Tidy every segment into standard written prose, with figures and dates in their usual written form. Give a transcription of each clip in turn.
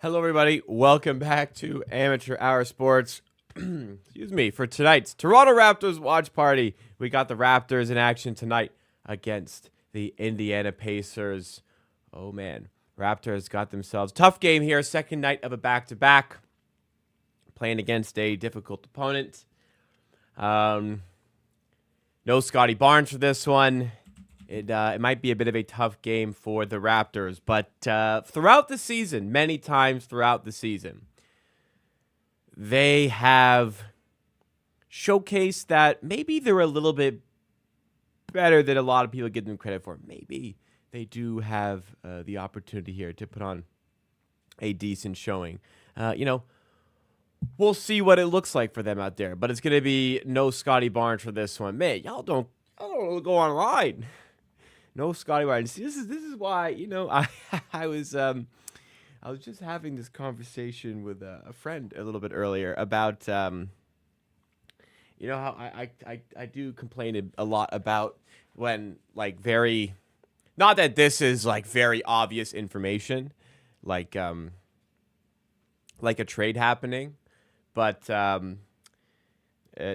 Hello, everybody. Welcome back to Amateur Hour Sports. Excuse me. For tonight's Toronto Raptors watch party, we got the Raptors in action tonight against the Indiana Pacers. Oh, man. Raptors got themselves a tough game here. Second night of a back-to-back. Playing against a difficult opponent. No Scotty Barnes for this one. It might be a bit of a tough game for the Raptors, but throughout the season, many times throughout the season, they have showcased that maybe they're a little bit better than a lot of people give them credit for. Maybe they do have the opportunity here to put on a decent showing. We'll see what it looks like for them out there, but it's going to be no Scotty Barnes for this one. Man, y'all don't go online. No Scotty Barnes. See, this is why, I was just having this conversation with a friend a little bit earlier about how I do complain a lot about when very, not that this is very obvious information, like a trade happening, but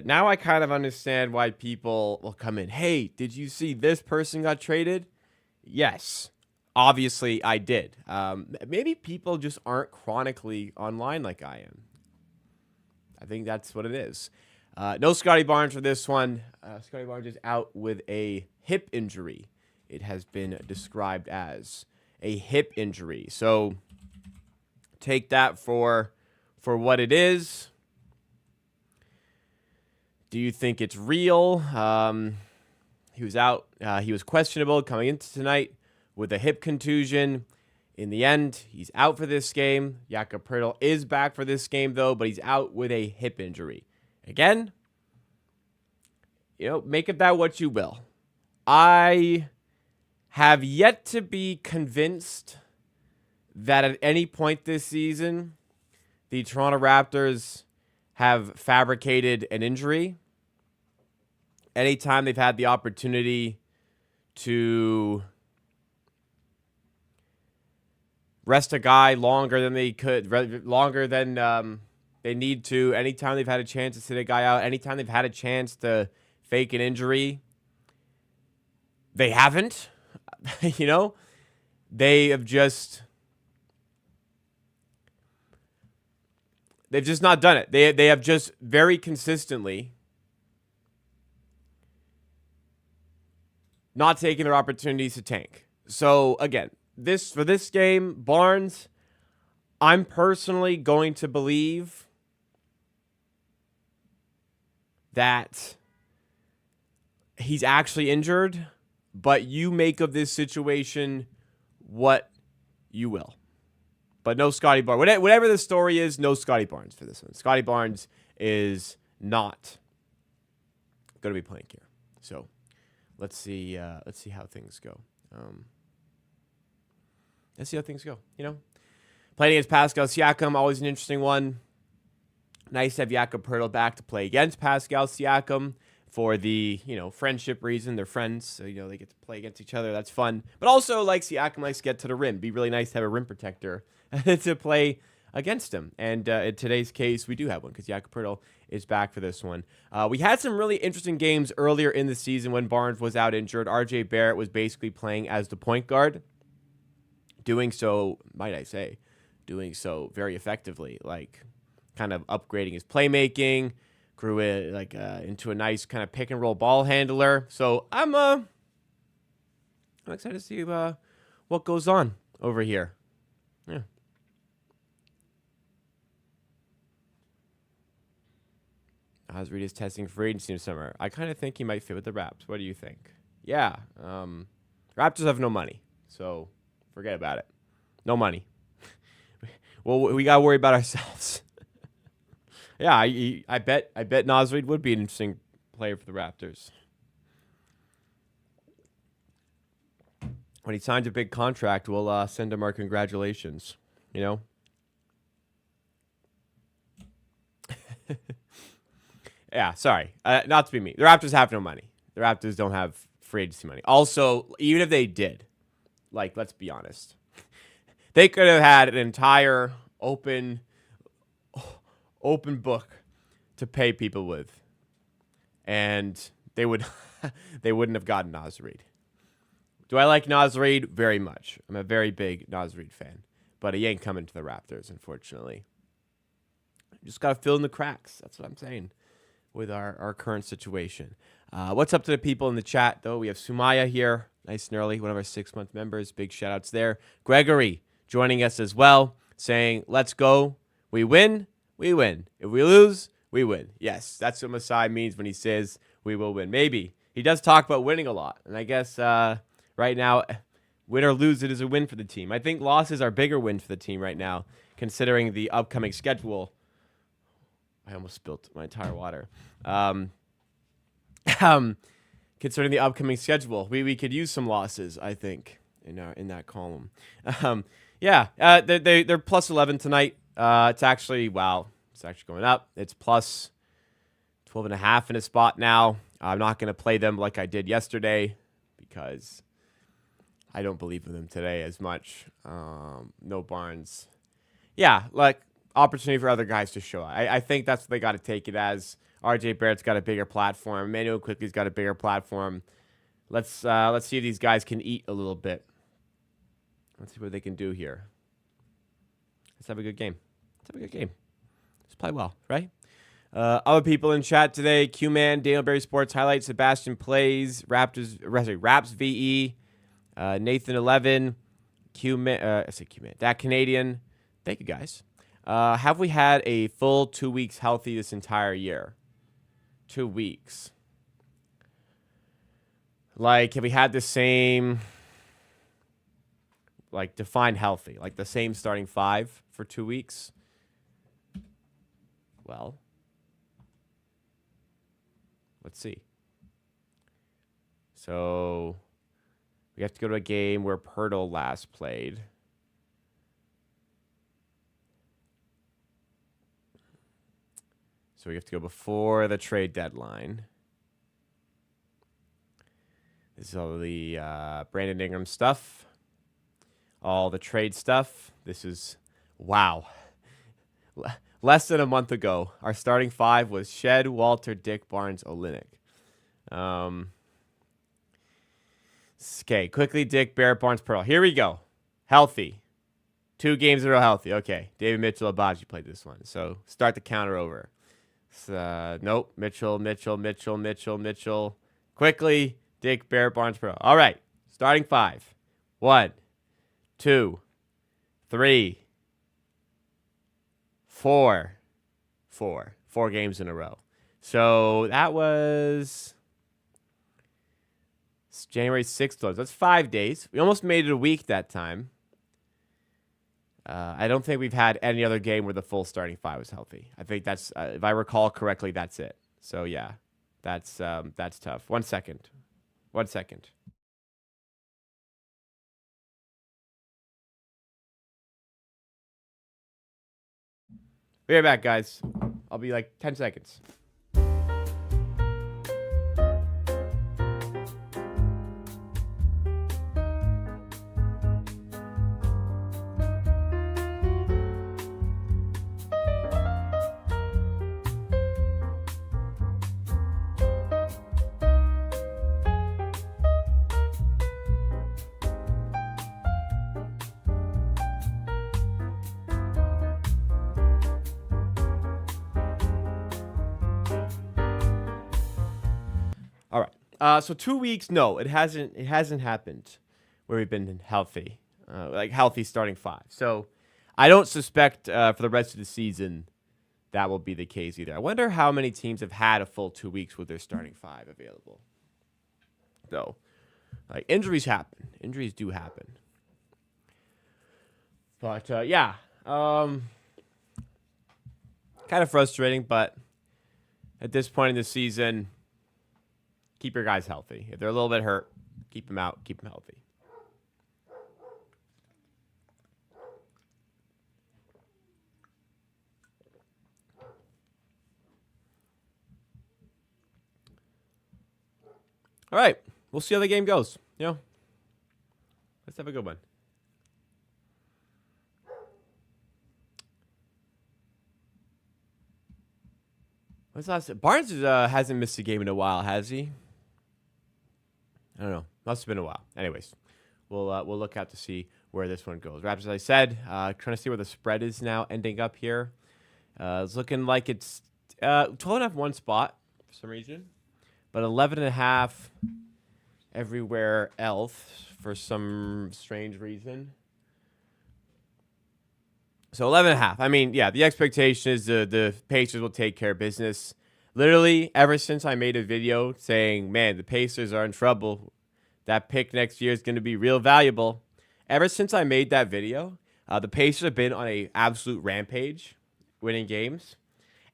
now I kind of understand why people will come in. Hey, did you see this person got traded? Yes, obviously I did. Maybe people just aren't chronically online like I am. I think that's what it is. No Scotty Barnes for this one. Scotty Barnes is out with a hip injury. It has been described as a hip injury. So take that for what it is. Do you think it's real? He was out. He was questionable coming into tonight with a hip contusion. In the end, he's out for this game. Jakob Poeltl is back for this game, though, but he's out with a hip injury. Again, make of that what you will. I have yet to be convinced that at any point this season, the Toronto Raptors have fabricated an injury. Anytime they've had the opportunity to rest a guy longer than they could, longer than they need to, anytime they've had a chance to sit a guy out, anytime they've had a chance to fake an injury, they haven't. They've just not done it. They have just very consistently not taking their opportunities to tank. So, again, for this game, Barnes, I'm personally going to believe that he's actually injured, but you make of this situation what you will. But no Scotty Barnes. Whatever the story is, no Scotty Barnes for this one. Scotty Barnes is not going to be playing here. So, let's see how things go. Let's see how things go. Playing against Pascal Siakam, always an interesting one. Nice to have Jakob Poeltl back to play against Pascal Siakam for the friendship reason. They're friends, so they get to play against each other. That's fun. But also, Siakam likes to get to the rim. Be really nice to have a rim protector to play against him. And in today's case, we do have one because Jakob Poeltl is back for this one. We had some really interesting games earlier in the season when Barnes was out injured. RJ Barrett was basically playing as the point guard, doing so, might I say, very effectively, kind of upgrading his playmaking, grew it into a nice kind of pick and roll ball handler. So I'm excited to see what goes on over here. Yeah. Osreed is testing for agency in summer. I kind of think he might fit with the Raps. What do you think? Yeah. Raptors have no money, so forget about it. No money. Well, we got to worry about ourselves. Yeah, I bet Osreed would be an interesting player for the Raptors. When he signs a big contract, we'll send him our congratulations. Yeah, sorry. Not to be mean. The Raptors have no money. The Raptors don't have free agency money. Also, even if they did, let's be honest, they could have had an entire open book to pay people with, and they wouldn't have gotten Naz Reid. Do I like Naz Reid? Very much. I'm a very big Naz Reid fan, but he ain't coming to the Raptors, unfortunately. Just got to fill in the cracks. That's what I'm saying with our current situation. What's up to the people in the chat, though? We have Sumaya here, nice and early, one of our 6-month members. Big shout-outs there. Gregory joining us as well, saying, let's go. We win, we win. If we lose, we win. Yes, that's what Masai means when he says we will win. Maybe. He does talk about winning a lot, and I guess right now, win or lose, it is a win for the team. I think losses are bigger win for the team right now, considering the upcoming schedule. I almost spilled my entire water. Concerning the upcoming schedule, we could use some losses, I think, in that column. They're plus 11 tonight. It's actually going up. It's plus 12.5 in a spot now. I'm not going to play them like I did yesterday because I don't believe in them today as much. No Barnes. Yeah, like opportunity for other guys to show up. I think that's what they got to take it as. RJ Barrett's got a bigger platform. Emmanuel Quickly's got a bigger platform. Let's see if these guys can eat a little bit. Let's see what they can do here. Let's have a good game. Let's play well, right? Other people in chat today: Q-Man, Daniel Berry Sports Highlights, Sebastian Plays, Raps VE, Nathan 11, Q-Man, that Canadian. Thank you guys. Have we had a full 2 weeks healthy this entire year? 2 weeks. Like, have we had the same, like, define healthy, like the same starting five for 2 weeks? Well, let's see. So we have to go to a game where Pirtle last played. So we have to go before the trade deadline. This is all the Brandon Ingram stuff. All the trade stuff. This is, wow. Less than a month ago, our starting five was Shed, Walter, Dick, Barnes, Olynyk. Okay, quickly, Dick, Barrett, Barnes, Pearl. Here we go. Healthy. 2 games in a row healthy. Okay, David Mitchell, Abaji played this one. So start the counter over. Nope. Mitchell. Quickly, Dick, Barrett, Barnes, Pearl. All right, starting five. 1, 2, 3, 4. 4 games in a row. So that was January 6th. That's 5 days. We almost made it a week that time. I don't think we've had any other game where the full starting five was healthy. I think that's, if I recall correctly, that's it. So yeah, that's tough. 1 second. Be right back, guys. I'll be like 10 seconds. All right. So 2 weeks. No, it hasn't happened where we've been healthy, like healthy starting five. So I don't suspect for the rest of the season that will be the case either. I wonder how many teams have had a full 2 weeks with their starting five available. Though, like injuries happen. Injuries do happen. But yeah, kind of frustrating. But at this point in the season, keep your guys healthy. If they're a little bit hurt, keep them out. Keep them healthy. All right. We'll see how the game goes. You know, let's have a good one. What's last? Barnes hasn't missed a game in a while, has he? I don't know. Must have been a while. Anyways, we'll look out to see where this one goes. Raptors, as I said, trying to see where the spread is now, ending up here. It's looking like it's 12.5 one spot for some reason, but 11.5 everywhere else for some strange reason. So 11.5. I mean, yeah, the expectation is the Pacers will take care of business. Literally, ever since I made a video saying, man, the Pacers are in trouble, that pick next year is going to be real valuable. Ever since I made that video, the Pacers have been on an absolute rampage, winning games.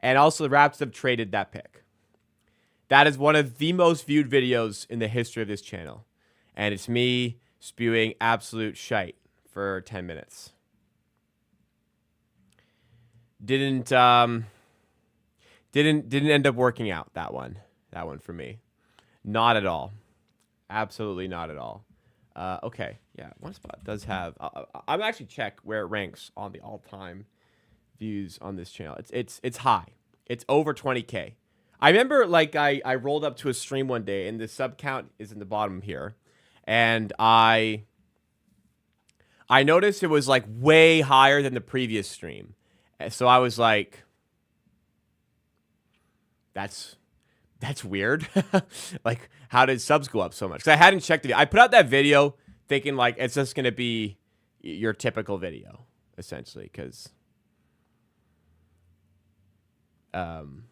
And also, the Raptors have traded that pick. That is one of the most viewed videos in the history of this channel. And it's me spewing absolute shite for 10 minutes. Didn't end up working out, that one for me. Not at all. Absolutely not at all. Okay, yeah, one spot does have. I'm actually check where it ranks on the all-time views on this channel. It's high. It's over 20K. I remember like I rolled up to a stream one day and the sub count is in the bottom here, and I noticed it was like way higher than the previous stream. So I was like, that's weird. Like, how did subs go up so much? Because I hadn't checked it. I put out that video thinking, like, it's just going to be your typical video, essentially. Because didn't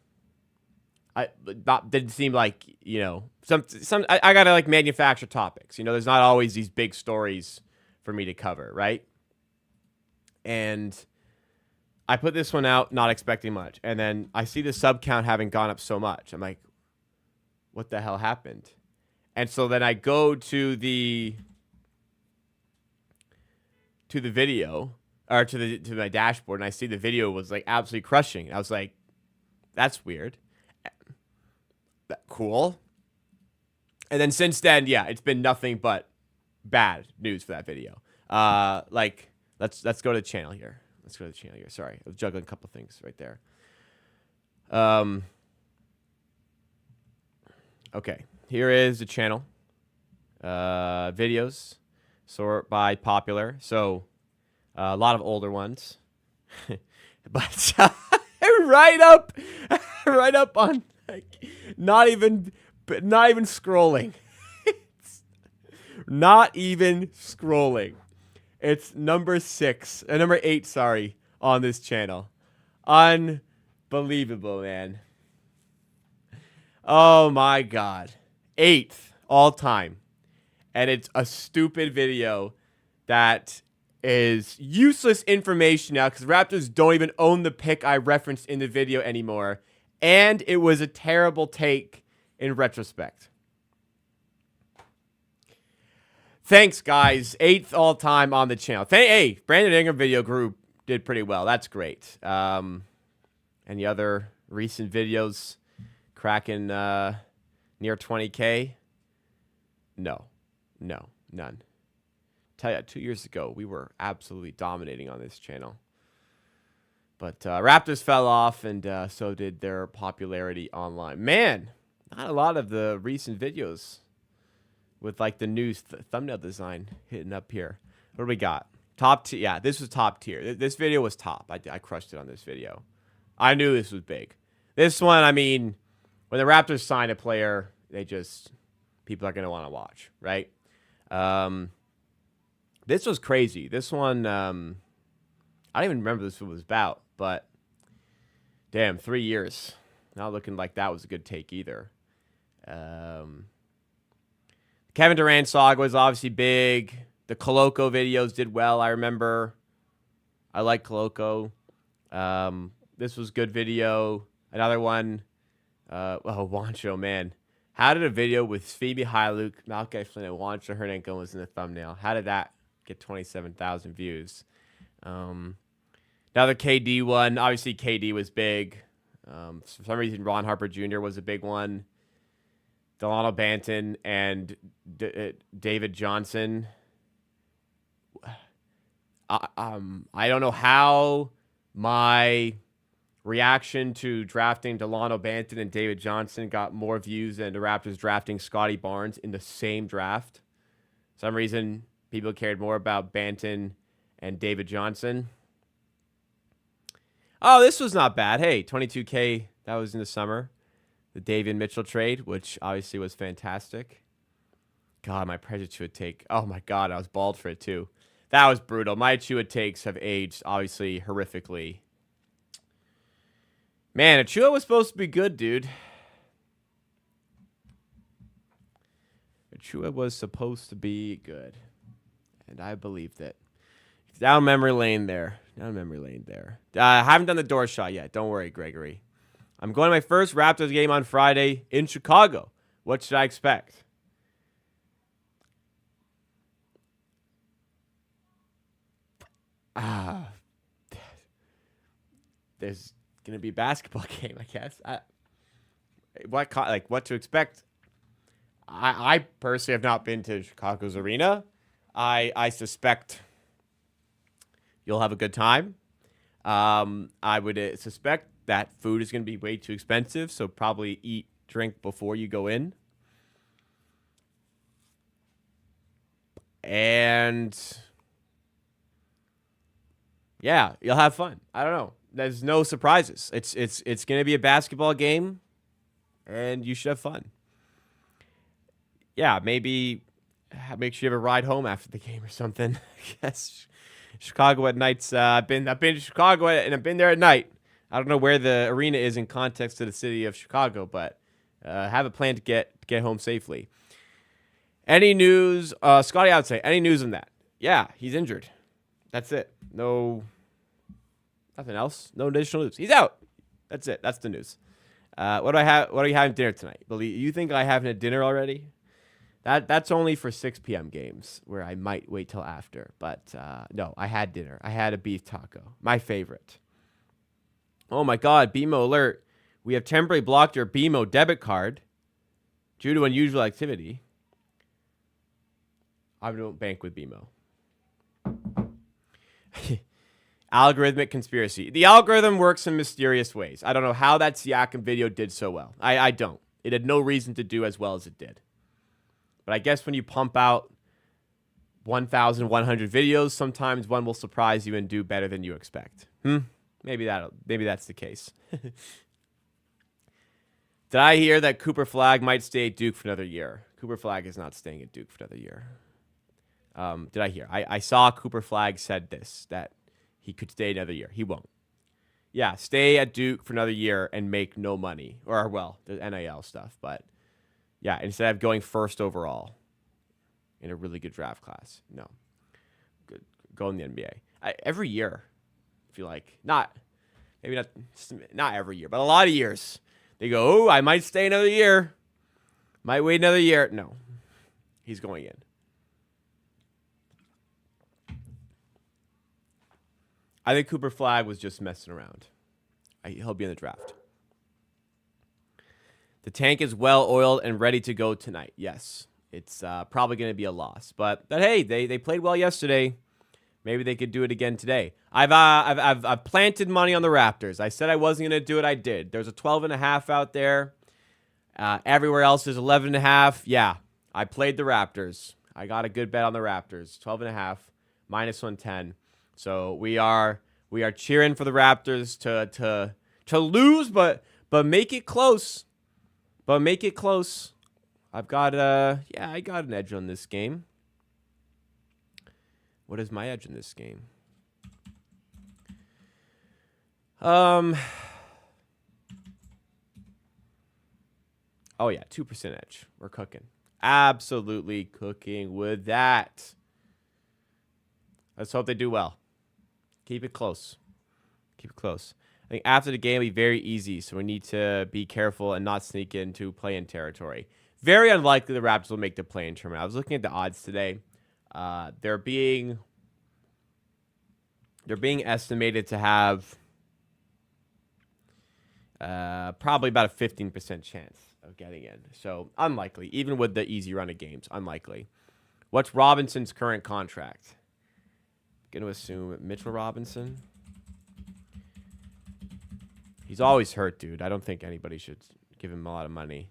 seem like, you know, I got to, like, manufacture topics. You know, there's not always these big stories for me to cover, right? And I put this one out not expecting much. And then I see the sub count having gone up so much. I'm like, what the hell happened? And so then I go to the video or to my dashboard and I see the video was like absolutely crushing. I was like, that's weird. Cool. And then since then, yeah, it's been nothing but bad news for that video. Like let's go to the channel here. Let's go to the channel here. Sorry, I was juggling a couple things right there. Okay, here is the channel. Videos, sort by popular. So a lot of older ones, but right up on like not even scrolling. It's not even scrolling. It's number 8, sorry, on this channel. Unbelievable, man. Oh my God. 8th all time. And it's a stupid video that is useless information now because Raptors don't even own the pick I referenced in the video anymore. And it was a terrible take in retrospect. Thanks, guys. 8th all time on the channel. Hey, Brandon Ingram video group did pretty well. That's great. Any other recent videos cracking near 20K? No, none. Tell you, 2 years ago, we were absolutely dominating on this channel. But Raptors fell off, and so did their popularity online. Man, not a lot of the recent videos with like the new thumbnail design hitting up here. What do we got? Top tier. Yeah, this was top tier. This video was top. I crushed it on this video. I knew this was big. This one, I mean, when the Raptors sign a player, people are going to want to watch, right? This was crazy. This one, I don't even remember this was about, but damn, 3 years. Not looking like that was a good take either. Kevin Durant saga was obviously big. The Coloco videos did well, I remember. I like Coloco. This was good video. Another one. Juancho, man. How did a video with Phoebe Hyluk, Malachi Flynn, and Juancho Hernangomez was in the thumbnail? How did that get 27,000 views? Another KD one. Obviously, KD was big. For some reason, Ron Harper Jr. was a big one. Delano Banton and David Johnson. I don't know how my reaction to drafting Delano Banton and David Johnson got more views than the Raptors drafting Scotty Barnes in the same draft. For some reason, people cared more about Banton and David Johnson. Oh, this was not bad. Hey, 22K, that was in the summer. The Davion Mitchell trade, which obviously was fantastic. God, my Precious Achua take. Oh, my God, I was bald for it, too. That was brutal. My Achua takes have aged, obviously, horrifically. Man, Achua was supposed to be good, dude. Achua was supposed to be good. And I believed it. Down memory lane there. Down memory lane there. I haven't done the door shot yet. Don't worry, Gregory. I'm going to my first Raptors game on Friday in Chicago. What should I expect? There's going to be a basketball game, I guess. What to expect? I personally have not been to Chicago's arena. I suspect you'll have a good time. I would suspect that food is going to be way too expensive, so probably eat, drink before you go in. And yeah, you'll have fun. I don't know. There's no surprises. It's going to be a basketball game, and you should have fun. Yeah, maybe make sure you have a ride home after the game or something. I guess Chicago at nights. I've been to Chicago and I've been there at night. I don't know where the arena is in context to the city of Chicago, but have a plan to get home safely. Any news? Scotty, I would say any news on that? Yeah, he's injured. That's it. No, nothing else. No additional news. He's out. That's it. That's the news. What do I have? What are you having dinner tonight? You think I haven't had dinner already? That's only for 6 p.m. games where I might wait till after. But no, I had dinner. I had a beef taco, my favorite. Oh my God, BMO alert! We have temporarily blocked your BMO debit card due to unusual activity. I don't bank with BMO. Algorithmic conspiracy. The algorithm works in mysterious ways. I don't know how that Siakam video did so well. I don't. It had no reason to do as well as it did. But I guess when you pump out 1,100 videos, sometimes one will surprise you and do better than you expect. Maybe that's the case. Did I hear that Cooper Flagg might stay at Duke for another year? Cooper Flagg is not staying at Duke for another year. Did I hear? I saw Cooper Flagg said this, that he could stay another year. He won't. Yeah, stay at Duke for another year and make no money. Or, well, the NIL stuff. But, yeah, instead of going first overall in a really good draft class. No. Good. Go in the NBA. Every year, I feel like. Not every year, but a lot of years. They go, oh, I might stay another year. Might wait another year. No. He's going in. I think Cooper Flagg was just messing around. He'll be in the draft. The tank is well oiled and ready to go tonight. Yes, it's probably going to be a loss, but hey, they played well yesterday. Maybe they could do it again today. I've planted money on the Raptors. I said I wasn't going to do it. I did. There's a 12.5 out there. Everywhere else is 11.5. Yeah, I played the Raptors. I got a good bet on the Raptors. 12.5 minus 110. So we are cheering for the Raptors to lose, but make it close. But make it close. I got an edge on this game. What is my edge in this game? Oh yeah, 2% edge. We're cooking. Absolutely cooking with that. Let's hope they do well. Keep it close. Keep it close. I think after the game, it'll be very easy, so we need to be careful and not sneak into play-in territory. Very unlikely the Raptors will make the play-in tournament. I was looking at the odds today. They're being estimated to have probably about a 15% chance of getting in. So unlikely, even with the easy run of games, unlikely. What's Robinson's current contract? Going to assume Mitchell Robinson. He's always hurt, dude. I don't think anybody should give him a lot of money.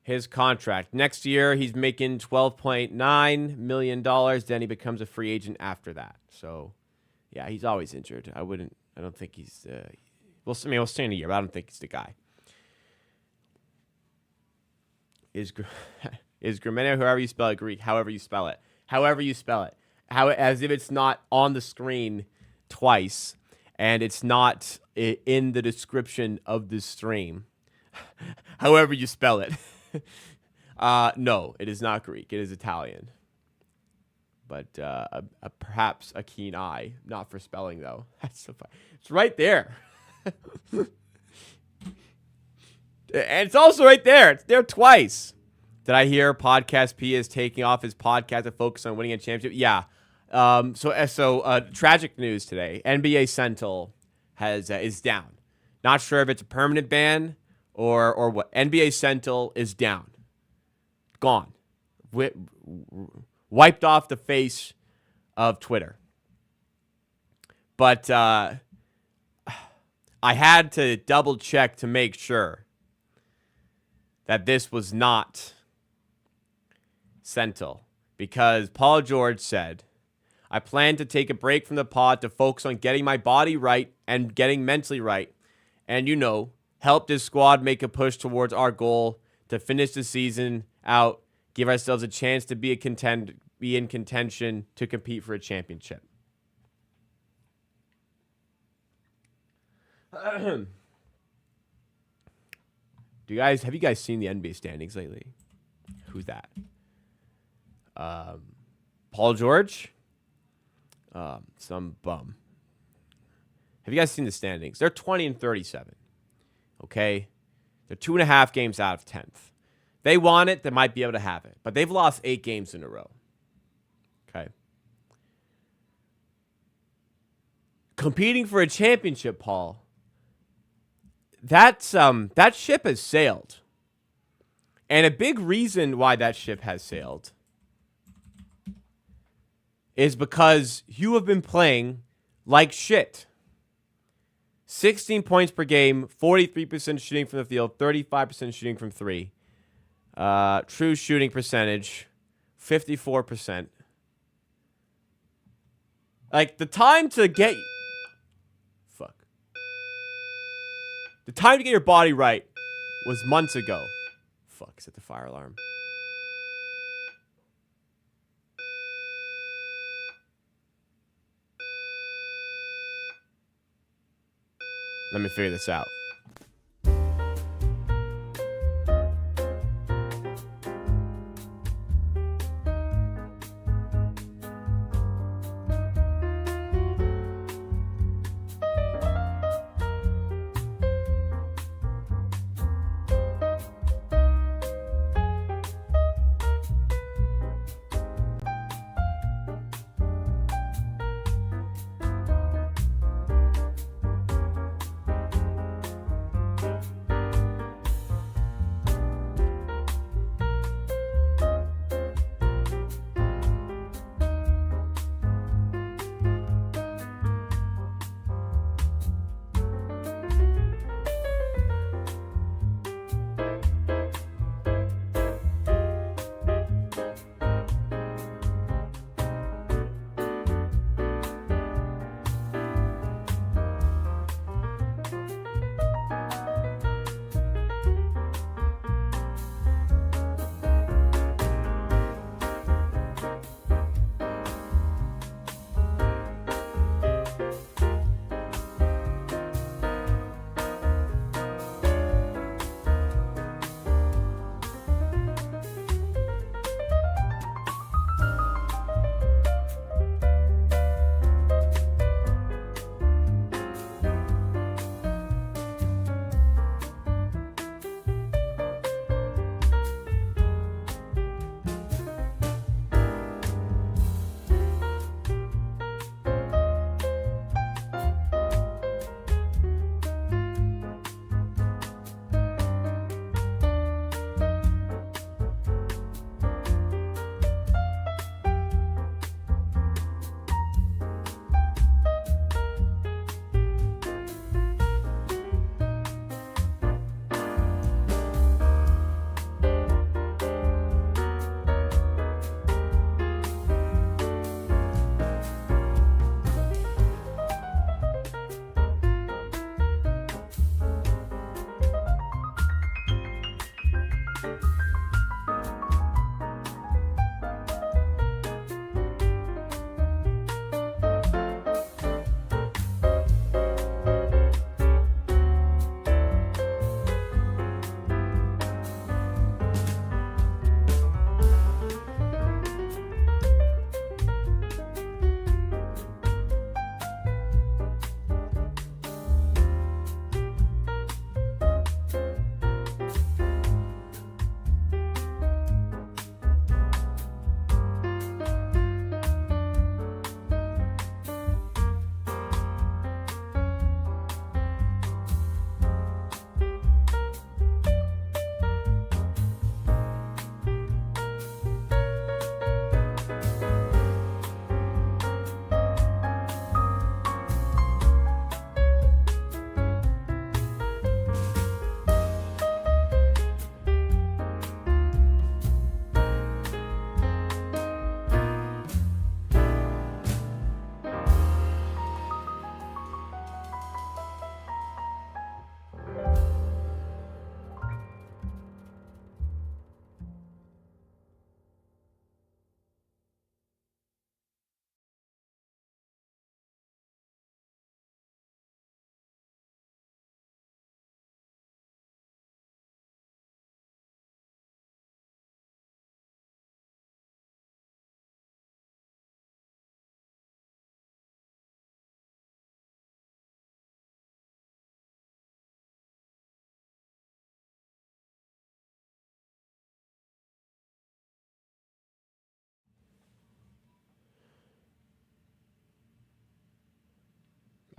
His contract. Next year, he's making $12.9 million. Then he becomes a free agent after that. So, yeah, he's always injured. I don't think he's... we'll stay in a year, but I don't think he's the guy. Is Gramegna, however you spell it, Greek, however you spell it. However you spell it. As if it's not on the screen twice, and it's not in the description of the stream. However you spell it. No, it is not Greek. It is Italian. But perhaps a keen eye. Not for spelling, though. That's so funny. It's right there. And it's also right there. It's there twice. Did I hear Podcast P is taking off his podcast to focus on winning a championship? Yeah. So tragic news today. NBA Central is down. Not sure if it's a permanent ban or what. NBA Central is down. Gone. Wiped off the face of Twitter. But I had to double check to make sure that this was not Central, because Paul George said, I plan to take a break from the pod to focus on getting my body right and getting mentally right, and, help this squad make a push towards our goal to finish the season out, give ourselves a chance to be in contention to compete for a championship. Have you guys seen the NBA standings lately? Who's that? Paul George? Some bum. Have you guys seen the standings? They're 20 and 37. Okay? They're 2.5 games out of 10th. They want it, they might be able to have it. But they've lost 8 games in a row. Okay? Competing for a championship, Paul. That ship has sailed. And a big reason why that ship has sailed is because you have been playing like shit. 16 points per game, 43% shooting from the field, 35% shooting from 3. True shooting percentage, 54%. Like, the time to get your body right was months ago. Fuck, set the fire alarm. Let me figure this out.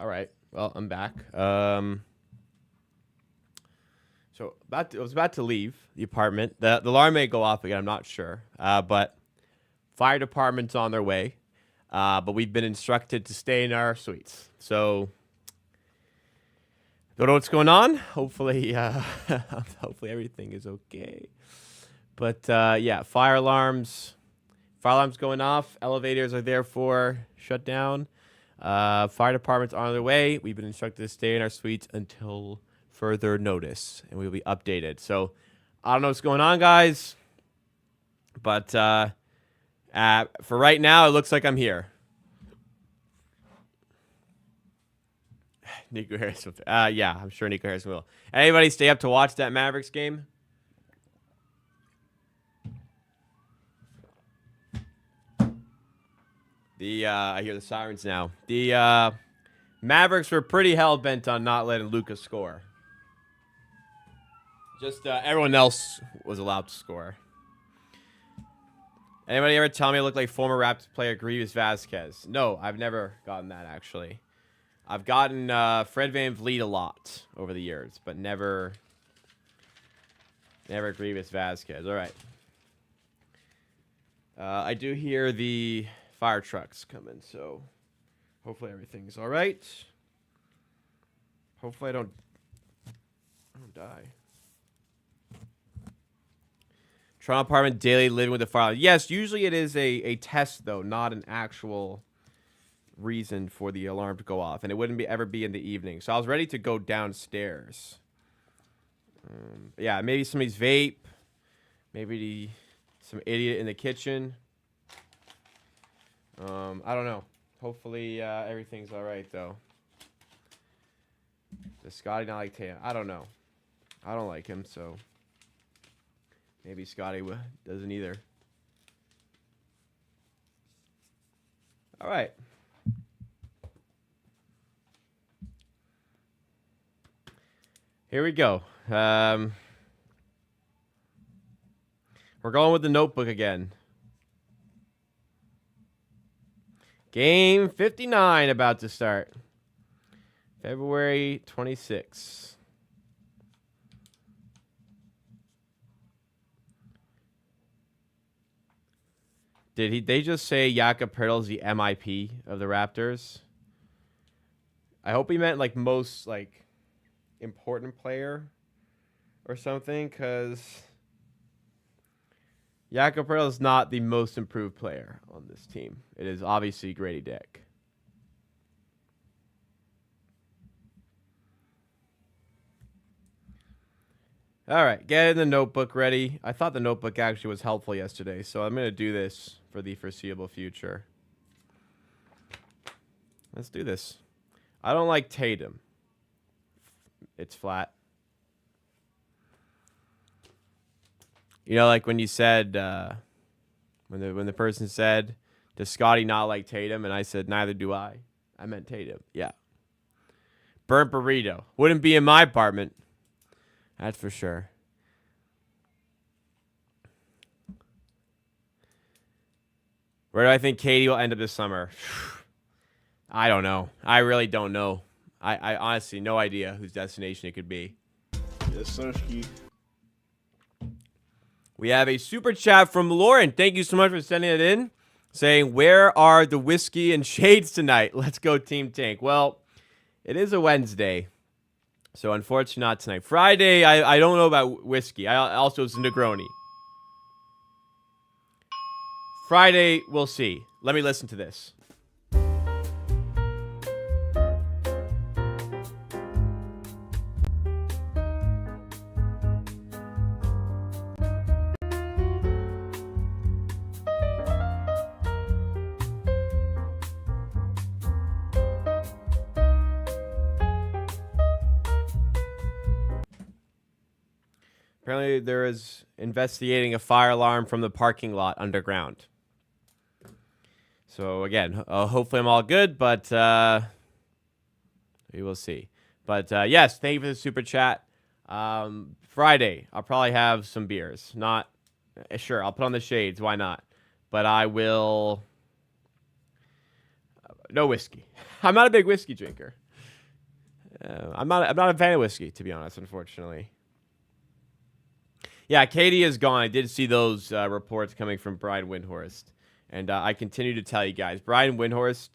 All right. Well, I'm back. So I was about to leave the apartment. The alarm may go off again. I'm not sure. But fire department's on their way. But we've been instructed to stay in our suites. So don't know what's going on. Hopefully, hopefully everything is okay. But yeah, fire alarms going off. Elevators are therefore shut down. Fire departments are on their way. We've been instructed to stay in our suites until further notice, and we'll be updated. So I don't know what's going on, guys, but for right now, it looks like I'm here. Nico Harris will. Yeah, I'm sure Nico Harris will. Anybody stay up to watch that Mavericks game? I hear the sirens now. The Mavericks were pretty hell-bent on not letting Luka score. Just everyone else was allowed to score. Anybody ever tell me I look like former Raptors player Grievous Vasquez? No, I've never gotten that, actually. I've gotten Fred VanVleet a lot over the years, but never Grievous Vasquez. All right. I do hear the fire trucks coming, so hopefully everything's all right. Hopefully I don't die. Toronto apartment daily living with the fire. Yes, usually it is a test, though, not an actual reason for the alarm to go off. And it wouldn't ever be in the evening. So I was ready to go downstairs. Yeah, maybe somebody's vape. Maybe some idiot in the kitchen. I don't know. Hopefully everything's all right, though. Does Scotty not like Tatum? I don't know. I don't like him, so maybe Scotty doesn't either. All right. Here we go. We're going with the notebook again. Game 59 about to start. February 26th. They just say Jakob Poeltl's the MIP of the Raptors? I hope he meant like most like important player or something, because Jakob Poeltl is not the most improved player on this team. It is obviously Grady Dick. All right, get the notebook ready. I thought the notebook actually was helpful yesterday, so I'm going to do this for the foreseeable future. Let's do this. I don't like Tatum. It's flat. You know, like when you said, when the person said, does Scotty not like Tatum? And I said, neither do I. I meant Tatum. Yeah. Burnt burrito. Wouldn't be in my apartment. That's for sure. Where do I think Katie will end up this summer? I don't know. I really don't know. I honestly no idea whose destination it could be. Yes, sir. We have a super chat from Lauren. Thank you so much for sending it in. Saying, where are the whiskey and shades tonight? Let's go Team Tank. Well, it is a Wednesday. So, unfortunately, not tonight. Friday, I don't know about whiskey. I also, it's a Negroni. Friday, we'll see. Let me listen to this. Apparently, there is investigating a fire alarm from the parking lot underground. So, again, hopefully I'm all good, but we will see. But, yes, thank you for the super chat. Friday, I'll probably have some beers. Not, sure, I'll put on the shades. Why not? But I will, no whiskey. I'm not a big whiskey drinker. I'm not a fan of whiskey, to be honest, unfortunately. Yeah, KD is gone. I did see those reports coming from Brian Windhorst. And I continue to tell you guys, Brian Windhorst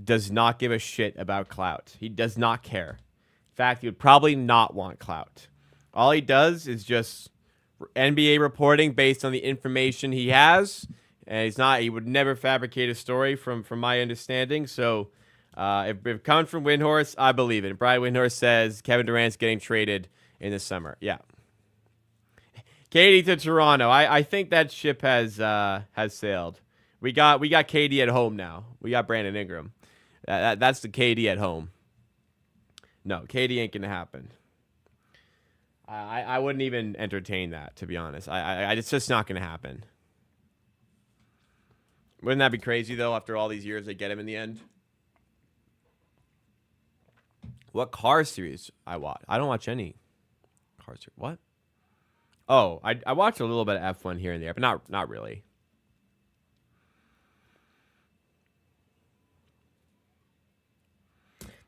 does not give a shit about clout. He does not care. In fact, he would probably not want clout. All he does is just NBA reporting based on the information he has. And he would never fabricate a story from my understanding. So if it comes from Windhorst, I believe it. Brian Windhorst says Kevin Durant's getting traded in the summer. Yeah. KD to Toronto. I think that ship has sailed. We got KD at home now. We got Brandon Ingram. That's the KD at home. No, KD ain't gonna happen. I wouldn't even entertain that, to be honest. It's just not gonna happen. Wouldn't that be crazy though? After all these years, they get him in the end. What car series I watch? I don't watch any car series. What? Oh, I watch a little bit of F1 here and there, but not really.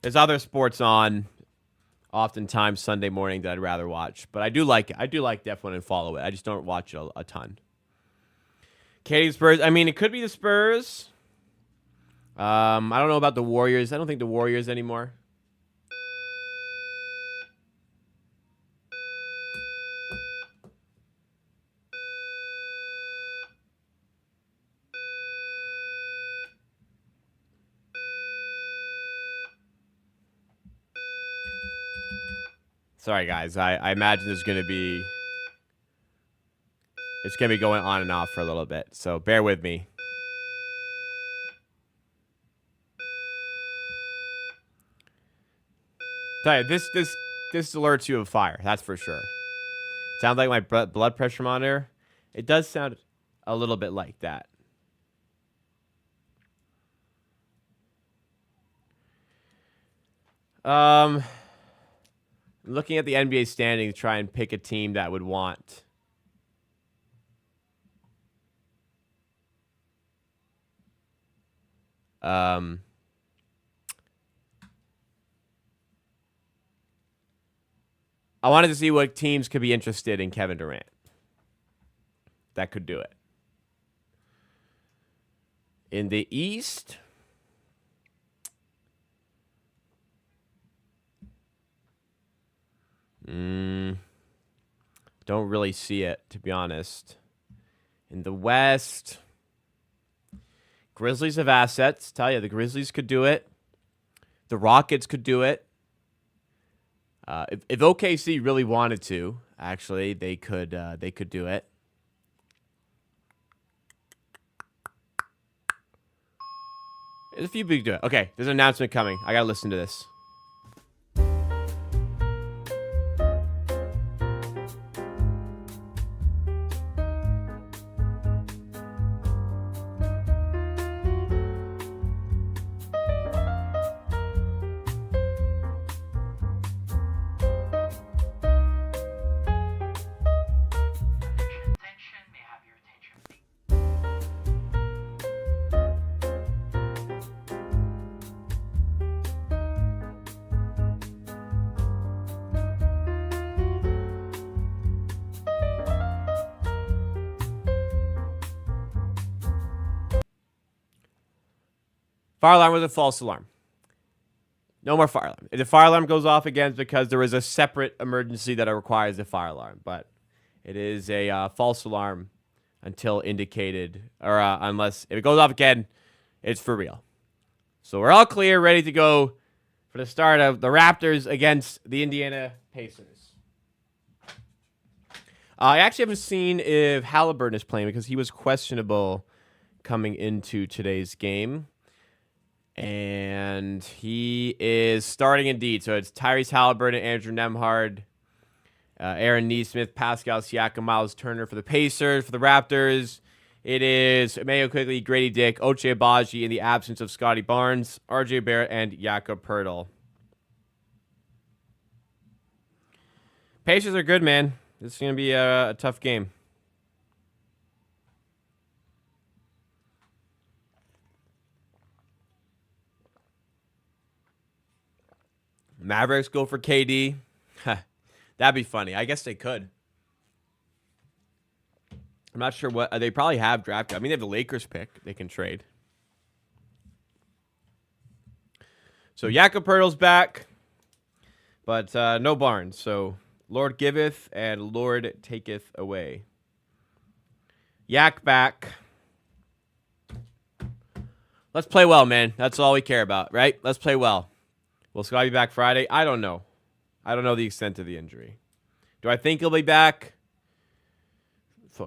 There's other sports on, oftentimes Sunday morning, that I'd rather watch. But I do like F1 and follow it. I just don't watch it a ton. Katie Spurs. I mean, it could be the Spurs. I don't know about the Warriors. I don't think the Warriors anymore. Sorry, guys. I imagine it's going to be going on and off for a little bit. So bear with me. Tell you, this alerts you of fire. That's for sure. Sounds like my blood pressure monitor. It does sound a little bit like that. Looking at the NBA standings, try and pick a team that would want. I wanted to see what teams could be interested in Kevin Durant. That could do it. In the East, don't really see it, to be honest. In the West, Grizzlies have assets. Tell you, the Grizzlies could do it. The Rockets could do it. If OKC really wanted to, actually, they could do it. There's a few big do it. Okay, there's an announcement coming. I gotta listen to this. Fire alarm was a false alarm. No more fire alarm. If the fire alarm goes off again, it's because there is a separate emergency that requires a fire alarm. But it is a false alarm until indicated, or unless if it goes off again, it's for real. So we're all clear, ready to go for the start of the Raptors against the Indiana Pacers. I actually haven't seen if Halliburton is playing because he was questionable coming into today's game. And he is starting indeed. So it's Tyrese Halliburton, Andrew Nembhard, Aaron Nesmith, Pascal Siakam, Miles Turner for the Pacers. For the Raptors, it is Mayo Quigley, Grady Dick, Ochai Agbaji in the absence of Scotty Barnes, RJ Barrett, and Jakob Poeltl. Pacers are good, man. This is going to be a tough game. Mavericks go for KD. That'd be funny. I guess they could. I'm not sure what they probably have draft. I mean, they have the Lakers pick. They can trade. So Jakob Poeltl's back, but no Barnes. So Lord giveth and Lord taketh away. Yak back. Let's play well, man. That's all we care about, right? Let's play well. Will Scott be back Friday? I don't know. I don't know the extent of the injury. Do I think he'll be back?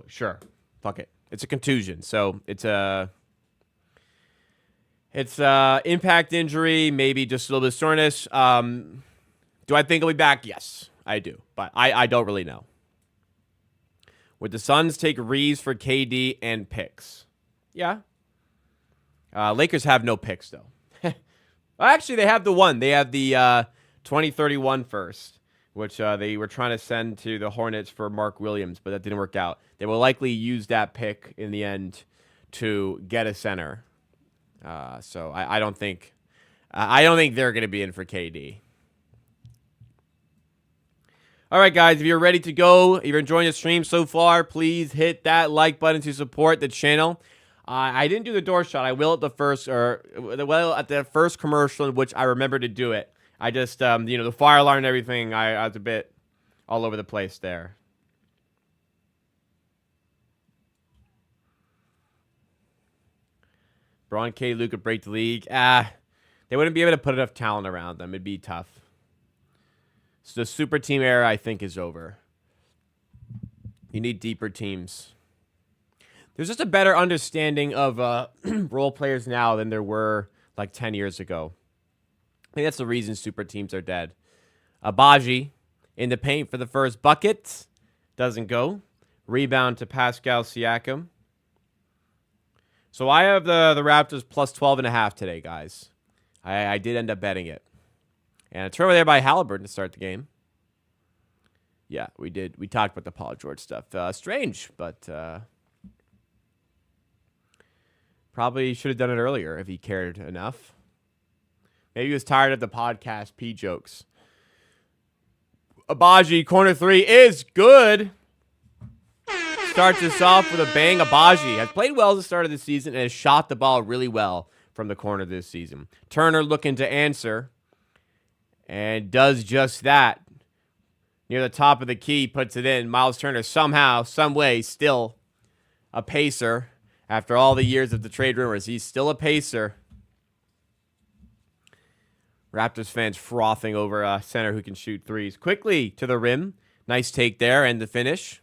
Sure. Fuck it. It's a contusion, so it's a impact injury, maybe just a little bit of soreness. Do I think he'll be back? Yes, I do, but I don't really know. Would the Suns take Reeves for KD and picks? Yeah. Lakers have no picks, though. Actually, they have the one. They have the 2031 first, which they were trying to send to the Hornets for Mark Williams, but that didn't work out. They will likely use that pick in the end to get a center. So I don't think they're going to be in for KD. All right, guys, if you're ready to go, if you're enjoying the stream so far, please hit that like button to support the channel. I didn't do the door shot. I will at the first commercial in which I remember to do it. I just, the fire alarm and everything, I was a bit all over the place there. Braun, K, Luka break the league. They wouldn't be able to put enough talent around them. It'd be tough. So the super team era, I think, is over. You need deeper teams. There's just a better understanding of role players now than there were like 10 years ago. I think that's the reason super teams are dead. Abaji in the paint for the first bucket. Doesn't go. Rebound to Pascal Siakam. So I have the Raptors plus 12.5 today, guys. I did end up betting it. And a turnover there by Halliburton to start the game. Yeah, we did. We talked about the Paul George stuff. Strange, but probably should have done it earlier if he cared enough. Maybe he was tired of the podcast P jokes. Abaji, corner three is good. Starts us off with a bang. Abaji has played well at the start of the season and has shot the ball really well from the corner this season. Turner looking to answer and does just that. Near the top of the key, puts it in. Miles Turner somehow, some way, still a pacer. After all the years of the trade rumors, he's still a pacer. Raptors fans frothing over a center who can shoot threes. Quickly to the rim. Nice take there and the finish.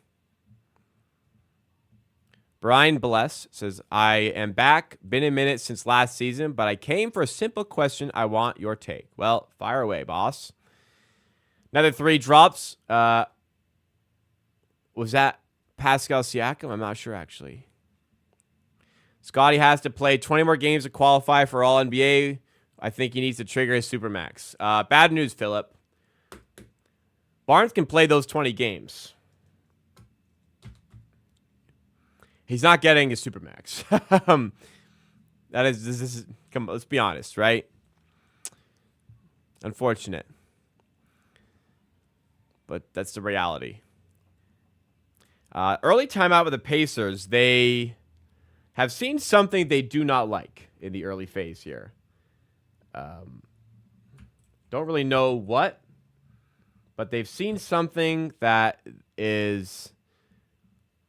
Brian Bless says, I am back. Been a minute since last season, but I came for a simple question. I want your take. Well, fire away, boss. Another three drops. Was that Pascal Siakam? I'm not sure, actually. Scotty has to play 20 more games to qualify for All-NBA. I think he needs to trigger his Supermax. Bad news, Philip. Barnes can play those 20 games. He's not getting his Supermax. This is, come on, let's be honest, right? Unfortunate. But that's the reality. Early timeout with the Pacers. They have seen something they do not like in the early phase here. Don't really know what, but they've seen something that is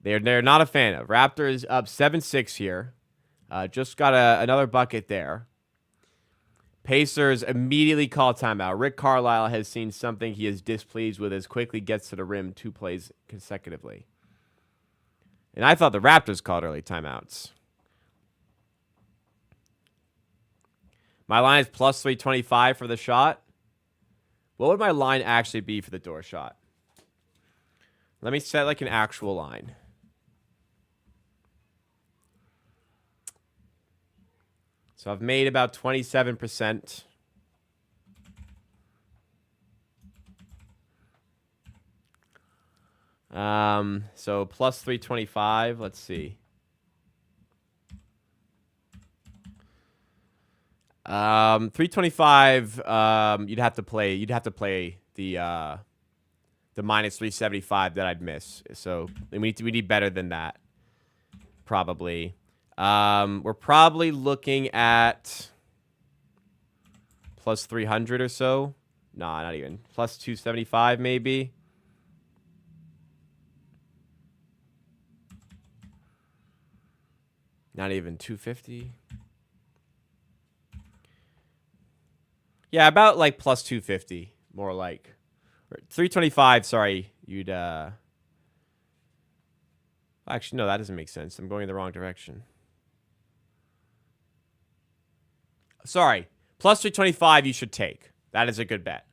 they're not a fan of. Raptors up 7-6 here. Just got another bucket there. Pacers immediately call timeout. Rick Carlisle has seen something he is displeased with as quickly gets to the rim 2 plays consecutively. And I thought the Raptors called early timeouts. My line is plus 325 for the shot. What would my line actually be for the door shot? Let me set like an actual line. So I've made about 27%. So plus 325. Let's see. 325. You'd have to play the minus 375 that I'd miss. So we need better than that. Probably. We're probably looking at plus 300 or so. Nah, not even. Plus 275 maybe. Not even 250. Yeah, about like plus 250. More like. 325, sorry. You'd, actually, no, that doesn't make sense. I'm going in the wrong direction. Sorry. Plus 325 you should take. That is a good bet.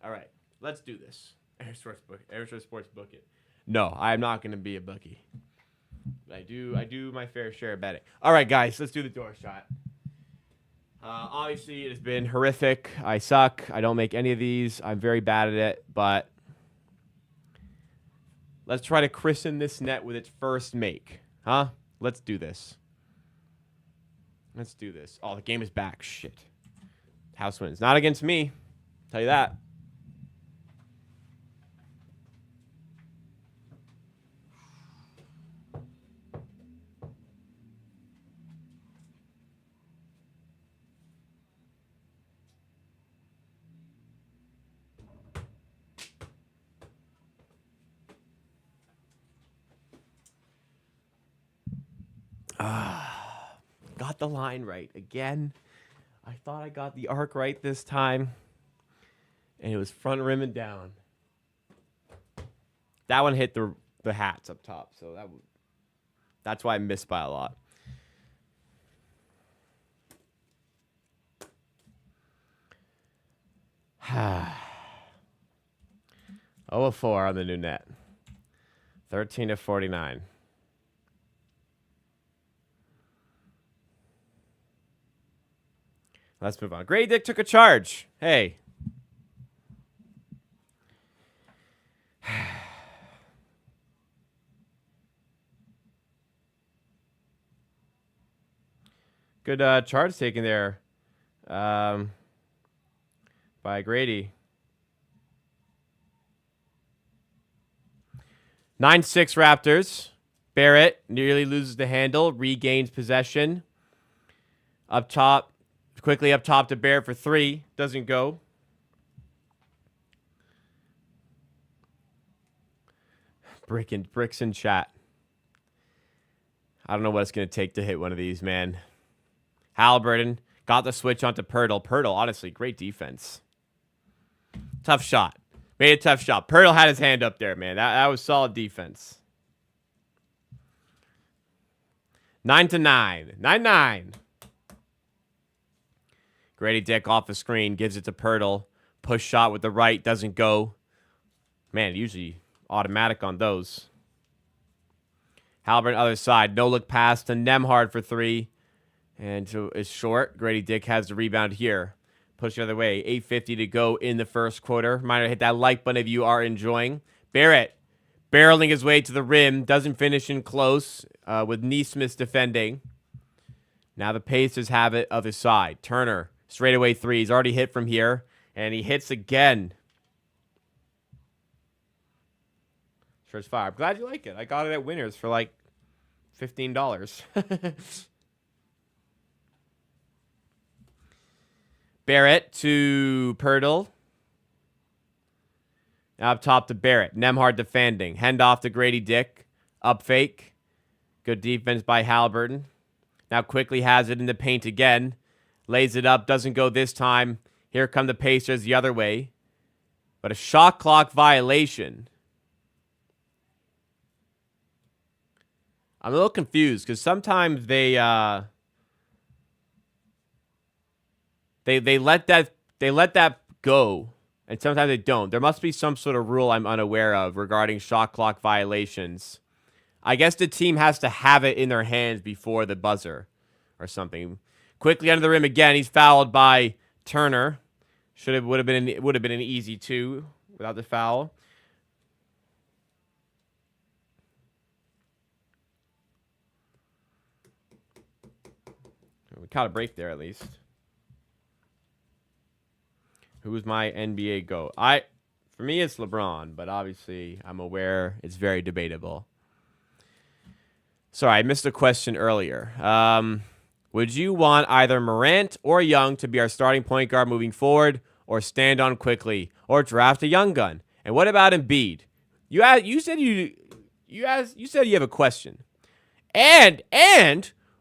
All right. Let's do this. Air Sports book it. No, I am not going to be a bookie. I do my fair share of betting. All right, guys, let's do the door shot. Obviously, it has been horrific. I suck. I don't make any of these. I'm very bad at it, but let's try to christen this net with its first make. Huh? Let's do this. Let's do this. Oh, the game is back. Shit. House wins. Not against me. Tell you that. Got the line right again. I thought I got the arc right this time, and it was front rim and down. That one hit the hats up top, so that's why I missed by a lot. Oh, of 4 on the new net. 13-49. Let's move on. Grady Dick took a charge. Hey. Good charge taken there by Grady. 9-6 Raptors. Barrett nearly loses the handle, regains possession. Up top. Quickly up top to Barrett for 3. Doesn't go. Bricks in chat. I don't know what it's going to take to hit one of these, man. Halliburton got the switch onto Pirtle. Pirtle, honestly, great defense. Tough shot. Made a tough shot. Pirtle had his hand up there, man. That was solid defense. 9-9. 9-9. Grady Dick off the screen, gives it to Pirtle. Push shot with the right, doesn't go. Man, usually automatic on those. Halliburton other side, no look pass to Nembhard for 3. And so it's short. Grady Dick has the rebound here. Push the other way. 8:50 to go in the first quarter. Reminder, hit that like button if you are enjoying. Barrett barreling his way to the rim. Doesn't finish in close with Neesmith defending. Now the Pacers have it other side. Turner. Straightaway 3. He's already hit from here. And he hits again. Sure, it's fire. I'm glad you like it. I got it at Winners for like $15. Barrett to Pirtle. Now up top to Barrett. Nembhard defending. Hand off to Grady Dick. Up fake. Good defense by Halliburton. Now quickly has it in the paint again. Lays it up. Doesn't go this time. Here come the Pacers the other way. But a shot clock violation. I'm a little confused because sometimes they let that go, and sometimes they don't. There must be some sort of rule I'm unaware of regarding shot clock violations. I guess the team has to have it in their hands before the buzzer or something. Quickly under the rim again. He's fouled by Turner. Would have been an easy 2 without the foul. We caught a break there at least. Who's my NBA GOAT? For me, it's LeBron, but obviously I'm aware it's very debatable. Sorry, I missed a question earlier. Would you want either Morant or Young to be our starting point guard moving forward, or stand on quickly, or draft a young gun? And what about Embiid? You said you have a question. And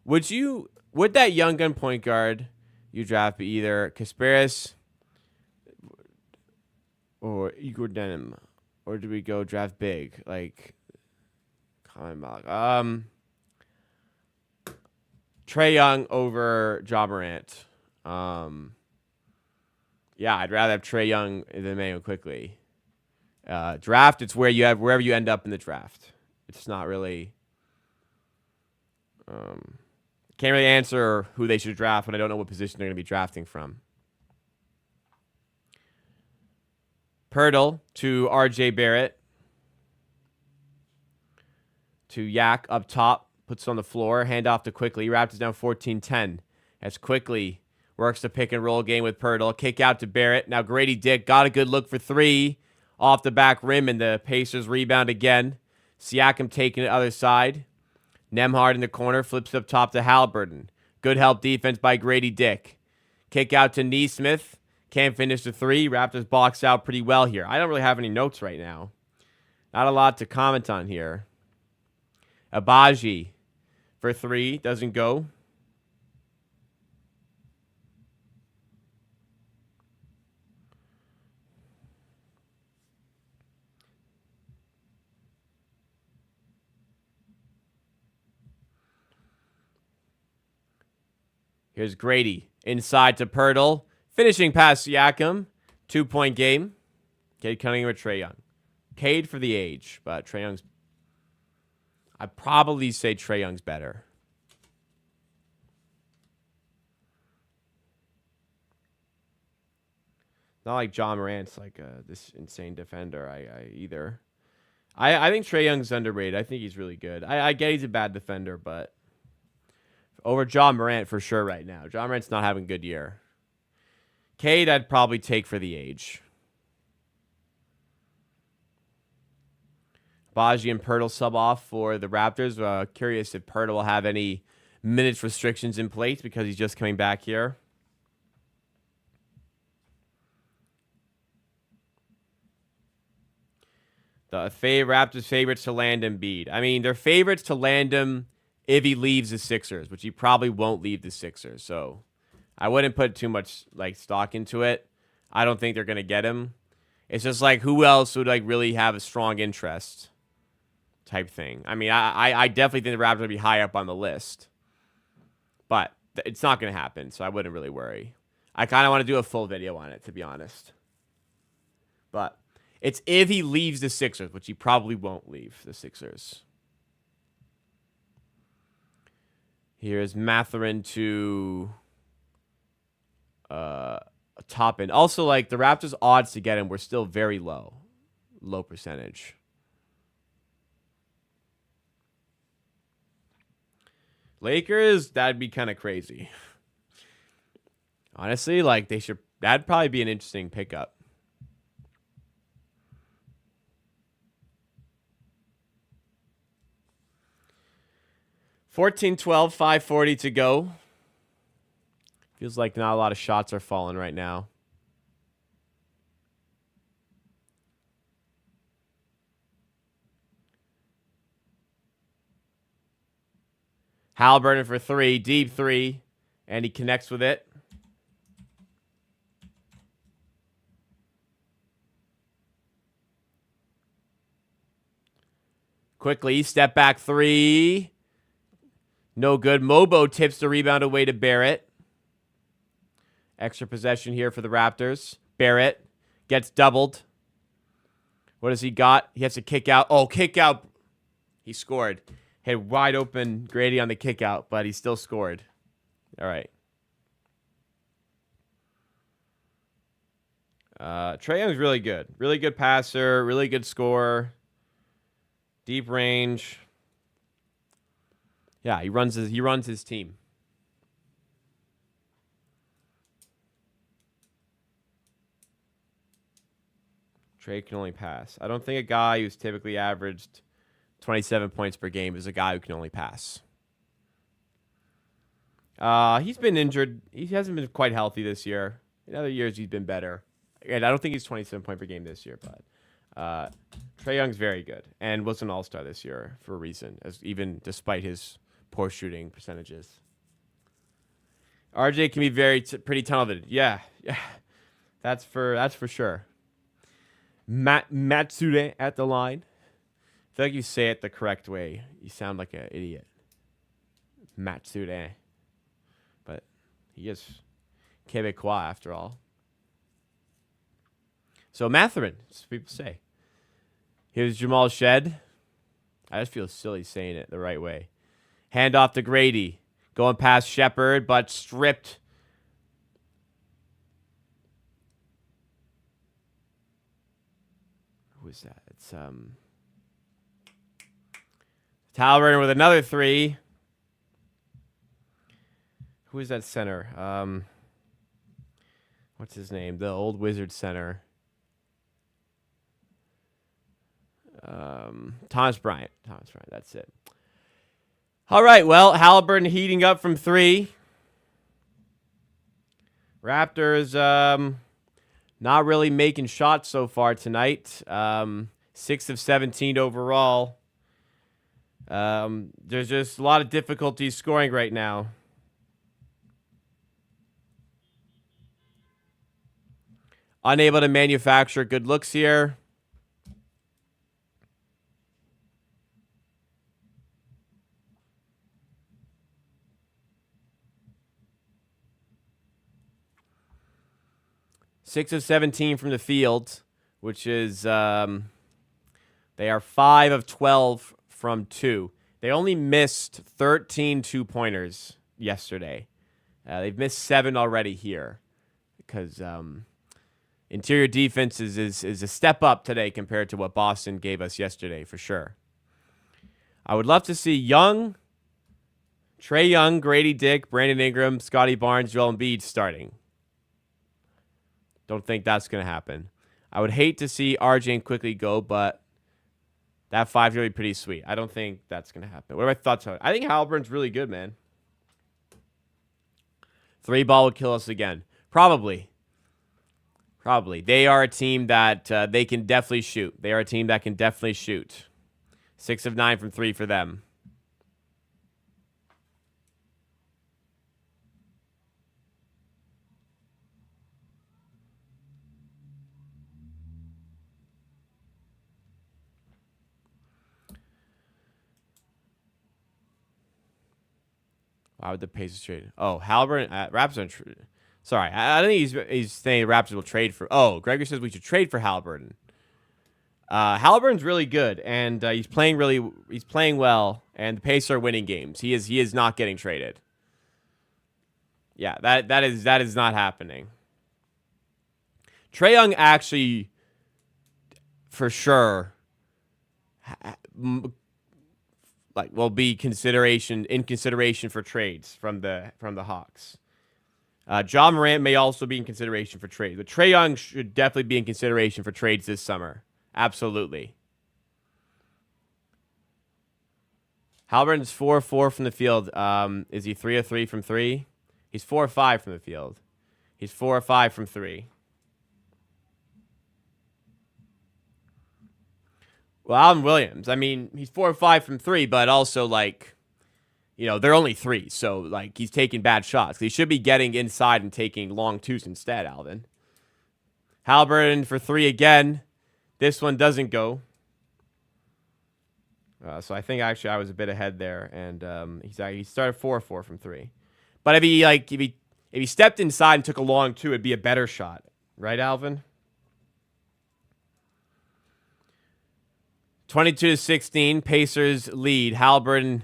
would that young gun point guard you draft be either Kasparis or Igor Denim, or do we go draft big like Colin Malik? Trae Young over Ja Morant. Yeah, I'd rather have Trae Young than Manuel quickly. Draft, it's wherever you end up in the draft. It's not really. Can't really answer who they should draft when I don't know what position they're going to be drafting from. Pirtle to RJ Barrett. To Yak up top. Puts it on the floor. Hand off to Quickly. Raptors down 14-10. As Quickly works the pick and roll game with Pirtle. Kick out to Barrett. Now Grady Dick got a good look for three. Off the back rim, and the Pacers rebound again. Siakam taking the other side. Nembhard in the corner. Flips up top to Halliburton. Good help defense by Grady Dick. Kick out to Nesmith. Can't finish the three. Raptors box out pretty well here. I don't really have any notes right now. Not a lot to comment on here. Abaji for three. Doesn't go. Here's Grady. Inside to Pirtle. Finishing past Siakam. 2-point game. Cade Cunningham with Trae Young. Cade for the age, but Trae Young's... I'd probably say Trae Young's better. Not like John Morant's like this insane defender either. I think Trae Young's underrated. I think he's really good. I get he's a bad defender, but over John Morant for sure right now. John Morant's not having a good year. Cade I'd probably take for the age. Baji and Pirtle sub off for the Raptors. Curious if Pirtle will have any minutes restrictions in place because he's just coming back here. The Raptors favorites to land Embiid. I mean, they're favorites to land him if he leaves the Sixers, which he probably won't leave the Sixers. So I wouldn't put too much like stock into it. I don't think they're gonna get him. It's just like who else would like really have a strong interest type thing. I mean, I definitely think the Raptors would be high up on the list, but it's not gonna happen. So I wouldn't really worry. I kind of want to do a full video on it, to be honest. But it's if he leaves the Sixers, which he probably won't leave the Sixers. Here's Mathurin to top end. Also, like the Raptors' odds to get him were still very low. Low percentage. Lakers, that'd be kind of crazy. Honestly, like that'd probably be an interesting pickup. $14-12, 5:40 to go. Feels like not a lot of shots are falling right now. Halliburton for three, deep three, and he connects with it. Quickly, step back three. No good. Mobo tips the rebound away to Barrett. Extra possession here for the Raptors. Barrett gets doubled. What has he got? He has to kick out. Oh, kick out. He scored. Hit wide open Grady on the kick out, but he still scored. All right. Trae Young's really good. Really good passer. Really good scorer. Deep range. Yeah, he runs his team. Trae can only pass. I don't think a guy who's typically averaged 27 points per game is a guy who can only pass. He's been injured. He hasn't been quite healthy this year. In other years, he's been better. And I don't think he's 27 points per game this year, but Trae Young's very good and was an all-star this year for a reason, even despite his poor shooting percentages. RJ can be pretty talented. Yeah. That's for sure. Matsure at the line. I feel like you say it the correct way. You sound like an idiot. Matsure. But he is Quebecois after all. So Matherin, as people say. Here's Jamal Shed. I just feel silly saying it the right way. Hand off to Grady. Going past Shepard, but stripped. Who is that? It's Talburn with another three. Who is that center? What's his name? The old Wizard center. Thomas Bryant. That's it. All right, well, Halliburton heating up from three. Raptors not really making shots so far tonight. 6 of 17 overall. There's just a lot of difficulty scoring right now. Unable to manufacture good looks here. Six of 17 from the field, which is they are 5 of 12 from two. They only missed 13 two-pointers yesterday. They've missed 7 already here because interior defense is a step up today compared to what Boston gave us yesterday for sure. I would love to see Young, Trae Young, Grady Dick, Brandon Ingram, Scotty Barnes, Joel Embiid starting. Don't think that's going to happen. I would hate to see RJ and quickly go, but that 5's going to be pretty sweet. I don't think that's going to happen. What are my thoughts on it? I think Halliburton's really good, man. 3 ball would kill us again. Probably. They are a team that they can definitely shoot. 6 of 9 from 3 for them. Why would the Pacers trade? Oh, Halliburton, Raptors. Sorry, I don't think he's saying Raptors will trade for. Oh, Gregory says we should trade for Halliburton. Halliburton's really good, and he's playing well, and the Pacers are winning games. He is not getting traded. Yeah, that is not happening. Trae Young actually, for sure, will be in consideration for trades from the Hawks. Ja Morant may also be in consideration for trades, but Trae Young should definitely be in consideration for trades this summer. Absolutely. Halliburton's 4 of 4 from the field. Is he 3 of 3 from 3? He's 4 of 5 from the field. He's 4 of 5 from 3. Well, Alvin Williams, I mean, he's 4 of 5 from 3, but also, they're only 3, so, he's taking bad shots. He should be getting inside and taking long twos instead, Alvin. Halliburton for 3 again. This one doesn't go. So I think, actually, I was a bit ahead there, and he started 4 of 4 from 3. But if he stepped inside and took a long two, it'd be a better shot. Right, Alvin? 22-16, Pacers lead. Halliburton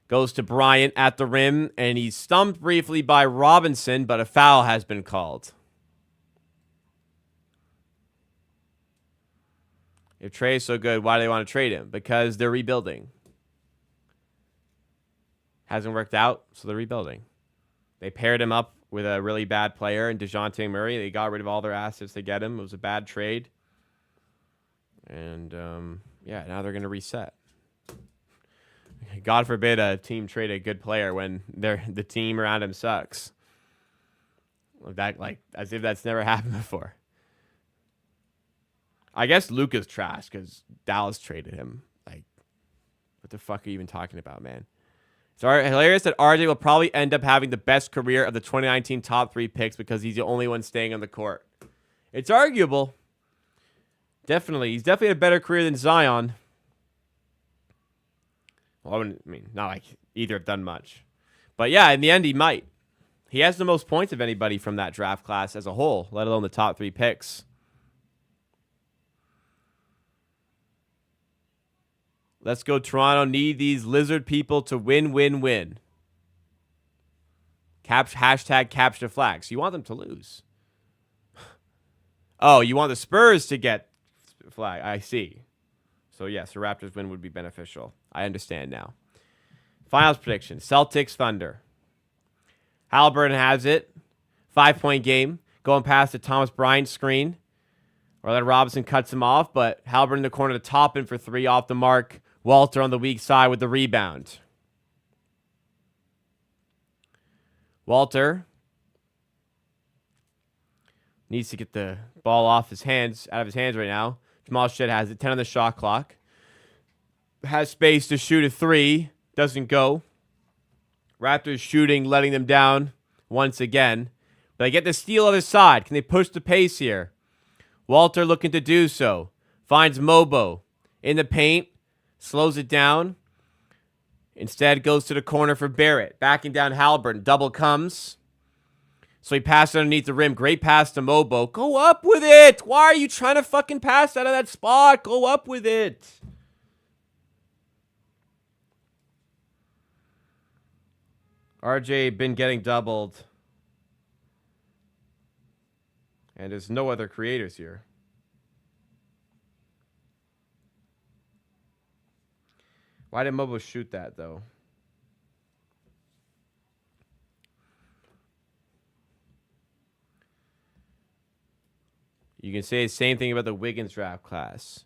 goes to Bryant at the rim, and he's stumped briefly by Robinson, but a foul has been called. If Trae is so good, why do they want to trade him? Because they're rebuilding. Hasn't worked out, so they're rebuilding. They paired him up with a really bad player in DeJounte Murray. They got rid of all their assets to get him. It was a bad trade. And, yeah, now they're going to reset. God forbid a team trade a good player when the team around him sucks. As if that's never happened before. I guess Luka's trash because Dallas traded him. Like, what the fuck are you even talking about, man? It's hilarious that RJ will probably end up having the best career of the 2019 top 3 picks because he's the only one staying on the court. It's arguable. Definitely. He's definitely a better career than Zion. Well, not like either have done much. But yeah, in the end, he might. He has the most points of anybody from that draft class as a whole, let alone the top 3 picks. Let's go, Toronto. Need these lizard people to win, win, win. Hashtag capture flags. You want them to lose. Oh, you want the Spurs to get flag. I see. So, yes, the Raptors win would be beneficial. I understand now. Finals prediction. Celtics, Thunder. Halliburton has it. 5-point game. Going past the Thomas Bryant screen. Or then Robinson cuts him off, but Halliburton in the corner to Toppin for 3 off the mark. Walter on the weak side with the rebound. Walter needs to get the ball out of his hands right now. Jamal Shead has it. 10 on the shot clock. Has space to shoot a 3. Doesn't go. Raptors shooting, letting them down once again. But they get the steal other side. Can they push the pace here? Walter looking to do so. Finds Mobo in the paint. Slows it down. Instead goes to the corner for Barrett. Backing down Halliburton. Double comes. So he passed underneath the rim. Great pass to Mobo. Go up with it. Why are you trying to fucking pass out of that spot? Go up with it. RJ been getting doubled. And there's no other creators here. Why did Mobo shoot that, though? You can say the same thing about the Wiggins draft class.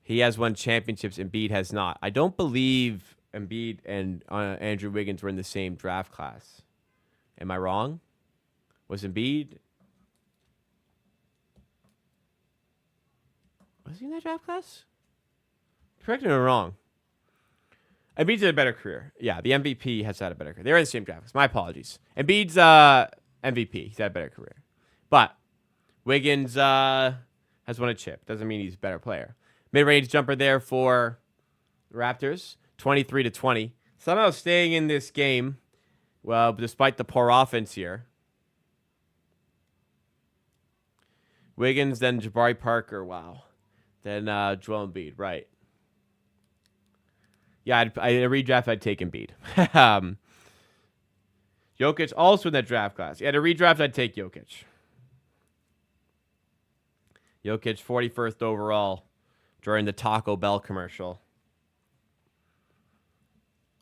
He has won championships. Embiid has not. I don't believe Embiid and Andrew Wiggins were in the same draft class. Am I wrong? Was Embiid? Was he in that draft class? Correct me if I'm wrong. Embiid's had a better career. Yeah, the MVP has had a better career. They're in the same draft class. My apologies. Embiid's MVP. He's had a better career. But Wiggins has won a chip. Doesn't mean he's a better player. Mid-range jumper there for the Raptors. 23-20. Somehow staying in this game, well, despite the poor offense here. Wiggins, then Jabari Parker. Wow. Then Joel Embiid. Right. Yeah, in a redraft, I'd take Embiid. Jokic also in that draft class. Yeah, in a redraft, I'd take Jokic. Jokic, 41st overall during the Taco Bell commercial.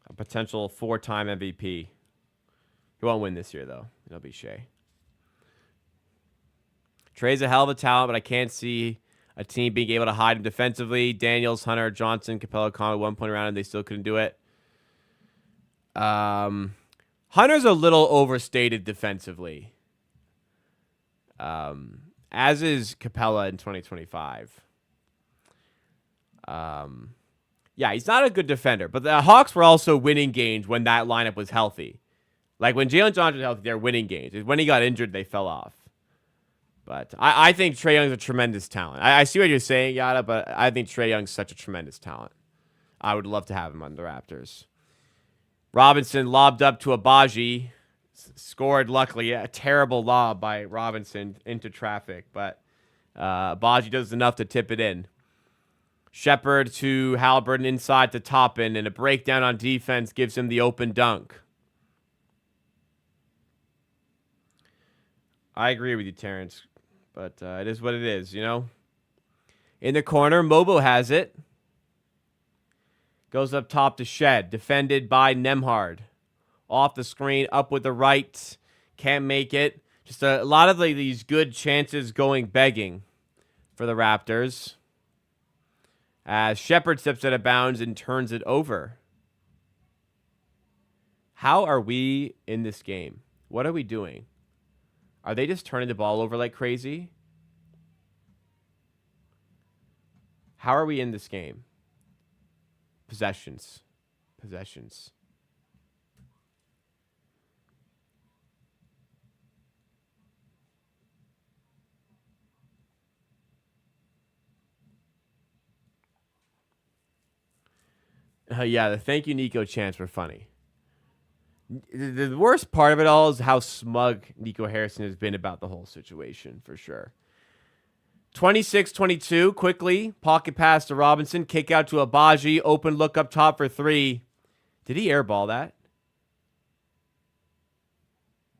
A potential 4-time MVP. He won't win this year, though. It'll be Shea. Trey's a hell of a talent, but I can't see a team being able to hide him defensively. Daniels, Hunter, Johnson, Capella, Conley, 1 point around, and they still couldn't do it. Hunter's a little overstated defensively. As is Capella in 2025. Yeah, he's not a good defender, but the Hawks were also winning games when that lineup was healthy. Like when Jalen Johnson was healthy, they're winning games. When he got injured, they fell off. But I think Trae Young's a tremendous talent. I see what you're saying, Yada, but I think Trae Young's such a tremendous talent. I would love to have him on the Raptors. Robinson lobbed up to Abaji. Scored, luckily. A terrible lob by Robinson into traffic, but Abaji does enough to tip it in. Shepard to Halliburton inside to Toppin, and a breakdown on defense gives him the open dunk. I agree with you, Terrence, but it is what it is, you know? In the corner, Mobo has it. Goes up top to Shed, defended by Nembhard. Off the screen, up with the right. Can't make it. Just a lot of these good chances going begging for the Raptors. As Shepherd steps out of bounds and turns it over. How are we in this game? What are we doing? Are they just turning the ball over like crazy? How are we in this game? Possessions. Yeah, the thank you Nico chants were funny. The worst part of it all is how smug Nico Harrison has been about the whole situation, for sure. 26-22, quickly. Pocket pass to Robinson. Kick out to Abaji. Open look up top for three. Did he airball that?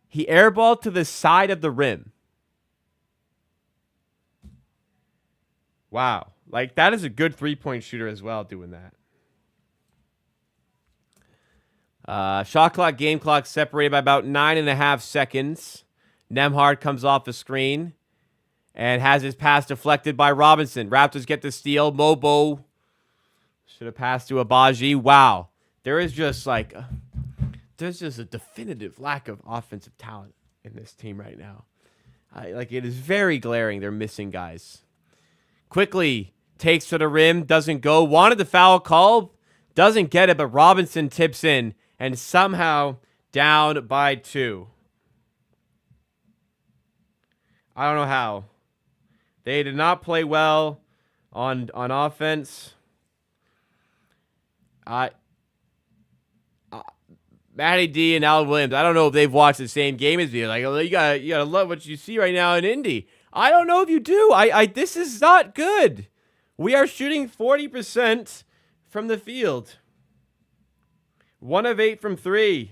He airballed to the side of the rim. Wow. Like, that is a good three-point shooter as well doing that. Shot clock, game clock separated by about 9.5 seconds. Nembhard comes off the screen and has his pass deflected by Robinson. Raptors get the steal. Mobo should have passed to Abaji. Wow. There's just a definitive lack of offensive talent in this team right now. It is very glaring. They're missing guys. Quickly takes to the rim, doesn't go. Wanted the foul call, doesn't get it, but Robinson tips in and somehow down by 2. I don't know how. They did not play well on offense. Matty D and Alan Williams, I don't know if they've watched the same game as me. Like, you gotta love what you see right now in Indy. I don't know if you do. This is not good. We are shooting 40% from the field. 1 of 8 from 3.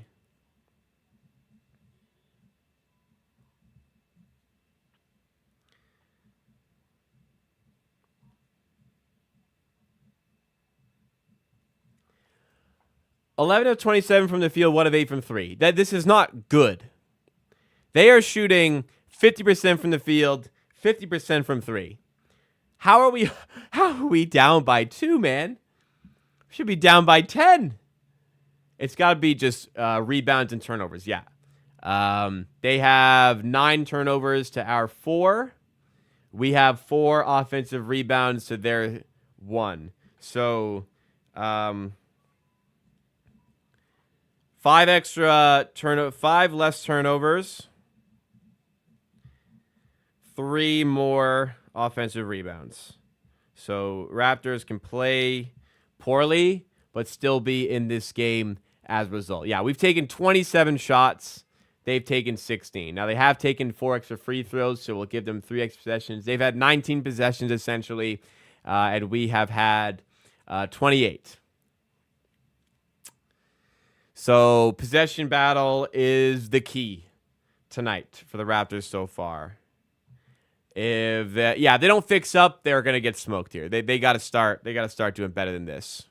(11 of 27 from the field, 1 of 8 from 3. This is not good. They are shooting 50% from the field, 50% from 3. How are we down by 2, man? We should be down by 10. It's got to be just rebounds and turnovers. Yeah. They have 9 turnovers to our 4. We have 4 offensive rebounds to their 1. So, 5 less turnovers. 3 more offensive rebounds. So Raptors can play poorly, but still be in this game as a result. Yeah, we've taken 27 shots. They've taken 16. Now, they have taken 4 extra free throws, so we'll give them 3 extra possessions. They've had 19 possessions, essentially, and we have had 28. So possession battle is the key tonight for the Raptors so far. If they don't fix up, they're gonna get smoked here. They got to start. They got to start doing better than this.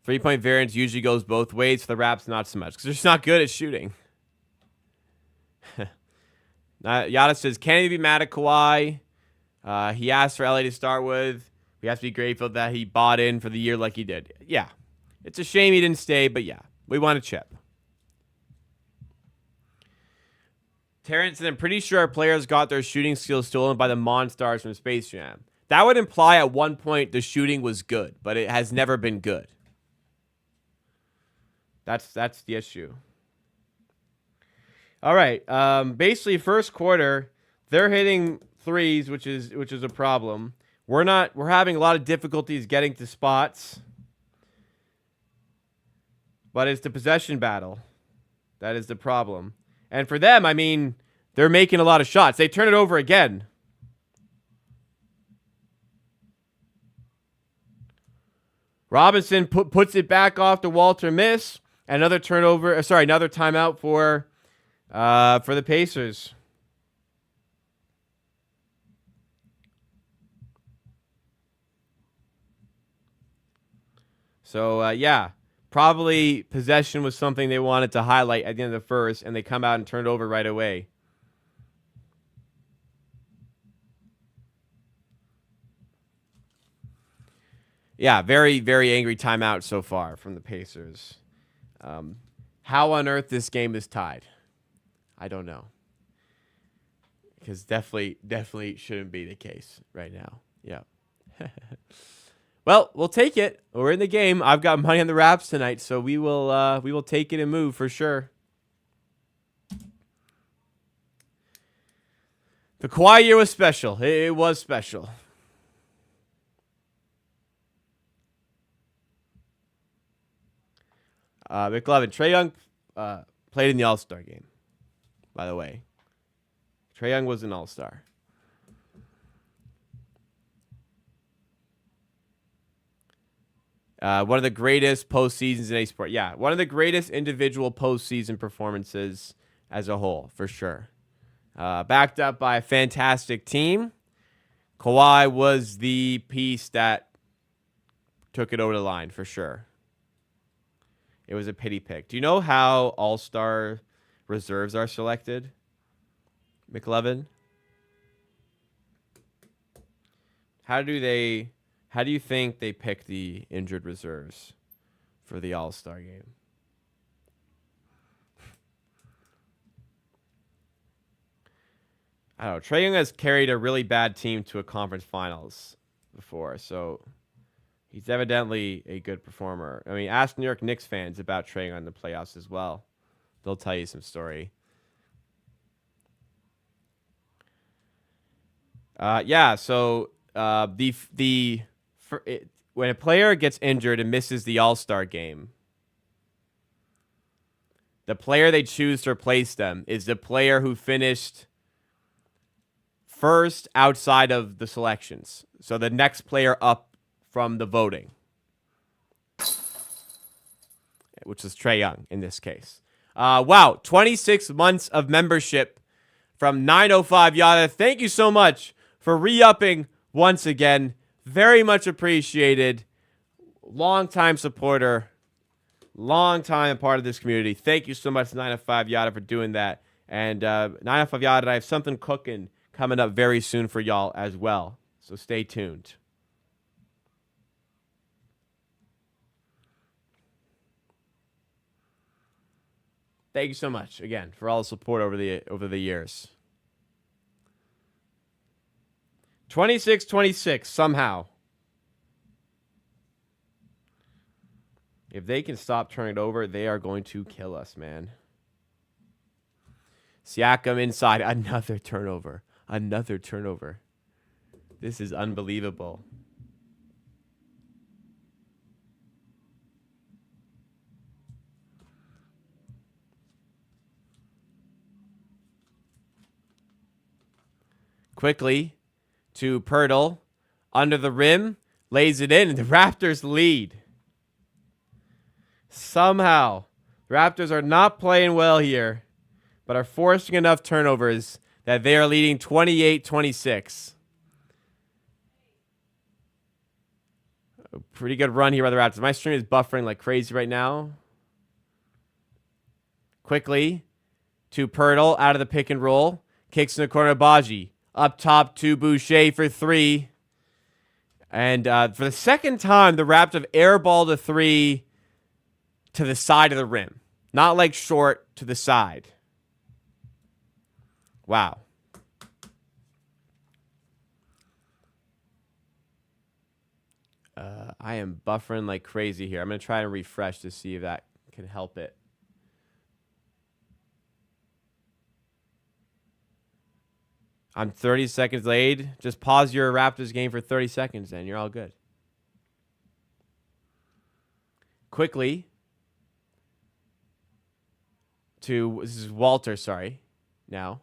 Three-point variance usually goes both ways. For the Raps, not so much because they're just not good at shooting. Yada says, can he be mad at Kawhi? He asked for LA to start with. We have to be grateful that he bought in for the year like he did. Yeah. It's a shame he didn't stay, but yeah. We want a chip. Terrence said, I'm pretty sure our players got their shooting skills stolen by the Monstars from Space Jam. That would imply at one point the shooting was good, but it has never been good. That's the issue. All right. Basically, first quarter, they're hitting threes, which is a problem. We're having a lot of difficulties getting to spots. But it's the possession battle. That is the problem. And for them, I mean, they're making a lot of shots. They turn it over again. Robinson puts it back off to Walter miss. Another turnover. Another timeout for the Pacers. So, yeah. Probably possession was something they wanted to highlight at the end of the first, and they come out and turn it over right away. Yeah, very, very angry timeout so far from the Pacers. How on earth this game is tied? I don't know. Because definitely shouldn't be the case right now. Yeah. Well, we'll take it. We're in the game. I've got money on the Raps tonight, so we will take it and move for sure. The Kawhi year was special. It was special. McLovin, Trae Young played in the All-Star game, by the way. Trae Young was an All-Star. One of the greatest postseasons in a sport. Yeah, one of the greatest individual postseason performances as a whole, for sure. Backed up by a fantastic team. Kawhi was the piece that took it over the line, for sure. It was a pity pick. Do you know how All-Star reserves are selected, McLovin? How do you think they pick the injured reserves for the All-Star game? I don't know. Trae Young has carried a really bad team to a conference finals before, so he's evidently a good performer. I mean, ask New York Knicks fans about Trae Young in the playoffs as well. They'll tell you some story. So when a player gets injured and misses the All-Star game, the player they choose to replace them is the player who finished first outside of the selections. So the next player up from the voting, which is Trae Young in this case. Wow, 26 months of membership from 905 Yada. Thank you so much for re-upping once again. Very much appreciated. Long-time supporter. Long-time part of this community. Thank you so much, 905 Yada, for doing that. And 905 Yada, I have something cooking coming up very soon for y'all as well. So stay tuned. Thank you so much again for all the support over the years. 26-26 somehow. If they can stop turning it over, they are going to kill us, man. Siakam inside, another turnover. Another turnover. This is unbelievable. Quickly to Pirtle. Under the rim. Lays it in, and the Raptors lead. Somehow, the Raptors are not playing well here, but are forcing enough turnovers that they are leading 28-26. A pretty good run here by the Raptors. My stream is buffering like crazy right now. Quickly to Pirtle out of the pick and roll. Kicks in the corner of Baji. Up top to Boucher for three. And for the second time, the Raptors have airballed a three to the side of the rim. Not like short, to the side. Wow. I am buffering like crazy here. I'm going to try and refresh to see if that can help it. I'm 30 seconds late. Just pause your Raptors game for 30 seconds, then you're all good. Quickly to, this is Walter, sorry, now,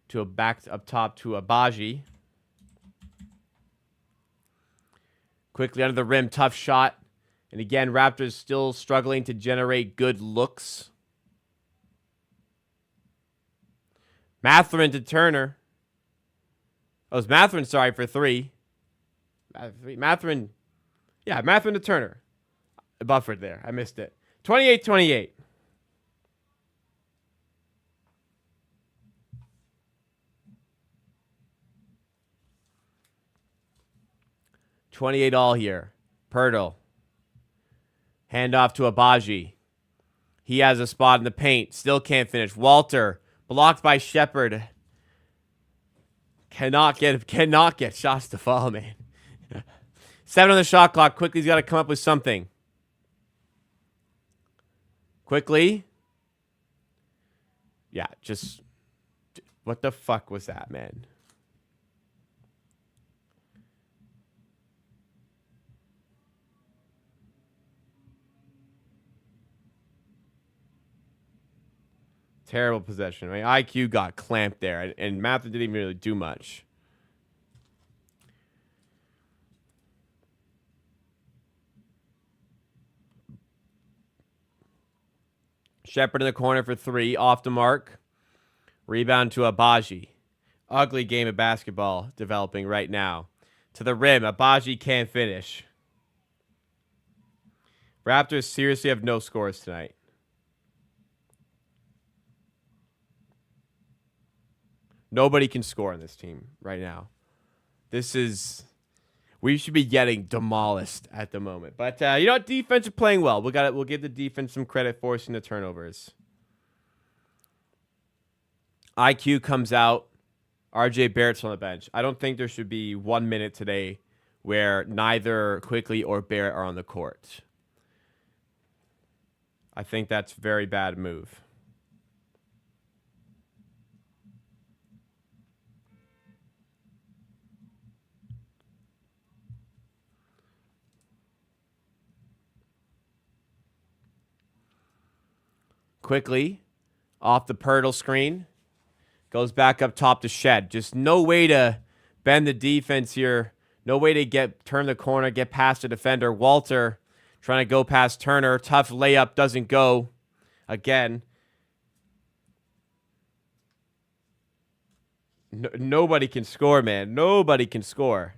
to a back up top to Abaji. Quickly under the rim, tough shot. And again, Raptors still struggling to generate good looks. Mathurin to Turner. Oh, it's Mathurin, sorry, for three. Mathurin. Yeah, Mathurin to Turner. I buffered there. I missed it. 28-28. All here. Pirtle. Hand off to Abaji. He has a spot in the paint. Still can't finish. Walter. Blocked by Shepard. Cannot get shots to fall, man. 7 on the shot clock. Quickly's got to come up with something. Quickly. Yeah, just... What the fuck was that, man? Terrible possession. I mean, IQ got clamped there, and Mather didn't even really do much. Shepard in the corner for 3, off the mark. Rebound to Abaji. Ugly game of basketball developing right now. To the rim, Abaji can't finish. Raptors seriously have no scores tonight. Nobody can score on this team right now. We should be getting demolished at the moment. But you know what? Defense is playing well. We'll give the defense some credit forcing the turnovers. IQ comes out. RJ Barrett's on the bench. I don't think there should be 1 minute today where neither Quickly or Barrett are on the court. I think that's a very bad move. Quickly, off the Pirtle screen, goes back up top to Shed. Just no way to bend the defense here. No way to turn the corner, get past the defender. Walter trying to go past Turner. Tough layup, doesn't go. Again. Nobody can score, man. Nobody can score.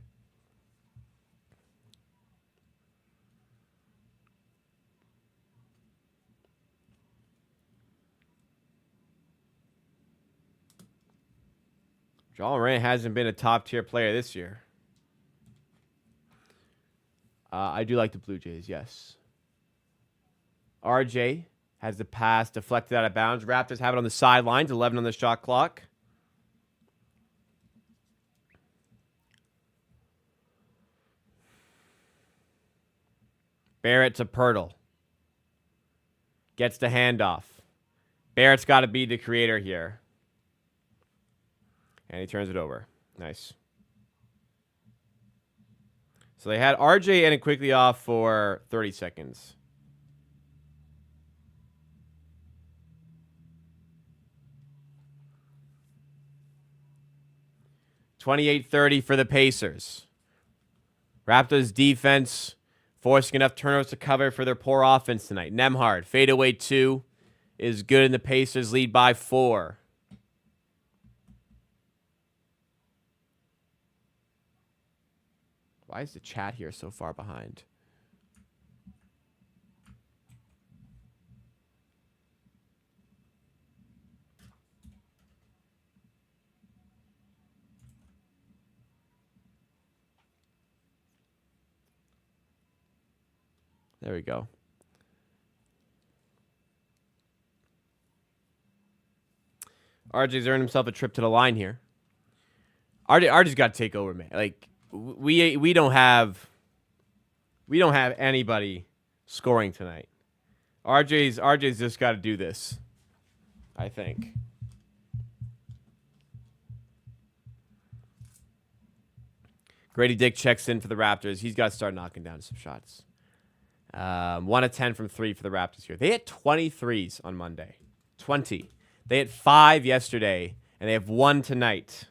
Ja Morant hasn't been a top-tier player this year. I do like the Blue Jays, yes. RJ has the pass deflected out of bounds. Raptors have it on the sidelines, 11 on the shot clock. Barrett to Pirtle. Gets the handoff. Barrett's got to be the creator here. And he turns it over. Nice. So they had RJ and it quickly off for 30 seconds. (28-30) for the Pacers. Raptors defense forcing enough turnovers to cover for their poor offense tonight. Nembhard, fadeaway 2 is good, and the Pacers lead by 4. Why is the chat here so far behind? There we go. RJ's earned himself a trip to the line here. RJ's got to take over, man. Like, we don't have anybody scoring tonight. RJ's just got to do this, I think. Grady Dick checks in for the Raptors. He's got to start knocking down some shots. 1 of 10 from 3 for the Raptors here. They had 23s on Monday. 20. They had 5 yesterday, and they have 1 tonight.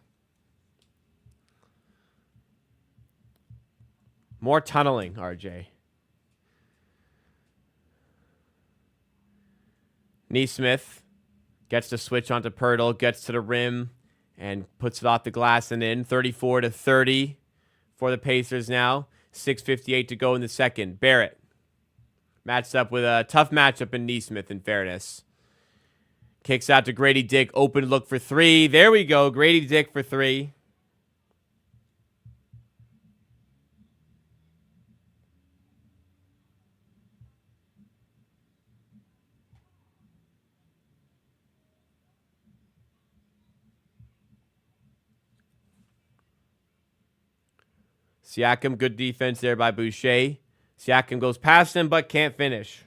More tunneling, RJ. Neesmith gets the switch onto Pirtle, gets to the rim, and puts it off the glass and in. 34-30 for the Pacers now. 6:58 to go in the second. Barrett. Matched up with a tough matchup in Neesmith, in fairness. Kicks out to Grady Dick. Open look for three. There we go. Grady Dick for three. Siakam, good defense there by Boucher. Siakam goes past him but can't finish.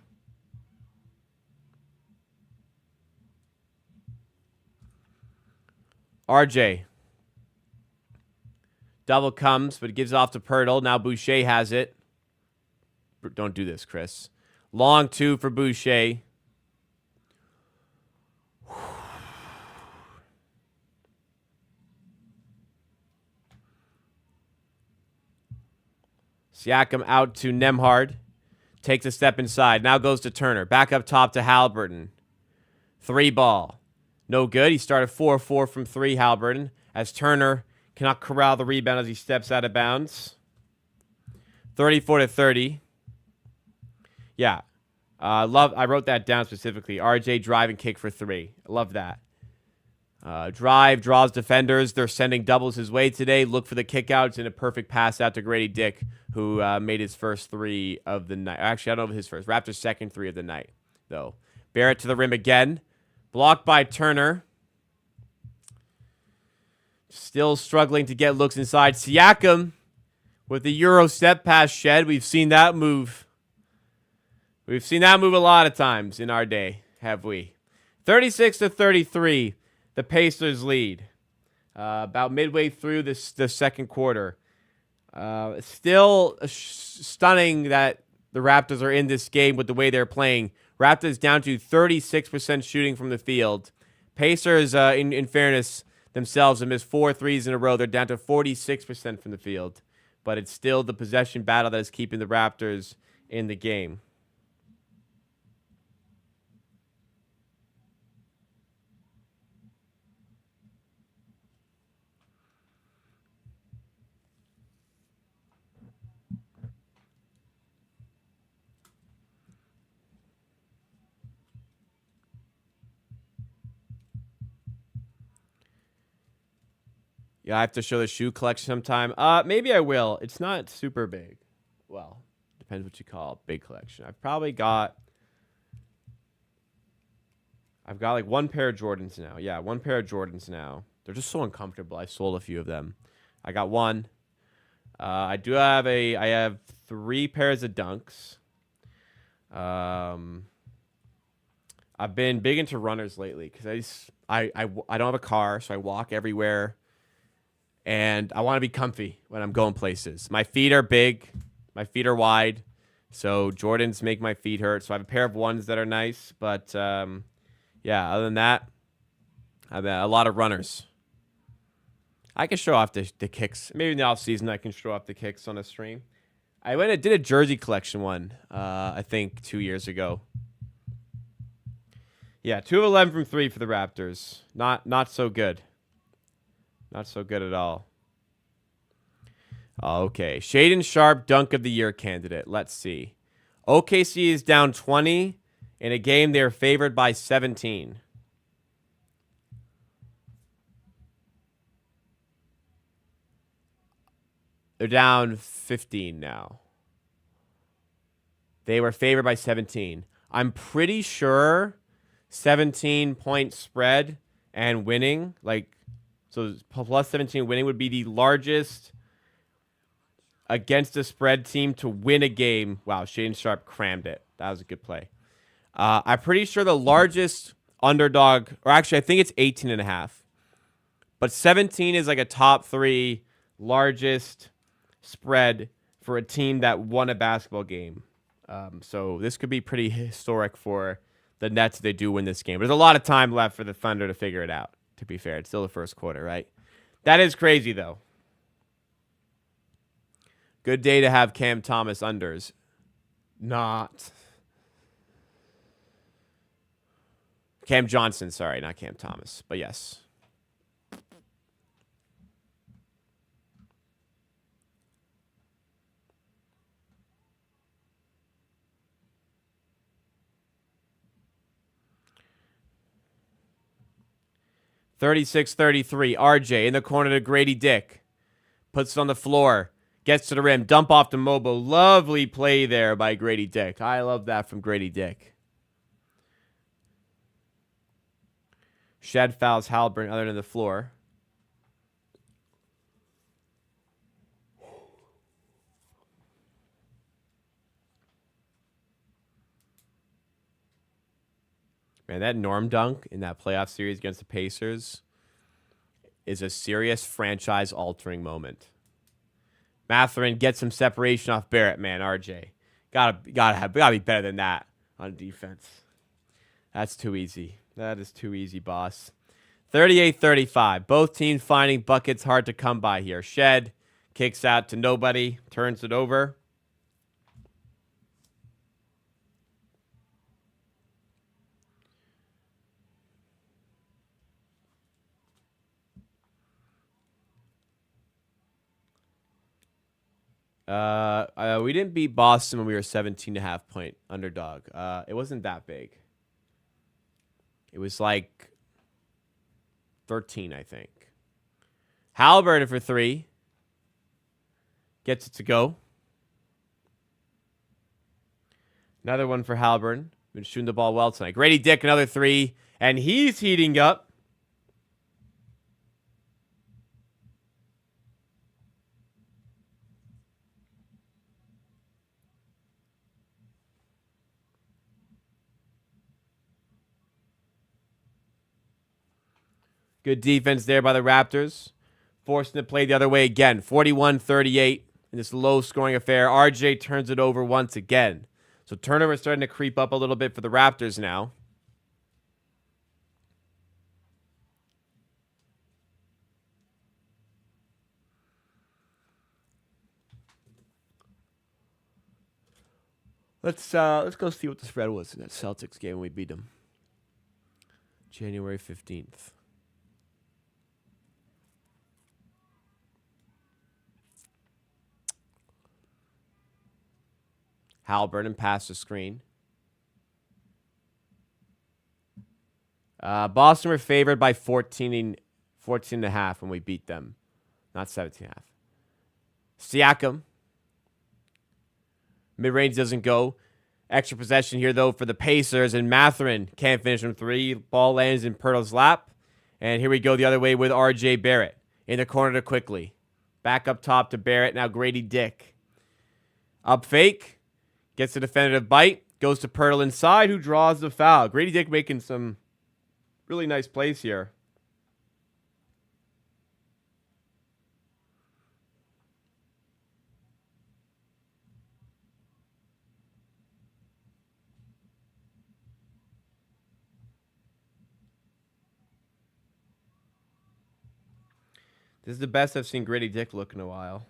RJ. Double comes, but gives off to Pirtle. Now Boucher has it. Don't do this, Chris. Long two for Boucher. Siakam out to Nembhard. Takes a step inside. Now goes to Turner. Back up top to Haliburton. Three ball. No good. He started 4-4 from three, Haliburton, as Turner cannot corral the rebound as he steps out of bounds. 34-30. Yeah. I wrote that down specifically. RJ drive and kick for three. I love that. Drive, draws defenders. They're sending doubles his way today. Look for the kickouts and a perfect pass out to Grady Dick, who made his first three of the night. Actually, I don't know if his first. Raptors' second three of the night, though. Barrett to the rim again. Blocked by Turner. Still struggling to get looks inside. Siakam with the Euro step pass shed. We've seen that move. We've seen that move a lot of times in our day, have we? 36-33. The Pacers lead about midway through the second quarter. Still stunning that the Raptors are in this game with the way they're playing. Raptors down to 36% shooting from the field. Pacers, in fairness, themselves have missed 4 threes in a row. They're down to 46% from the field. But it's still the possession battle that is keeping the Raptors in the game. Yeah, I have to show the shoe collection sometime. Maybe I will. It's not super big. Well, depends what you call a big collection. I've got like one pair of Jordans now. Yeah, one pair of Jordans now. They're just so uncomfortable. I sold a few of them. I got one. I have 3 pairs of Dunks. I've been big into runners lately because I don't have a car, so I walk everywhere. And I want to be comfy when I'm going places. My feet are big. My feet are wide. So Jordans make my feet hurt. So I have a pair of ones that are nice. But, yeah, other than that, I have a lot of runners. I can show off the kicks. Maybe in the offseason I can show off the kicks on a stream. I went and did a jersey collection one, I think, 2 years ago. Yeah, 2 of 11 from 3 for the Raptors. Not so good. Not so good at all. Okay. Shaedon Sharpe, Dunk of the Year candidate. Let's see. OKC is down 20. In a game, they're favored by 17. They're down 15 now. They were favored by 17. I'm pretty sure 17-point spread and winning, so plus 17 winning would be the largest against a spread team to win a game. Wow, Shaedon Sharpe crammed it. That was a good play. I'm pretty sure the largest underdog, or actually I think it's 18.5. But 17 is like a top 3 largest spread for a team that won a basketball game. So this could be pretty historic for the Nets if they do win this game. There's a lot of time left for the Thunder to figure it out. To be fair, it's still the first quarter, right? That is crazy, though. Good day to have Cam Thomas unders. Not. Cam Johnson, sorry, not Cam Thomas. But yes. 36-33. RJ in the corner to Grady Dick. Puts it on the floor. Gets to the rim. Dump off to Mobo. Lovely play there by Grady Dick. I love that from Grady Dick. Shed fouls Halliburton other than the floor. Man, that Norm dunk in that playoff series against the Pacers is a serious franchise-altering moment. Mathurin gets some separation off Barrett, man. RJ gotta be better than that on defense. That's too easy. That is too easy, boss. 38-35. Both teams finding buckets hard to come by here. Shed kicks out to nobody, turns it over. We didn't beat Boston when we were 17.5 point underdog. It wasn't that big. It was like 13, I think. Halliburton for 3. Gets it to go. Another one for Halliburton. Been shooting the ball well tonight. Grady Dick, another 3. And he's heating up. Good defense there by the Raptors. Forcing the play the other way again. 41-38 in this low-scoring affair. RJ turns it over once again. So turnover starting to creep up a little bit for the Raptors now. Let's go see what the spread was in that Celtics game when we beat them. January 15th. Halliburton passed the screen. Boston were favored by 14 and a half when we beat them. Not 17 and a half. Siakam. Mid-range doesn't go. Extra possession here, though, for the Pacers. And Mathurin can't finish from 3. Ball lands in Pirtle's lap. And here we go the other way with R.J. Barrett. In the corner to Quickly. Back up top to Barrett. Now Grady Dick. Up fake. Gets the definitive bite. Goes to Pirtle inside, who draws the foul. Grady Dick making some really nice plays here. This is the best I've seen Grady Dick look in a while.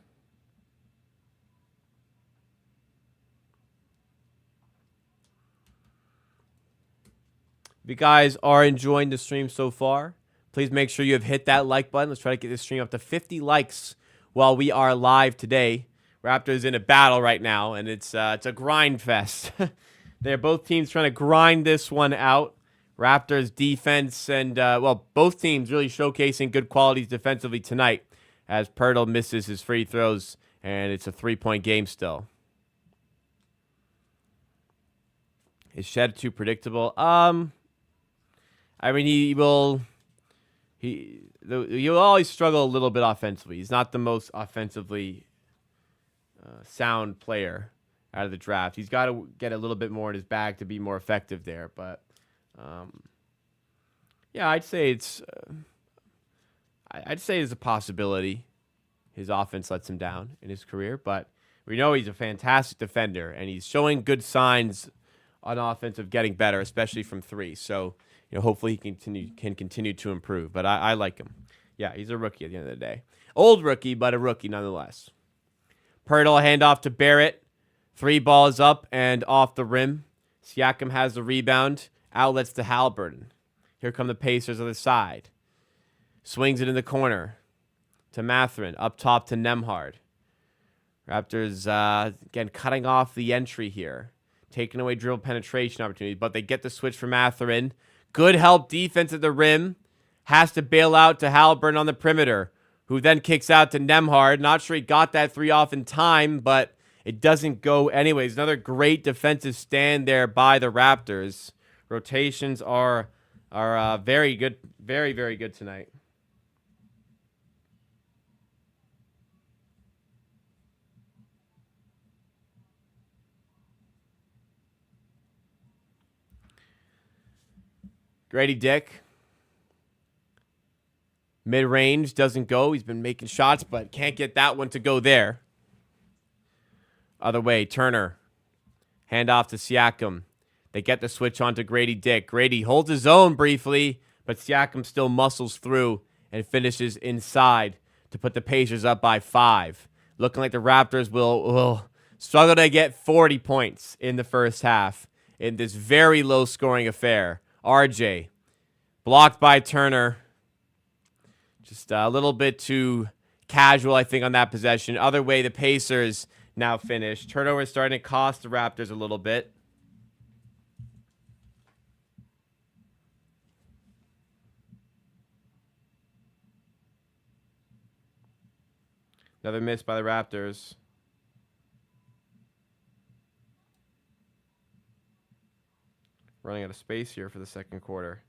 If you guys are enjoying the stream so far, please make sure you have hit that like button. Let's try to get this stream up to 50 likes while we are live today. Raptors in a battle right now, and it's a grind fest. They're both teams trying to grind this one out. Raptors defense and, both teams really showcasing good qualities defensively tonight as Pirtle misses his free throws, and it's a 3-point game still. Is Shed too predictable? I mean, he'll always struggle a little bit offensively. He's not the most offensively sound player out of the draft. He's got to get a little bit more in his bag to be more effective there. But I'd say it's a possibility. His offense lets him down in his career, but we know he's a fantastic defender, and he's showing good signs on offense of getting better, especially from 3. So, hopefully he can continue to improve. But I like him. Yeah, he's a rookie at the end of the day. Old rookie, but a rookie nonetheless. Pirtle handoff to Barrett. 3 balls up and off the rim. Siakam has the rebound. Outlets to Halliburton. Here come the Pacers on the side. Swings it in the corner to Mathurin. Up top to Nembhard. Raptors, again, cutting off the entry here. Taking away dribble penetration opportunities, but they get the switch for Mathurin. Good help defense at the rim. has to bail out to Haliburton on the perimeter, who then kicks out to Nembhard. Not sure he got that three off in time, but it doesn't go anyways. Another great defensive stand there by the Raptors. Rotations are very good, very, very good tonight. Grady Dick. Mid-range doesn't go. He's been making shots, but can't get that one to go there. Other way, Turner. Hand off to Siakam. They get the switch on to Grady Dick. Grady holds his own briefly, but Siakam still muscles through and finishes inside to put the Pacers up by 5. Looking like the Raptors will struggle to get 40 points in the first half in this very low-scoring affair. RJ, blocked by Turner. Just a little bit too casual, I think, on that possession. Other way, the Pacers now finish. Turnover is starting to cost the Raptors a little bit. Another miss by the Raptors. Running out of space here for the second quarter.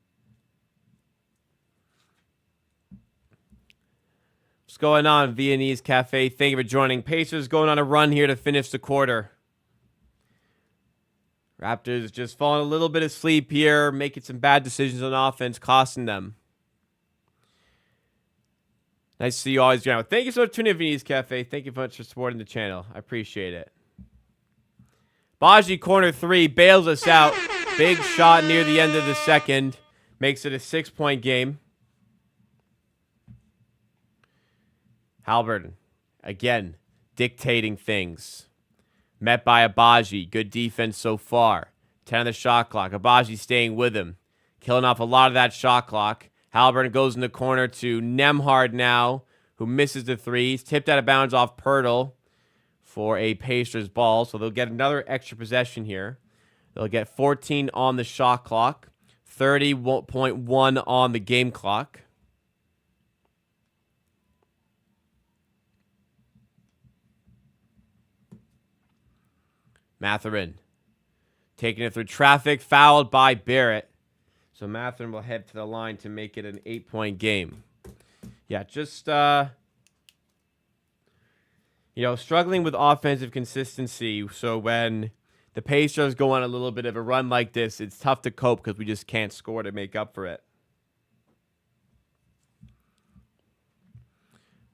What's going on, Viennese Cafe? Thank you for joining. Pacers going on a run here to finish the quarter. Raptors just falling a little bit asleep here, making some bad decisions on offense, costing them. Nice to see you always, John. Thank you so much for tuning in, Viennese Cafe. Thank you so much for supporting the channel. I appreciate it. Baji, corner 3, bails us out. Big shot near the end of the second. Makes it a 6-point game. Haliburton, again, dictating things. Met by Abaji. Good defense so far. 10 on the shot clock. Abaji staying with him. Killing off a lot of that shot clock. Haliburton goes in the corner to Nembhard now, who misses the threes. Tipped out of bounds off Pirtle for a Pacers ball. So they'll get another extra possession here. They'll get 14 on the shot clock. 30.1 on the game clock. Mathurin taking it through traffic, fouled by Barrett. So Mathurin will head to the line to make it an 8-point game. Yeah, just, struggling with offensive consistency. So when the Pacers go on a little bit of a run like this, it's tough to cope because we just can't score to make up for it.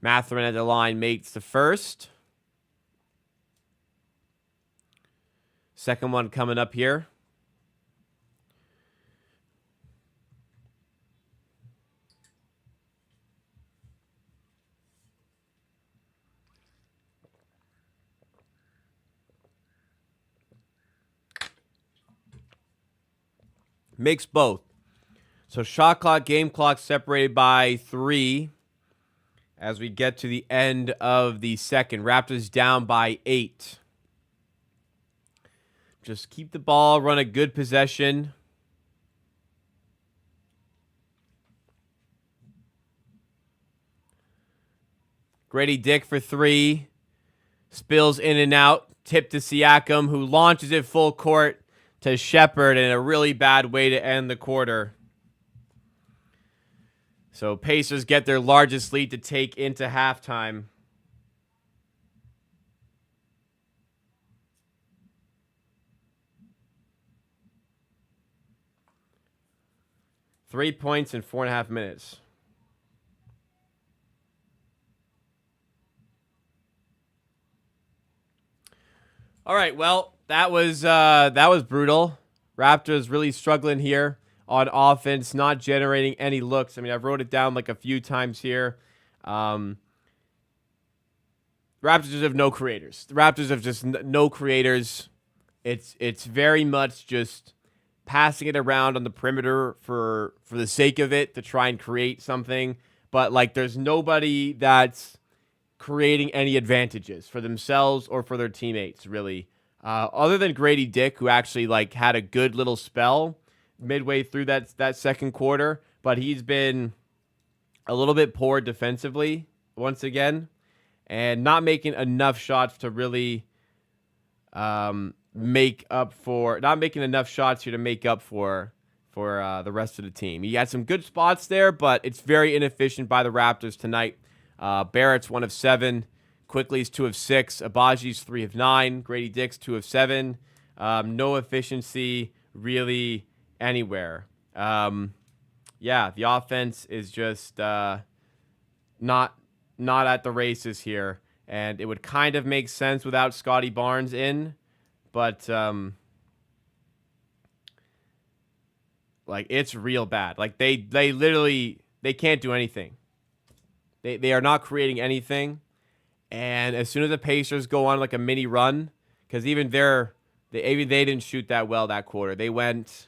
Mathurin at the line makes the first. Second one coming up here. Makes both. So shot clock, game clock separated by 3 as we get to the end of the second. Raptors down by 8. Just keep the ball, run a good possession. Grady Dick for 3. Spills in and out. Tip to Siakam, who launches it full court to Shepherd in a really bad way to end the quarter. So Pacers get their largest lead to take into halftime. Three points in 4.5 minutes. All right, well, that was brutal. Raptors really struggling here on offense, not generating any looks. I mean, I've wrote it down like a few times here. Raptors have no creators. The Raptors have just no creators. It's very much just passing it around on the perimeter for the sake of it to try and create something. But, like, there's nobody that's creating any advantages for themselves or for their teammates, really. Other than Grady Dick, who actually, like, had a good little spell midway through that second quarter. But he's been a little bit poor defensively once again, and not making enough shots to really make up for not making enough shots here to make up for the rest of the team. He had some good spots there, but it's very inefficient by the Raptors tonight. Barrett's 1 of 7, Quickly's 2 of 6, Abaji's 3 of 9, Grady Dick's 2 of 7. No efficiency really anywhere. Yeah, the offense is just not at the races here, and it would kind of make sense without Scotty Barnes in, but like it's real bad. Like they literally can't do anything. They are not creating anything, and as soon as the Pacers go on like a mini run, because even they didn't shoot that well that quarter. They went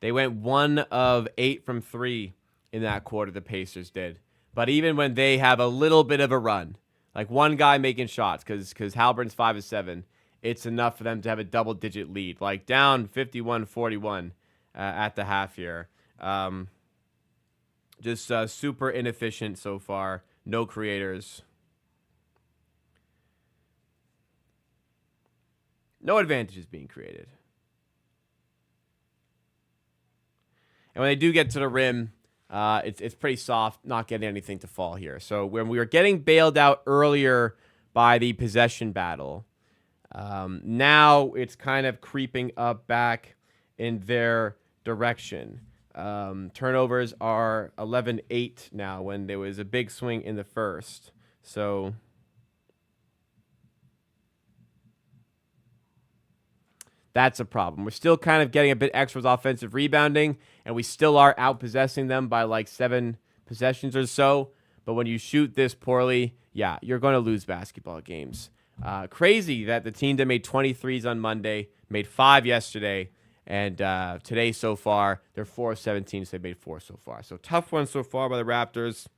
1 of 8 from 3 in that quarter, the Pacers did. But even when they have a little bit of a run, like one guy making shots, because Halbert's 5 of 7, it's enough for them to have a double-digit lead. Like down 51-41 at the half here. Just super inefficient so far. No creators. No advantages being created. And when they do get to the rim, it's pretty soft, not getting anything to fall here. So when we were getting bailed out earlier by the possession battle, now it's kind of creeping up back in their direction. Turnovers are 11-8 now when there was a big swing in the first. So that's a problem. We're still kind of getting a bit extra with offensive rebounding, and we still are out-possessing them by like 7 possessions or so. But when you shoot this poorly, yeah, you're going to lose basketball games. Crazy that the team that made 23s on Monday made 5 yesterday, and today so far, they're 4 of 17, so they made 4 so far. So tough one so far by the Raptors.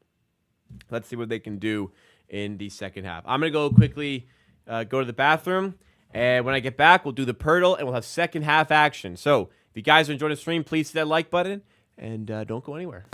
Let's see what they can do in the second half. I'm going to go quickly go to the bathroom. And when I get back, we'll do the Pirtle, and we'll have second half action. So if you guys are enjoying the stream, please hit that like button, and don't go anywhere.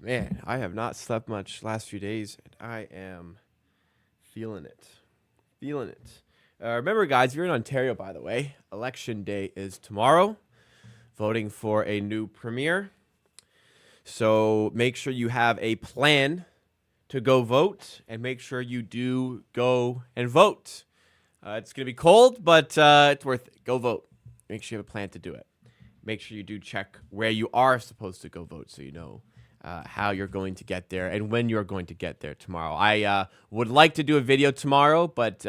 Man, I have not slept much last few days, and I am feeling it. Feeling it. Remember, guys, if you're in Ontario, by the way, Election Day is tomorrow. Voting for a new premier. So make sure you have a plan to go vote, and make sure you do go and vote. It's going to be cold, but it's worth it. Go vote. Make sure you have a plan to do it. Make sure you do check where you are supposed to go vote so you know how you're going to get there and when you're going to get there tomorrow. I would like to do a video tomorrow, but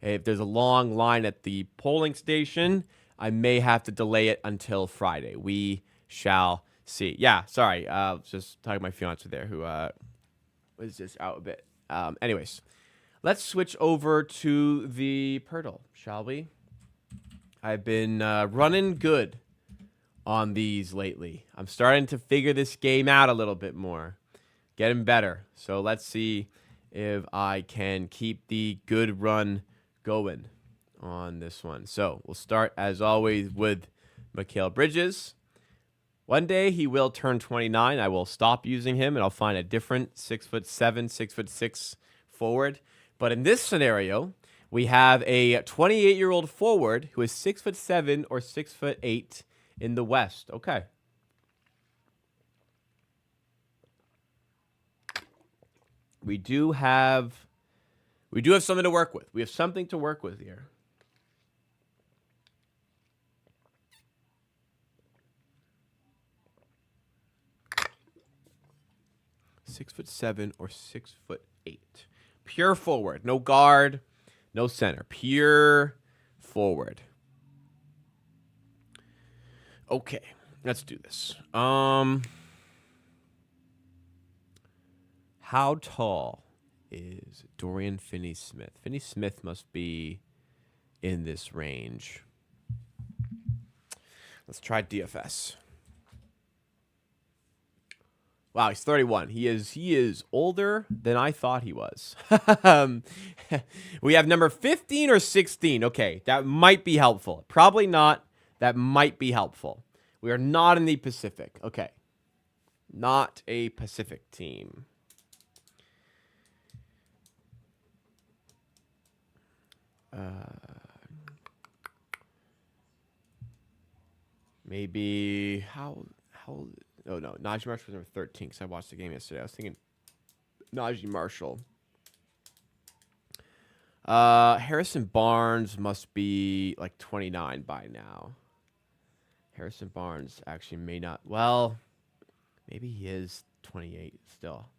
if there's a long line at the polling station, I may have to delay it until Friday. We shall see. Yeah, sorry. Just talking to my fiance there who was just out a bit. Anyways, let's switch over to the Pirtle, shall we? I've been running good on these lately. I'm starting to figure this game out a little bit more. Getting better. So let's see if I can keep the good run going on this one. So we'll start, as always, with Mikal Bridges. One day he will turn 29. I will stop using him, and I'll find a different 6'7", 6'6" forward. But in this scenario, we have a 28-year-old forward who is 6'7" or 6'8" in the West. Okay. We do have something to work with. We have something to work with here. 6'7" or 6'8". Pure forward. No guard, no center. Pure forward. Okay, let's do this. How tall is Dorian Finney-Smith? Finney-Smith must be in this range. Let's try DFS. Wow, he's 31. He is older than I thought he was. We have number 15 or 16. Okay, that might be helpful. Probably not. That might be helpful. We are not in the Pacific. Okay. Not a Pacific team. Maybe how oh no, Najee Marshall was number 13 because I watched the game yesterday. I was thinking Najee Marshall. Harrison Barnes must be like 29 by now. Harrison Barnes actually may not. Well, maybe he is 28 still.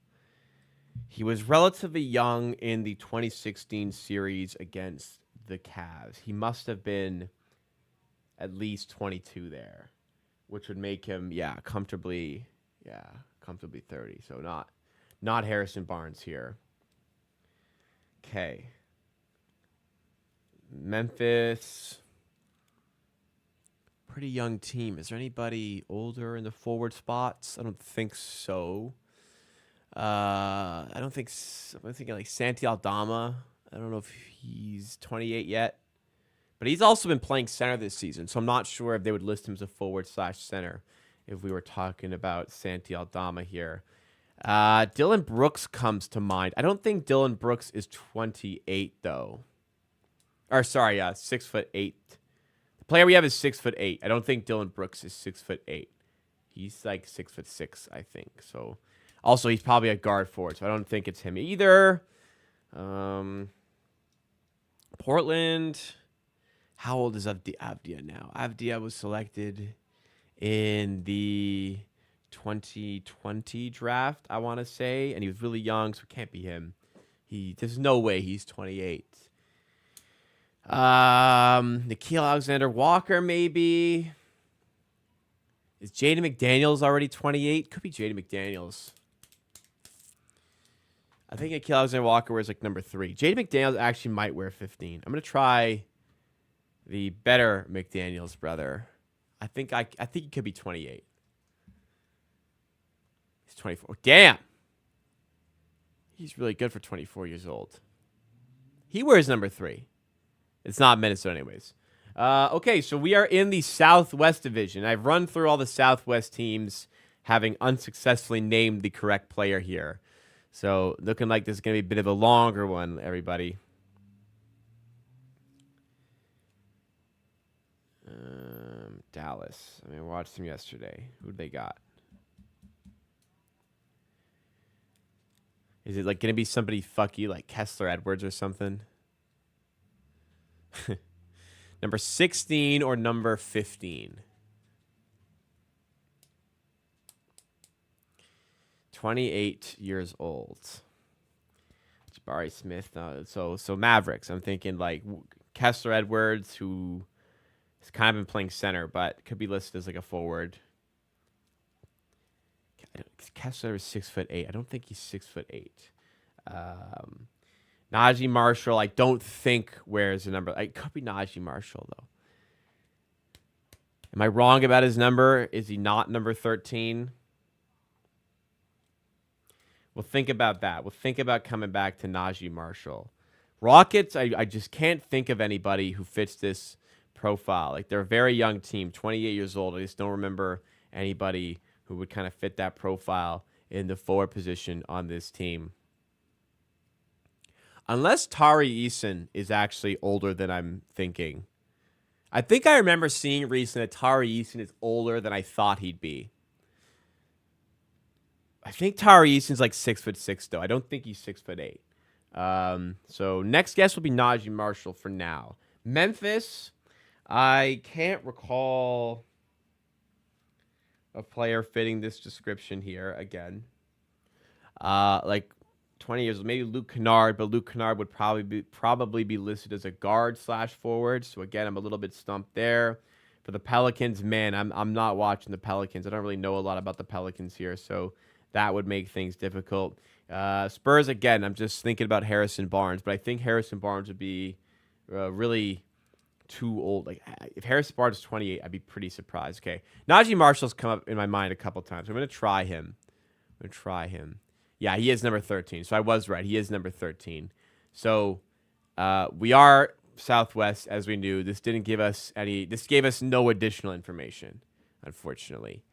He was relatively young in the 2016 series against the Cavs. He must have been at least 22 there, which would make him, comfortably 30. So not Harrison Barnes here. Okay. Memphis. Pretty young team. Is there anybody older in the forward spots? I don't think so. I'm thinking like Santi Aldama. I don't know if he's 28 yet. But he's also been playing center this season, so I'm not sure if they would list him as a forward/center if we were talking about Santi Aldama here. Dylan Brooks comes to mind. I don't think Dylan Brooks is 28, though. Or, sorry, 6'8". The player we have is 6'8". I don't think Dylan Brooks is 6'8". He's like 6'6", I think. So, also, he's probably a guard forward, so I don't think it's him either. Portland. How old is Avdia now? Avdia was selected in the 2020 draft, I want to say, and he was really young, so it can't be him. There's no way he's 28. Nickeil Alexander-Walker, maybe. Is Jaden McDaniels already 28? Could be Jaden McDaniels. I think Nickeil Alexander-Walker was like number 3. Jaden McDaniels actually might wear 15. I'm going to try the better McDaniels brother. I think he could be 28. He's 24. Damn. He's really good for 24 years old. He wears number 3. It's not Minnesota anyways. Okay, so we are in the Southwest Division. I've run through all the Southwest teams. having unsuccessfully named the correct player here. So looking like this is going to be a bit of a longer one, everybody. Dallas. I watched them yesterday. Who'd they got? Is it like going to be somebody fucky like Kessler Edwards or something? Number 16 or number 15? 28 years old. Jabari Smith. So Mavericks. I'm thinking like Kessler Edwards, who has kind of been playing center, but could be listed as like a forward. Kessler is 6'8". I don't think he's 6'8". Najee Marshall, I don't think wears a number. It could be Najee Marshall, though. Am I wrong about his number? Is he not number 13? We'll think about that. We'll think about coming back to Najee Marshall. Rockets, I just can't think of anybody who fits this profile. Like, they're a very young team, 28 years old. I just don't remember anybody who would kind of fit that profile in the forward position on this team. Unless Tari Eason is actually older than I'm thinking. I think I remember seeing recently that Tari Eason is older than I thought he'd be. I think Tari Eason's like 6'6", though. I don't think he's 6'8". So next guess will be Najee Marshall for now. Memphis, I can't recall a player fitting this description here again. Like 20 years, maybe Luke Kennard, but Luke Kennard would probably be listed as a guard/forward. So again, I'm a little bit stumped there. For the Pelicans, man, I'm not watching the Pelicans. I don't really know a lot about the Pelicans here, so that would make things difficult. Spurs, again, I'm just thinking about Harrison Barnes, but I think Harrison Barnes would be really too old. Like, if Harrison Barnes is 28, I'd be pretty surprised. Okay, Najee Marshall's come up in my mind a couple times. I'm going to try him. Yeah, he is number 13. So I was right. He is number 13. So we are Southwest, as we knew. This didn't give us any. This gave us no additional information, unfortunately.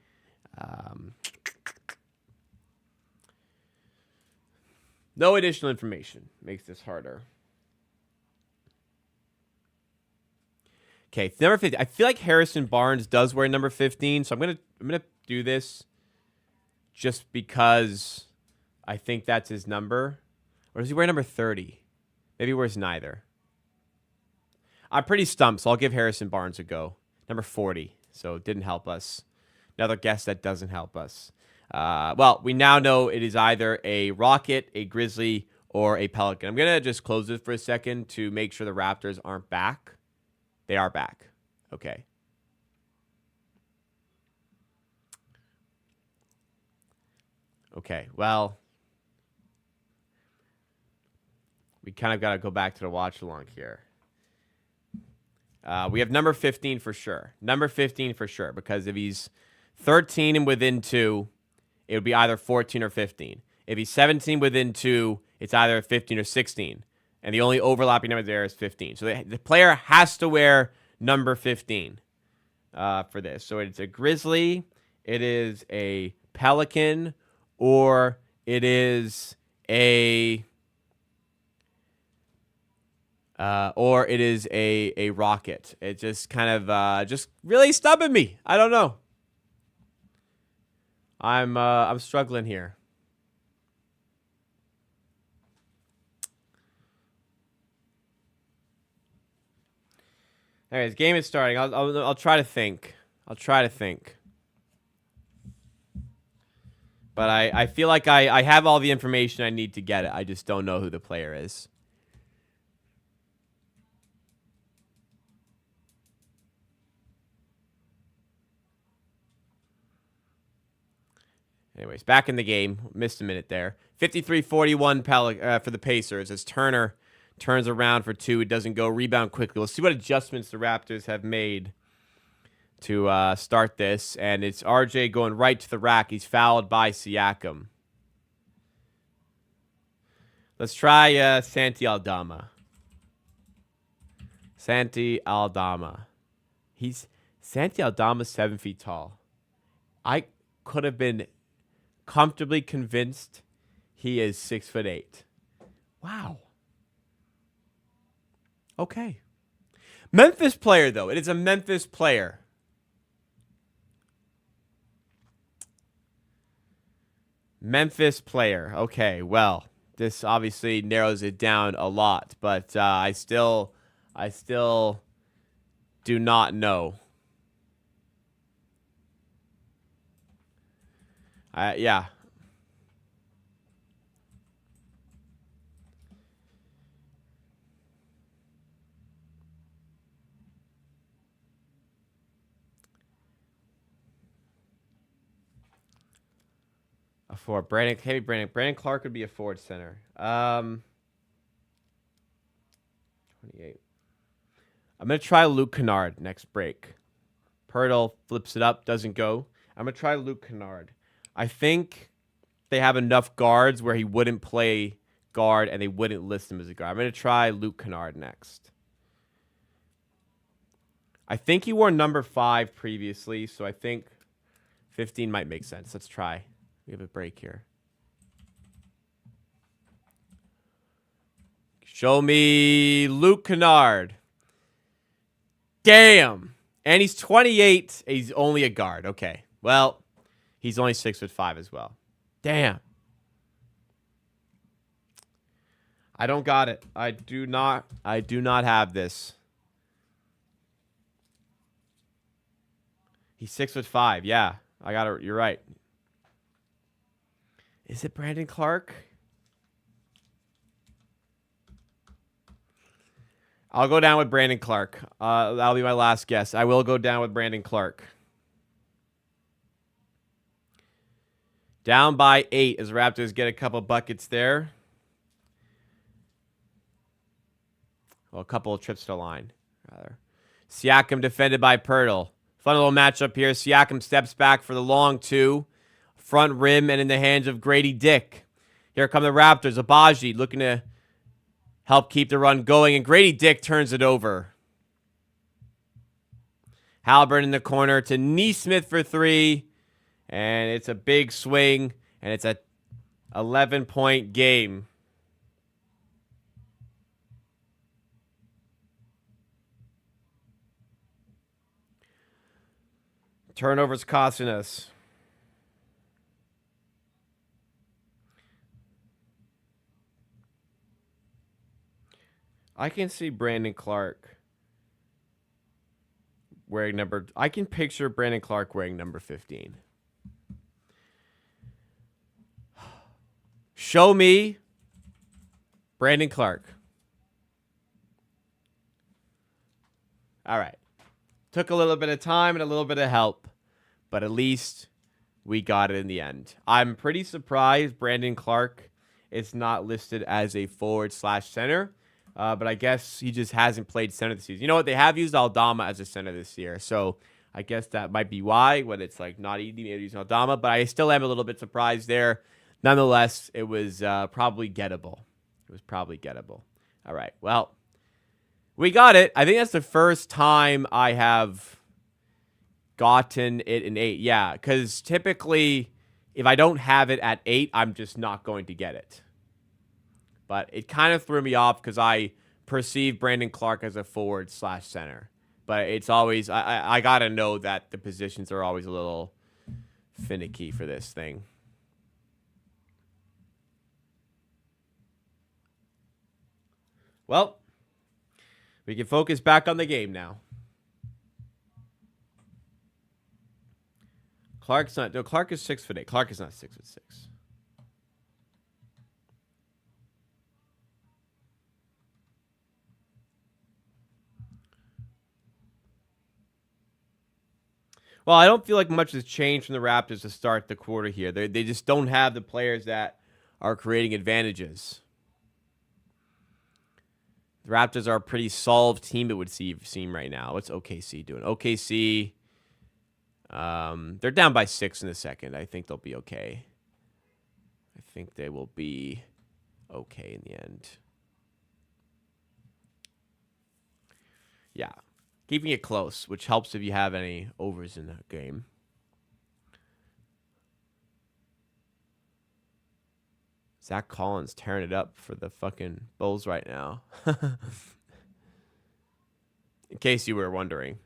No additional information makes this harder. Okay, number 15. I feel like Harrison Barnes does wear number 15, so I'm gonna do this just because I think that's his number. Or does he wear number 30? Maybe he wears neither. I'm pretty stumped, so I'll give Harrison Barnes a go. Number 40, so it didn't help us. Another guess that doesn't help us. Well, we now know it is either a Rocket, a Grizzly, or a Pelican. I'm going to just close this for a second to make sure the Raptors aren't back. They are back. Okay. Okay, well, we kind of got to go back to the watch along here. We have number 15 for sure. Number 15 for sure, because if he's 13 and within 2, it would be either 14 or 15. If he's 17 within 2, it's either 15 or 16. And the only overlapping number there is 15. So the player has to wear number 15 for this. So it's a Grizzly, it is a Pelican, or it is a Rocket. It just kind of just really stumping me. I don't know. I'm struggling here. Anyways, game is starting. I'll try to think. But I feel like I have all the information I need to get it. I just don't know who the player is. Anyways, back in the game. Missed a minute there. 53-41 for the Pacers as Turner turns around for 2. It doesn't go. Rebound quickly. We'll see what adjustments the Raptors have made to start this. And it's RJ going right to the rack. He's fouled by Siakam. Let's try Santi Aldama. Santi Aldama's 7 feet tall. could have been comfortably convinced he is 6'8". Wow. Okay. Memphis player, though. It is a Memphis player. Memphis player. Okay, well, this obviously narrows it down a lot, but I still do not know. Yeah. A forward. Brandon Clark would be a forward center. 28. I'm going to try Luke Kennard next break. Pirtle flips it up, doesn't go. I'm going to try Luke Kennard. I think they have enough guards where he wouldn't play guard and they wouldn't list him as a guard. I'm going to try Luke Kennard next. I think he wore number 5 previously, so I think 15 might make sense. Let's try. We have a break here. Show me Luke Kennard. Damn. And he's 28. He's only a guard. Okay. Well, he's only 6'5" as well. Damn. I don't got it. I do not have this. He's 6'5". Yeah. I got it. You're right. Is it Brandon Clark? I'll go down with Brandon Clark. That'll be my last guess. I will go down with Brandon Clark. Down by 8 as Raptors get a couple buckets there. Well, a couple of trips to the line, rather. Siakam defended by Pirtle. Fun little matchup here. Siakam steps back for the long 2. Front rim and in the hands of Grady Dick. Here come the Raptors. Abaji looking to help keep the run going, and Grady Dick turns it over. Halburn in the corner to Neesmith for 3, and it's a big swing, and it's a 11-point game. Turnovers costing us. I can see Brandon Clark wearing number... I can picture Brandon Clark wearing number 15. Show me Brandon Clark. All right. Took a little bit of time and a little bit of help, but at least we got it in the end. I'm pretty surprised Brandon Clark is not listed as a forward/center. But I guess he just hasn't played center this season. You know what? They have used Aldama as a center this year. So I guess that might be why, when it's like not easy to use Aldama. But I still am a little bit surprised there. Nonetheless, it was probably gettable. It was probably gettable. All right. Well, we got it. I think that's the first time I have gotten it in 8. Yeah, because typically if I don't have it at 8, I'm just not going to get it. But it kind of threw me off because I perceive Brandon Clark as a forward/center. But it's always, I got to know that the positions are always a little finicky for this thing. Well, we can focus back on the game now. Clark is 6'8". Clark is not 6'6". Well, I don't feel like much has changed from the Raptors to start the quarter here. They just don't have the players that are creating advantages. The Raptors are a pretty solved team, it would seem right now. What's OKC doing? OKC, they're down by 6 in the second. I think they'll be okay. I think they will be okay in the end. Yeah. Keeping it close, which helps if you have any overs in that game. Zach Collins tearing it up for the fucking Bulls right now. In case you were wondering.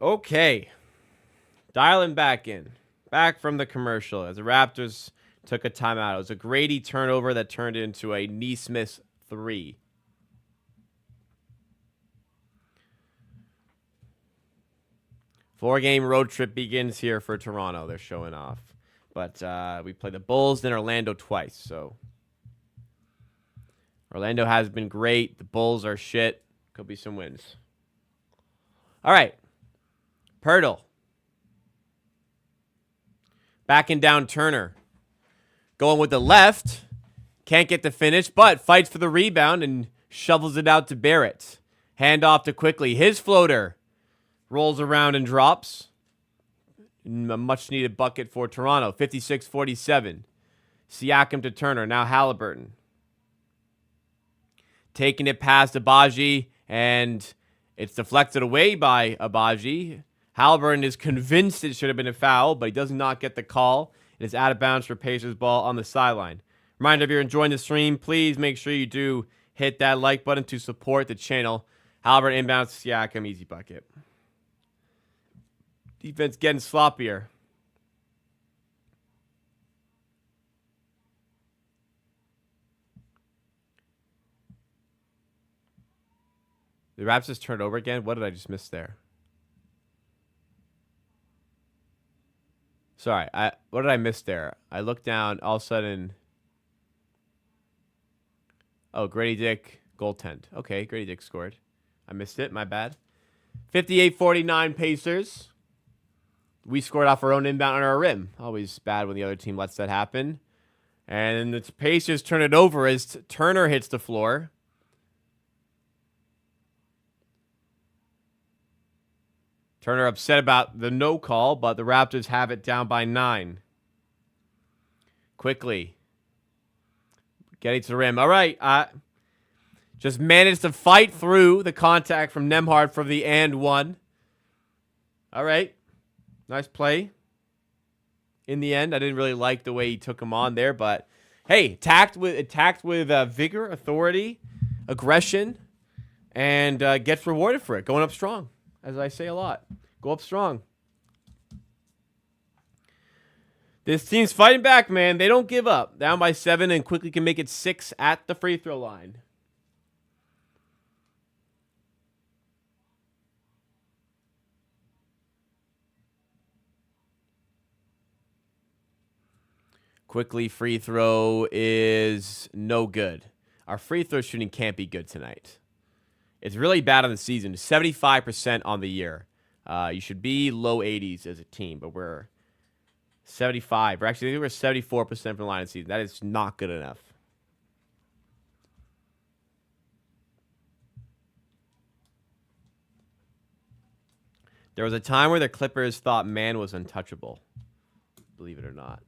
Okay. Dialing back in. Back from the commercial as the Raptors took a timeout. It was a Grady turnover that turned into a Neesmith 3. Four-game road trip begins here for Toronto. They're showing off. But we play the Bulls, then Orlando twice. So Orlando has been great. The Bulls are shit. Could be some wins. All right. Pirtle. Backing down Turner. Going with the left. Can't get the finish, but fights for the rebound and shovels it out to Barrett. Hand off to Quickly. His floater rolls around and drops. A much-needed bucket for Toronto. 56-47. Siakam to Turner. Now Halliburton. Taking it past Abaji, and it's deflected away by Abaji. Halliburton is convinced it should have been a foul, but he does not get the call. It is out of bounds for Pacers ball on the sideline. Reminder, if you're enjoying the stream, please make sure you do hit that like button to support the channel. Halliburton inbounds to Siakam, easy bucket. Defense getting sloppier. The Raptors turned over again. What did I just miss there? Sorry, what did I miss there? I looked down, all of a sudden. Oh, Grady Dick, goaltend. Okay, Grady Dick scored. I missed it, my bad. 58-49 Pacers. We scored off our own inbound on our rim. Always bad when the other team lets that happen. And the Pacers turn it over as Turner hits the floor. Turner upset about the no call, but the Raptors have it down by 9. Quickly. Getting to the rim. All right. Just managed to fight through the contact from Nembhard for the and one. All right. Nice play. In the end, I didn't really like the way he took him on there, but hey, attacked with vigor, authority, aggression, and gets rewarded for it. Going up strong, as I say a lot. Go up strong. This team's fighting back, man. They don't give up. Down by 7 and quickly can make it 6 at the free throw line. Quickly, free throw is no good. Our free throw shooting can't be good tonight. It's really bad on the season. 75% on the year. You should be low 80s as a team, but we're 75. We're actually, I think we're 74% from the line of the season. That is not good enough. There was a time where the Clippers thought man was untouchable. Believe it or not.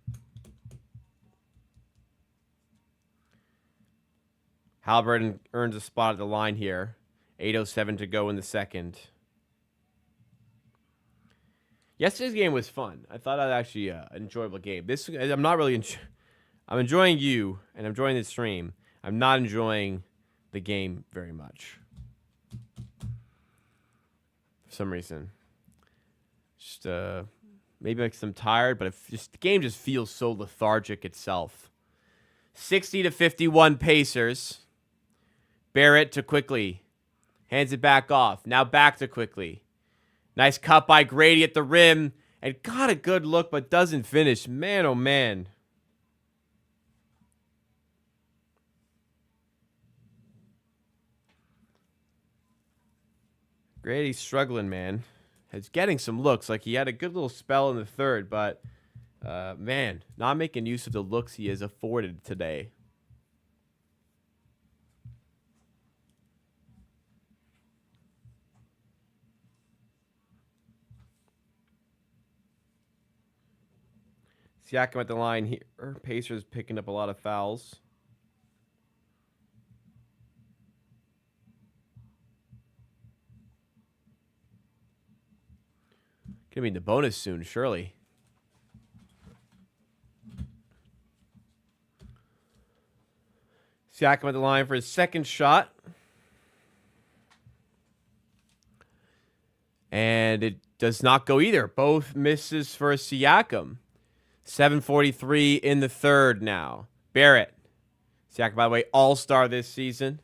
Halliburton earns a spot at the line here. 8:07 to go in the second. Yesterday's game was fun. I thought that actually an enjoyable game. I'm not really. I'm enjoying you and I'm enjoying the stream. I'm not enjoying the game very much for some reason. Just maybe makes them tired, but the game just feels so lethargic itself. 60-51 Pacers. Barrett to Quickly. Hands it back off. Now back to Quickly. Nice cut by Grady at the rim. And got a good look, but doesn't finish. Man, oh, man. Grady's struggling, man. He's getting some looks. Like, he had a good little spell in the third, but, man, not making use of the looks he has afforded today. Siakam at the line here. Pacers picking up a lot of fouls. Gonna be in the bonus soon, surely. Siakam at the line for his second shot. And it does not go either. Both misses for Siakam. 7:43 in the third now. Barrett. Siakam, by the way, all-star this season.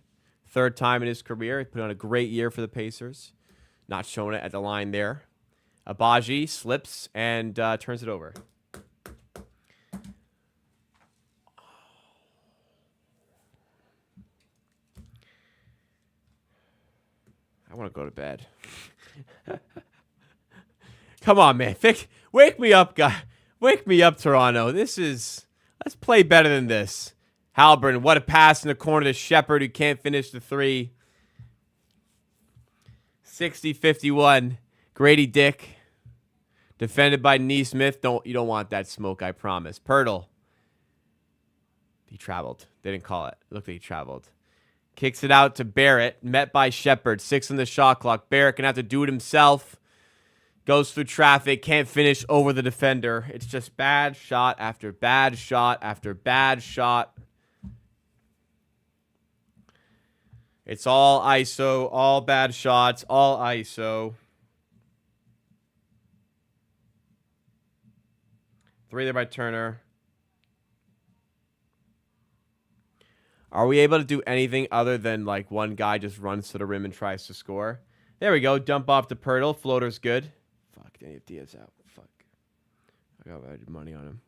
Third time in his career. He put on a great year for the Pacers. Not showing it at the line there. Abaji slips and turns it over. I want to go to bed. Come on, man. Wake me up, guy. Wake me up, Toronto. Let's play better than this. Halburn, what a pass in the corner to Shepard, who can't finish the three. 60-51. Grady Dick. Defended by Neesmith. You don't want that smoke, I promise. Pirtle. He traveled. They didn't call it. It looked like he traveled. Kicks it out to Barrett. Met by Shepard. 6 on the shot clock. Barrett can have to do it himself. Goes through traffic. Can't finish over the defender. It's just bad shot after bad shot after bad shot. It's all ISO. All bad shots. All ISO. 3 there by Turner. Are we able to do anything other than like one guy just runs to the rim and tries to score? There we go. Dump off to Pirtle. Floater's good. Fuck, they have Diaz out. Fuck. I got money on him.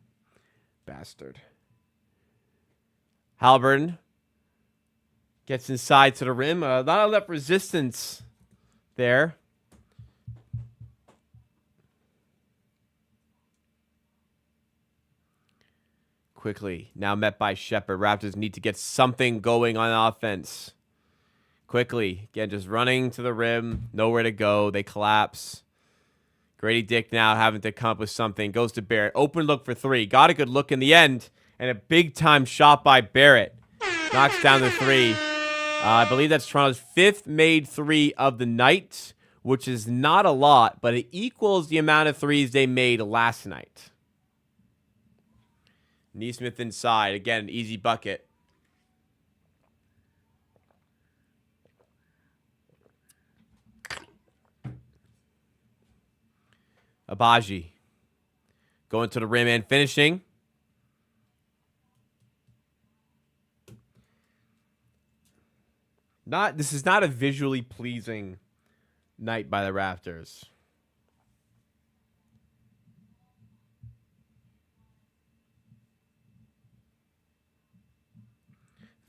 Bastard. Halliburton gets inside to the rim. Not enough resistance there. Quickly, now met by Shepard. Raptors need to get something going on offense. Quickly, again, just running to the rim. Nowhere to go. They collapse. Grady Dick now having to come up with something. Goes to Barrett. Open look for 3. Got a good look in the end. And a big-time shot by Barrett. Knocks down the 3. I believe that's Toronto's 5th made 3 of the night, which is not a lot, but it equals the amount of 3s they made last night. Neesmith inside. Again, an easy bucket. Abaji. Going to the rim and finishing. This is not a visually pleasing night by the Raptors.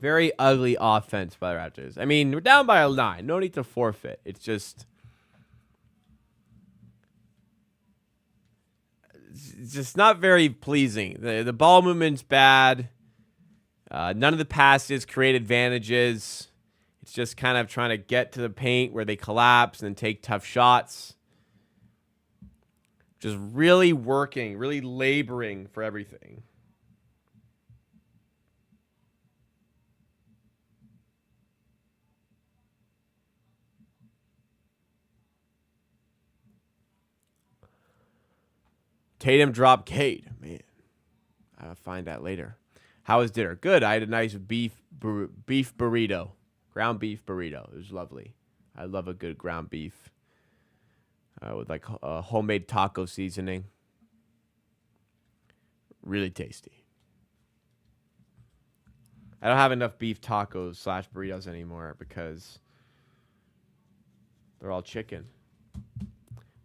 Very ugly offense by the Raptors. I mean, we're down by a 9. No need to forfeit. It's just not very pleasing. The ball movement's bad. None of the passes create advantages. It's just kind of trying to get to the paint where they collapse and take tough shots. Just really working, really laboring for everything. Tatum dropped Cade. Man, I'll find that later. How was dinner? Good. I had a nice beef burrito. Ground beef burrito. It was lovely. I love a good ground beef with like a homemade taco seasoning. Really tasty. I don't have enough beef tacos / burritos anymore because they're all chicken.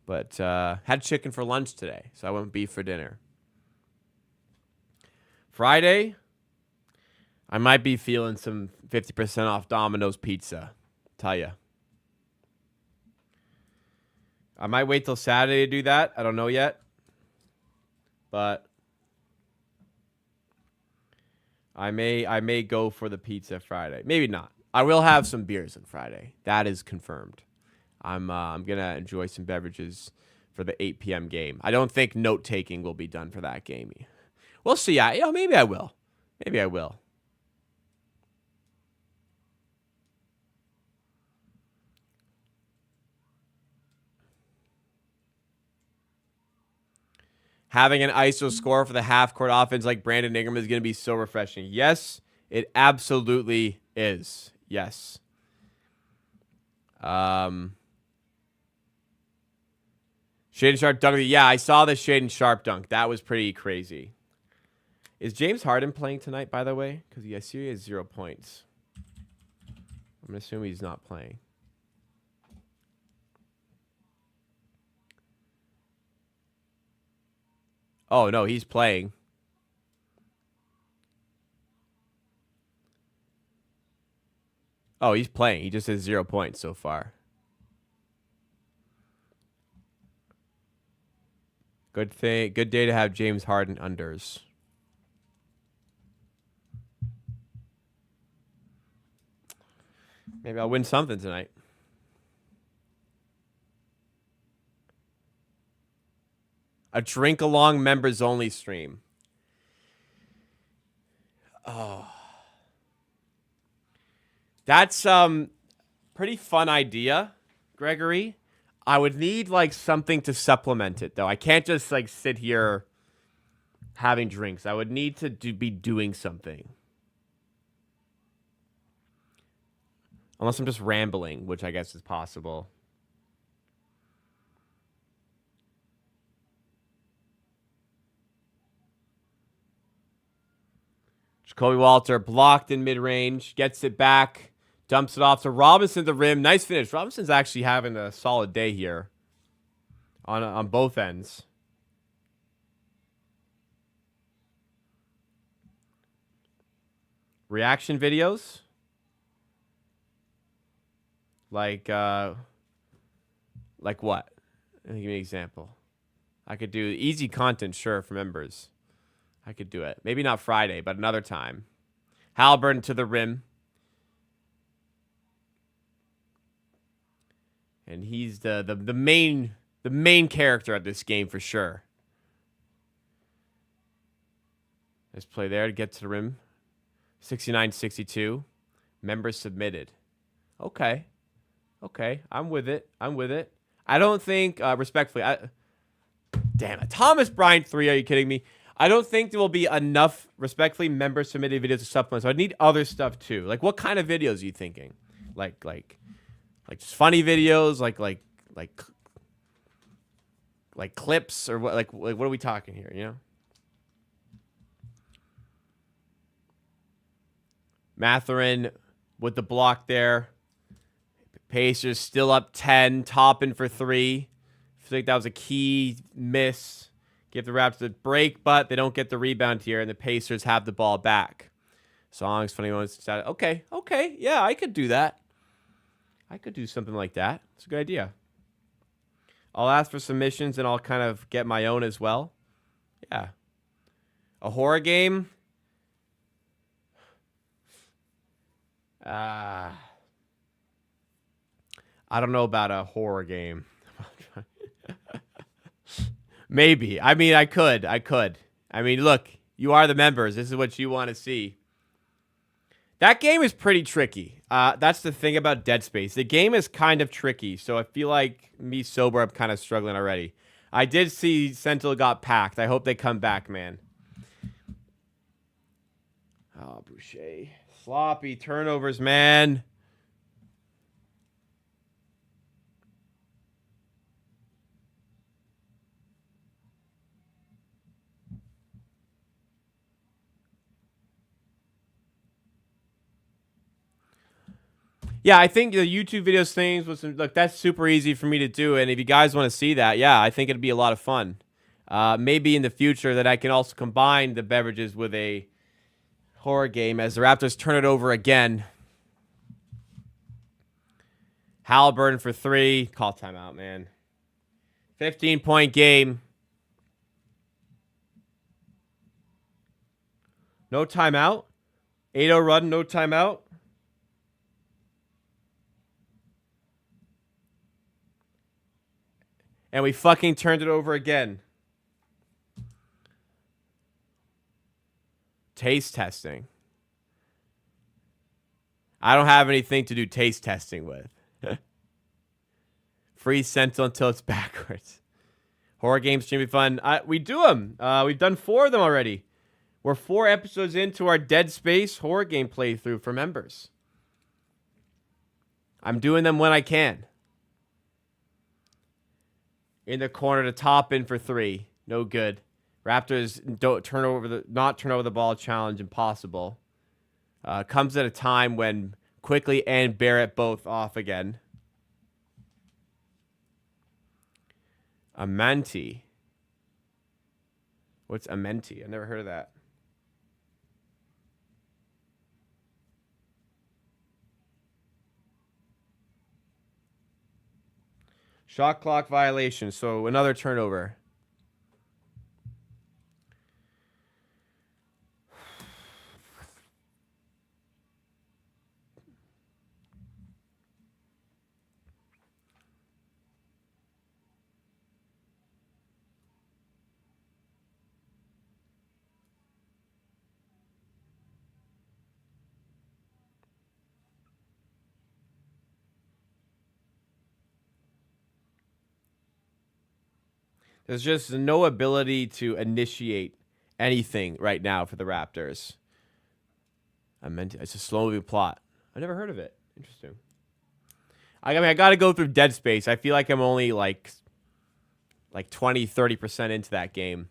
But had chicken for lunch today, so I went beef for dinner. Friday, I might be feeling some 50% off Domino's pizza. Tell ya. I might wait till Saturday to do that. I don't know yet. But I may go for the pizza Friday. Maybe not. I will have some beers on Friday. That is confirmed. I'm gonna enjoy some beverages for the 8 p.m. game. I don't think note taking will be done for that game. We'll see. Maybe I will. Maybe I will. Having an ISO score for the half-court offense like Brandon Ingram is going to be so refreshing. Yes, it absolutely is. Yes. Shaden Sharp dunk. Yeah, I saw the Shaden Sharp dunk. That was pretty crazy. Is James Harden playing tonight, by the way? Because I see he has 0 points. I'm going to assume he's not playing. Oh, no, he's playing. Oh, he's playing. He just has 0 points so far. Good thing. Good day to have James Harden unders. Maybe I'll win something tonight. A drink along members only stream. Oh. That's pretty fun idea, Gregory. I would need like something to supplement it though. I can't just like sit here having drinks. I would need to be doing something. Unless I'm just rambling, which I guess is possible. Jacoby Walter blocked in mid-range, gets it back, dumps it off to Robinson at the rim. Nice finish. Robinson's actually having a solid day here on both ends. Reaction videos? Like what? Give me an example. I could do easy content, sure, for members. I could do it. Maybe not Friday, but another time. Halliburton to the rim. And he's the main character of this game for sure. Nice play there to get to the rim. 69-62. Members submitted. Okay. I'm with it. I don't think, respectfully, damn it. Thomas Bryant 3, are you kidding me? I don't think there will be enough, respectfully, member submitted videos to supplement. So I need other stuff too. Like, what kind of videos are you thinking? Like just funny videos, like clips, or what? Like what are we talking here? You know, Mathurin with the block there. Pacers still up 10, Toppin for 3. I feel like that was a key miss. Give the Raptors a break, but they don't get the rebound here, and the Pacers have the ball back. Songs, funny ones. Okay, yeah, I could do that. I could do something like that. It's a good idea. I'll ask for submissions, and I'll kind of get my own as well. Yeah. A horror game? I don't know about a horror game. Maybe. I mean, I could. I mean, look, you are the members. This is what you want to see. That game is pretty tricky. That's the thing about Dead Space. The game is kind of tricky, so I feel like me sober, I'm kind of struggling already. I did see Sentinel got packed. I hope they come back, man. Oh, Boucher. Sloppy turnovers, man. Yeah, I think the YouTube videos things was look, that's super easy for me to do, and if you guys want to see that, yeah, I think it'd be a lot of fun. Maybe in the future that I can also combine the beverages with a horror game as the Raptors turn it over again. Halliburton for 3. Call timeout, man. 15-point game. No timeout. 8-0 run, no timeout. And we fucking turned it over again. Taste testing. I don't have anything to do taste testing with. Freeze Sentinel until it's backwards. Horror games should be fun. We do them. We've done 4 of them already. We're 4 episodes into our Dead Space horror game playthrough for members. I'm doing them when I can. In the corner to top in for 3. No good. Raptors not turn over the ball challenge impossible. Comes at a time when Quickly and Barrett both off again. Amenti. What's Amenti? I've never heard of that. Shot clock violation, so another turnover. There's just no ability to initiate anything right now for the Raptors. It's a slow-moving plot. I never heard of it. Interesting. I mean, I got to go through Dead Space. I feel like I'm only like 20, 30% into that game.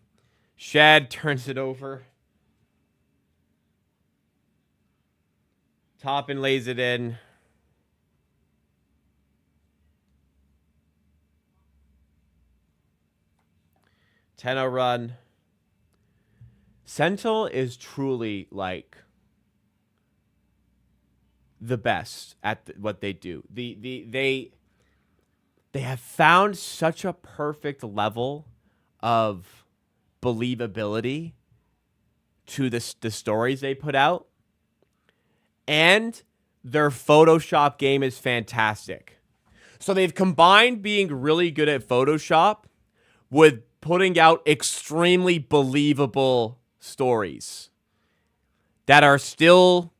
Shed turns it over. Toppin lays it in. Tenno run. Sentinel is truly like the best at what they do. They have found such a perfect level of believability to the stories they put out, and their Photoshop game is fantastic. So they've combined being really good at Photoshop with putting out extremely believable stories that are still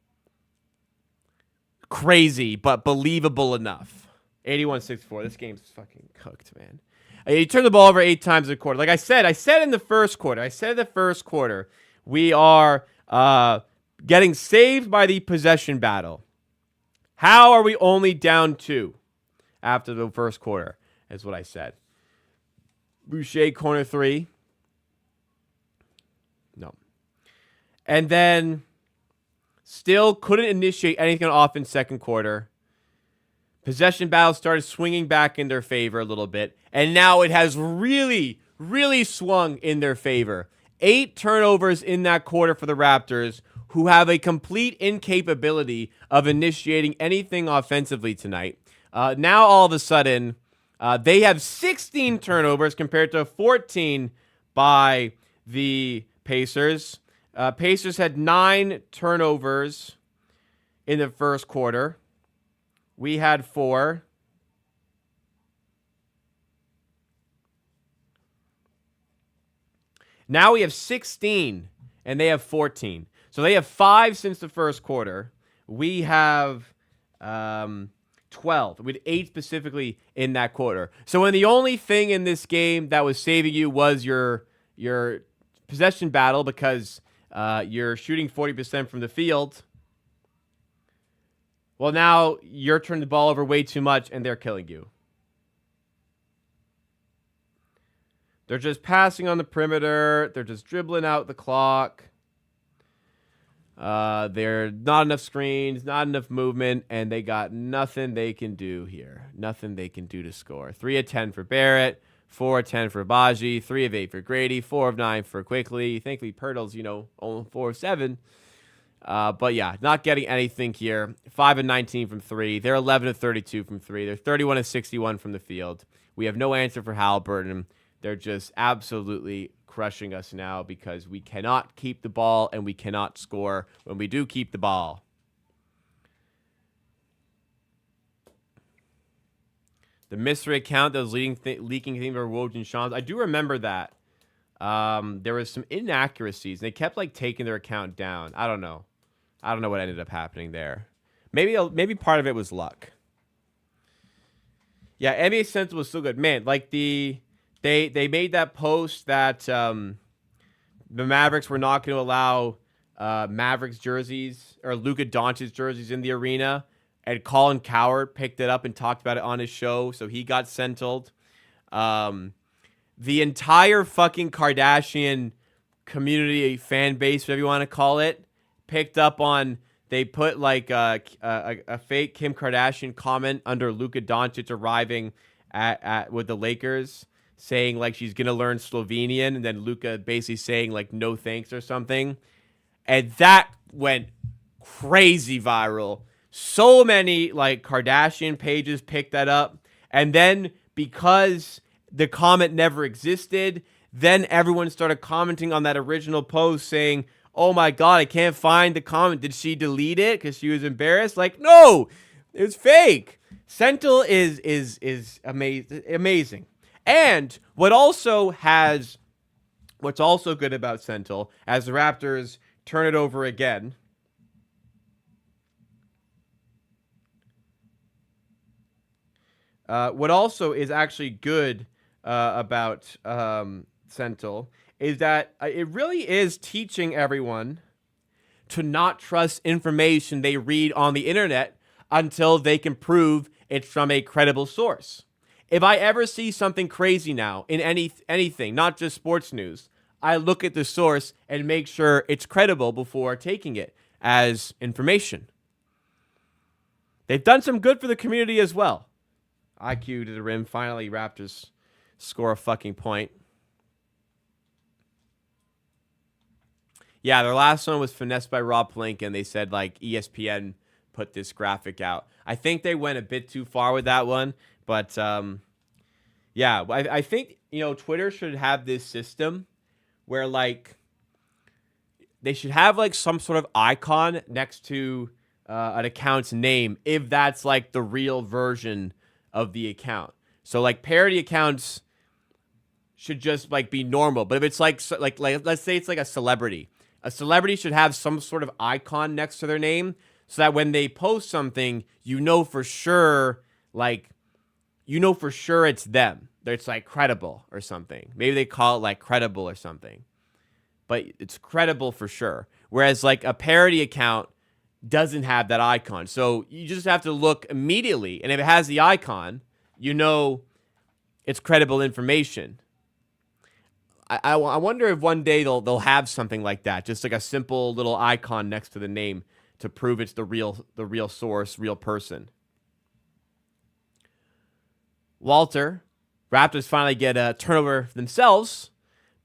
crazy but believable enough. 81-64. This game's fucking cooked, man. You turn the ball over 8 times a quarter. Like I said in the first quarter, we are getting saved by the possession battle. How are we only down 2 after the first quarter? Is what I said. Boucher, corner 3. No. And then still couldn't initiate anything on offense second quarter. Possession battle started swinging back in their favor a little bit. And now it has really, really swung in their favor. 8 turnovers in that quarter for the Raptors, who have a complete incapability of initiating anything offensively tonight. Now all of a sudden, they have 16 turnovers compared to 14 by the Pacers. Pacers had 9 turnovers in the first quarter. We had 4. Now we have 16, and they have 14. So they have 5 since the first quarter. We have 12. We had 8 specifically in that quarter. So when the only thing in this game that was saving you was your possession battle because you're shooting 40% from the field, well, now you're turning the ball over way too much and they're killing you. They're just passing on the perimeter. They're just dribbling out the clock. There not enough screens, not enough movement, and they got nothing they can do here. Nothing they can do to score. 3 of 10 for Barrett, 4 of 10 for Baji, 3 of 8 for Grady, 4 of 9 for Quickly. Thankfully, Pirtle's, only 4 of 7. But yeah, not getting anything here. 5 of 19 from 3. They're 11 of 32 from 3. They're 31 of 61 from the field. We have no answer for Halliburton. They're just absolutely crushing us now because we cannot keep the ball and we cannot score when we do keep the ball. The mystery account that was leaking thing for Woj and Shams. I do remember that. There was some inaccuracies. They kept taking their account down. I don't know what ended up happening there. Maybe part of it was luck. Yeah, NBA Central was still good. Man, the They made that post that the Mavericks were not going to allow Mavericks jerseys or Luka Doncic jerseys in the arena, and Colin Cowherd picked it up and talked about it on his show, so he got sentled. The entire fucking Kardashian community, fan base, whatever you want to call it, picked up on. They put like a fake Kim Kardashian comment under Luka Doncic arriving at with the Lakers, saying like she's gonna learn Slovenian, and then Luka basically saying like no thanks or something, and that went crazy viral. So many like Kardashian pages picked that up, and then because the comment never existed, then everyone started commenting on that original post saying, "Oh my God, I can't find the comment. Did she delete it because she was embarrassed?" Like, no, it was fake. Sentil is amazing. And what's also good about Sentil, as the Raptors turn it over again, what also is actually good about Sentil is that it really is teaching everyone to not trust information they read on the internet until they can prove it's from a credible source. If I ever see something crazy now in anything, not just sports news, I look at the source and make sure it's credible before taking it as information. They've done some good for the community as well. IQ to the rim. Finally, Raptors score a fucking point. Yeah, their last one was finessed by Rob Pelinka, and they said like ESPN put this graphic out. I think they went a bit too far with that one, but yeah, I think Twitter should have this system where like they should have like some sort of icon next to an account's name if that's like the real version of the account. So like parody accounts should just like be normal, but if it's like let's say it's like a celebrity should have some sort of icon next to their name so that when they post something, for sure it's them. It's like credible or something. Maybe they call it like credible or something, but it's credible for sure. Whereas like a parody account doesn't have that icon. So you just have to look immediately. And if it has the icon, it's credible information. I wonder if one day they'll have something like that, just like a simple little icon next to the name to prove it's the real source, real person. Walter, Raptors finally get a turnover themselves.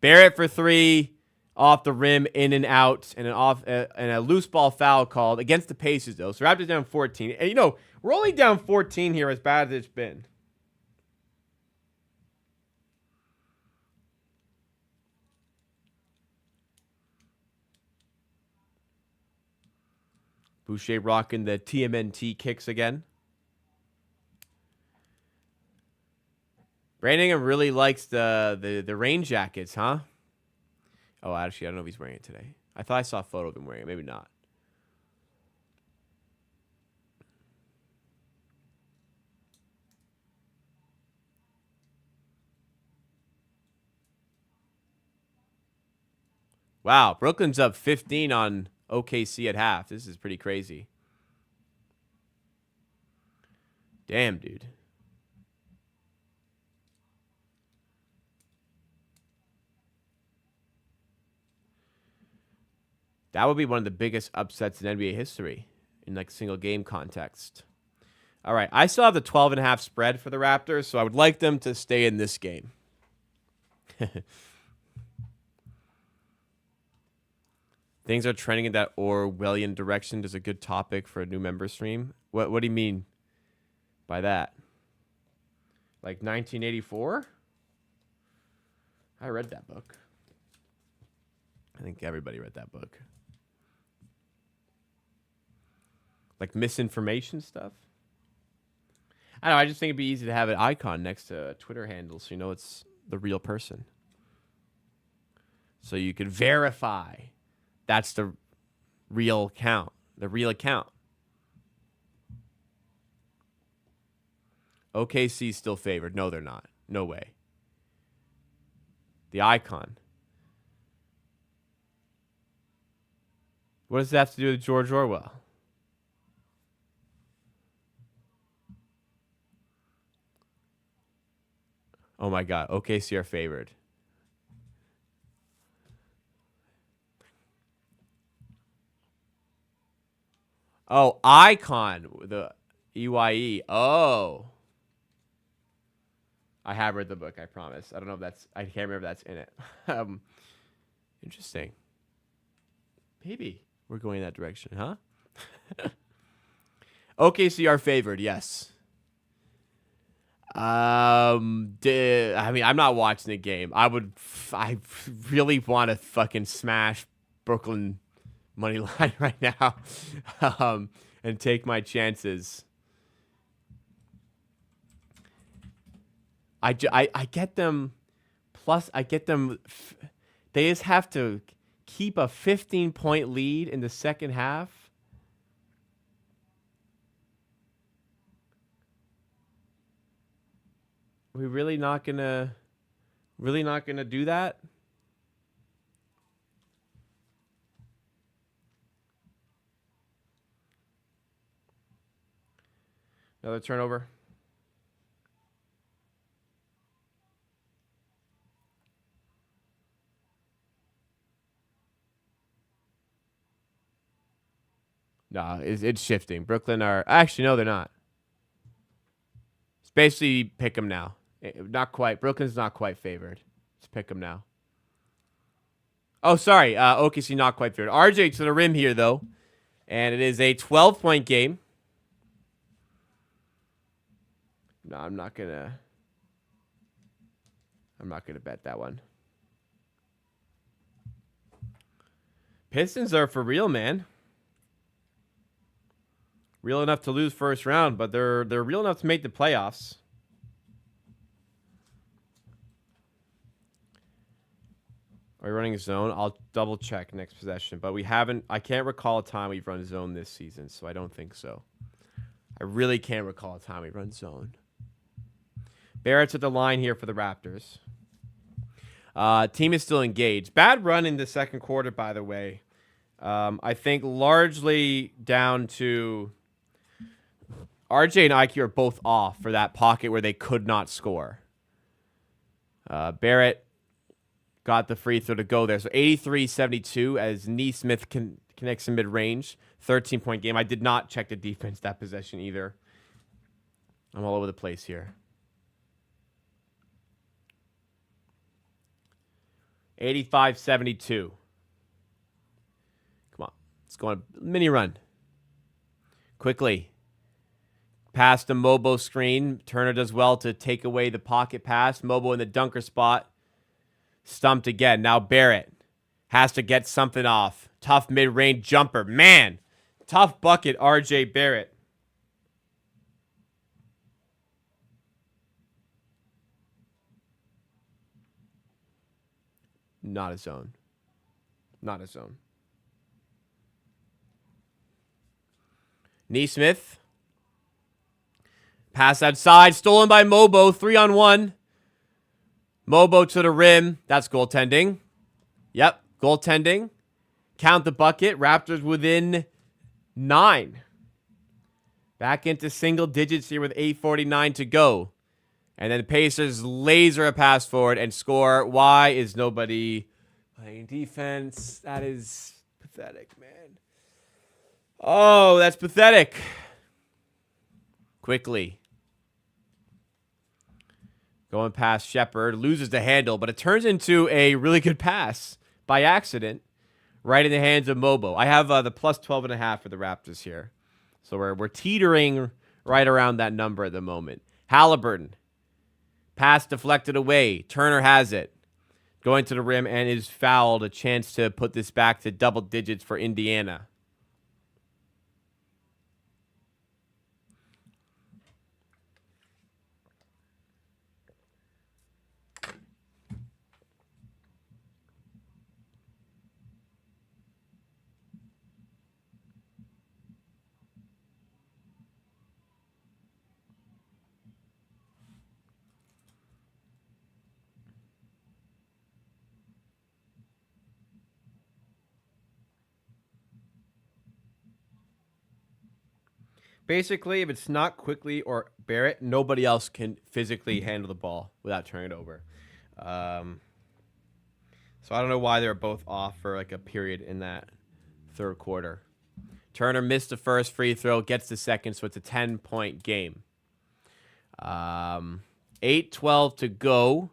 Barrett for three, off the rim, in and out, and a loose ball foul called against the Pacers though. So Raptors down 14, and we're only down 14 here, as bad as it's been. Boucher rocking the TMNT kicks again. Branningham really likes the rain jackets, huh? Oh, actually, I don't know if he's wearing it today. I thought I saw a photo of him wearing it. Maybe not. Wow, Brooklyn's up 15 on OKC at half. This is pretty crazy. Damn, dude. That would be one of the biggest upsets in NBA history in like single game context. All right, I still have the 12.5 spread for the Raptors, so I would like them to stay in this game. Things are trending in that Orwellian direction. There's a good topic for a new member stream. What do you mean by that? Like 1984? I read that book. I think everybody read that book. Like misinformation stuff? I don't know. I just think it'd be easy to have an icon next to a Twitter handle so you know it's the real person. So you could verify that's the real account. The real account. OKC still favored. No, they're not. No way. The icon. What does that have to do with George Orwell? Oh my God. OKC are favored. Oh, icon. The EYE. Oh. I have read the book, I promise. I don't know if that's, I can't remember if that's in it. Interesting. Maybe we're going that direction, huh? OKC are favored, yes. I mean, I'm not watching the game. I really want to fucking smash Brooklyn money line right now, and take my chances. I get them, plus I get them. They just have to keep a 15-point lead in the second half. Are we really not gonna do that? Another turnover. No, it's shifting. Brooklyn are actually no, they're not. It's basically pick them now. Not quite. Brooklyn's not quite favored. Let's pick them now. Oh, sorry. OKC not quite favored. RJ to the rim here though, and it is a 12-point game. No, I'm not gonna bet that one. Pistons are for real, man. Real enough to lose first round, but they're real enough to make the playoffs. Are we running zone? I'll double check next possession, but we haven't. I can't recall a time we've run zone this season, so I don't think so. I really can't recall a time we run zone. Barrett's at the line here for the Raptors. Team is still engaged. Bad run in the second quarter, by the way. I think largely down to RJ and IQ are both off for that pocket where they could not score. Barrett got the free throw to go there. So 83-72 as Nesmith connects in mid-range. 13-point game. I did not check the defense that possession either. I'm all over the place here. 85-72. Come on. Let's go on a mini run. Quickly. Pass to Mobo screen. Turner does well to take away the pocket pass. Mobo in the dunker spot. Stumped again. Now Barrett has to get something off. Tough mid-range jumper. Man, tough bucket, RJ Barrett. Not a zone. Not a zone. Nesmith. Pass outside. Stolen by Mobo. 3-on-1. Mobo to the rim. That's goaltending. Yep, goaltending. Count the bucket. Raptors within 9. Back into single digits here with 8:49 to go. And then the Pacers laser a pass forward and score. Why is nobody playing defense? That is pathetic, man. Oh, that's pathetic. Quickly. Going past Shepard, loses the handle, but it turns into a really good pass by accident right in the hands of Mobo. I have the plus 12.5 for the Raptors here. So we're teetering right around that number at the moment. Halliburton. Pass deflected away. Turner has it. Going to the rim and is fouled. A chance to put this back to double digits for Indiana. Basically, if it's not Quickly or Barrett, nobody else can physically handle the ball without turning it over. So I don't know why they're both off for like a period in that third quarter. Turner missed the first free throw, gets the second, so it's a 10-point game. 8:12 to go.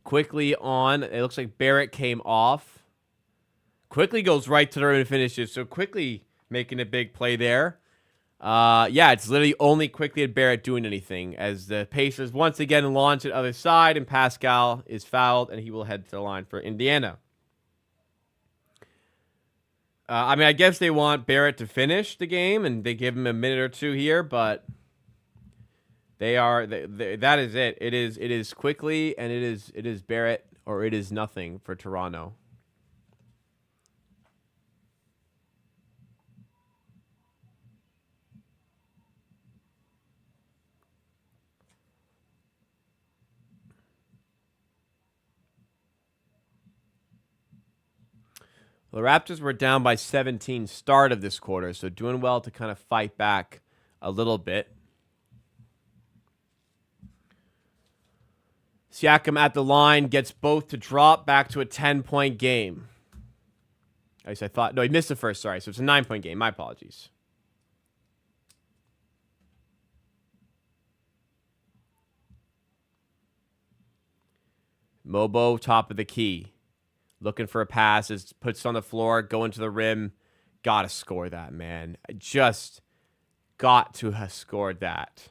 Quickly on. It looks like Barrett came off. Quickly goes right to the rim and finishes. So Quickly making a big play there. Yeah, it's literally only Quickly and Barrett doing anything as the Pacers once again launch at other side, and Pascal is fouled, and he will head to the line for Indiana. I mean, I guess they want Barrett to finish the game, and they give him a minute or two here, but that is it. It is Quickly, and it is Barrett, or it is nothing for Toronto. The Raptors were down by 17 start of this quarter, so doing well to kind of fight back a little bit. Siakam at the line, gets both to drop, back to a 10-point game. At least I thought. No, he missed the first, sorry. So it's a 9-point game. My apologies. Mobo, top of the key. Looking for a pass, puts it on the floor, going to the rim. Got to score that, man. I just got to have scored that.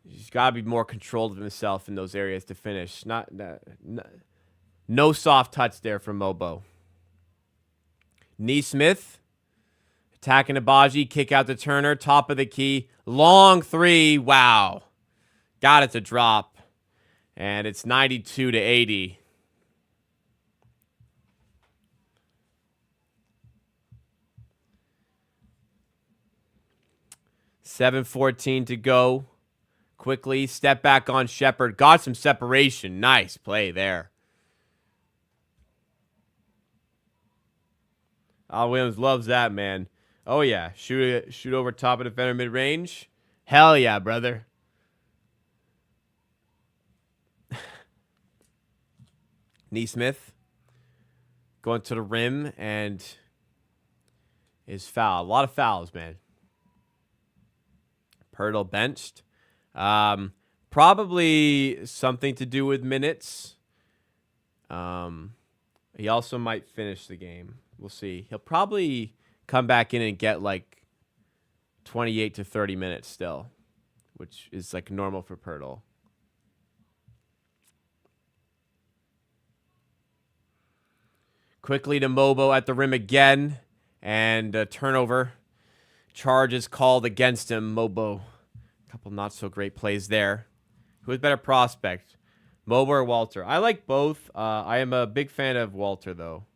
He's got to be more controlled of himself in those areas to finish. No soft touch there from Mobo. Nesmith attacking Abaji, kick out to Turner, top of the key. Long three, wow. Got it to drop. And it's 92-80. $7:14 to go. Quickly, step back on Shepherd. Got some separation. Nice play there. Al Williams loves that, man. Oh, yeah. Shoot over top of defender mid-range. Hell yeah, brother. Nesmith going to the rim and is fouled. A lot of fouls, man. Pirtle benched. Probably something to do with minutes. He also might finish the game. We'll see. He'll probably come back in and get like 28 to 30 minutes still, which is like normal for Pirtle. Quickly to Mobo at the rim again, and a turnover. Charge is called against him. Mobo, a couple not so great plays there. Who is better prospect, Mobo or Walter? I like both. I am a big fan of Walter, though.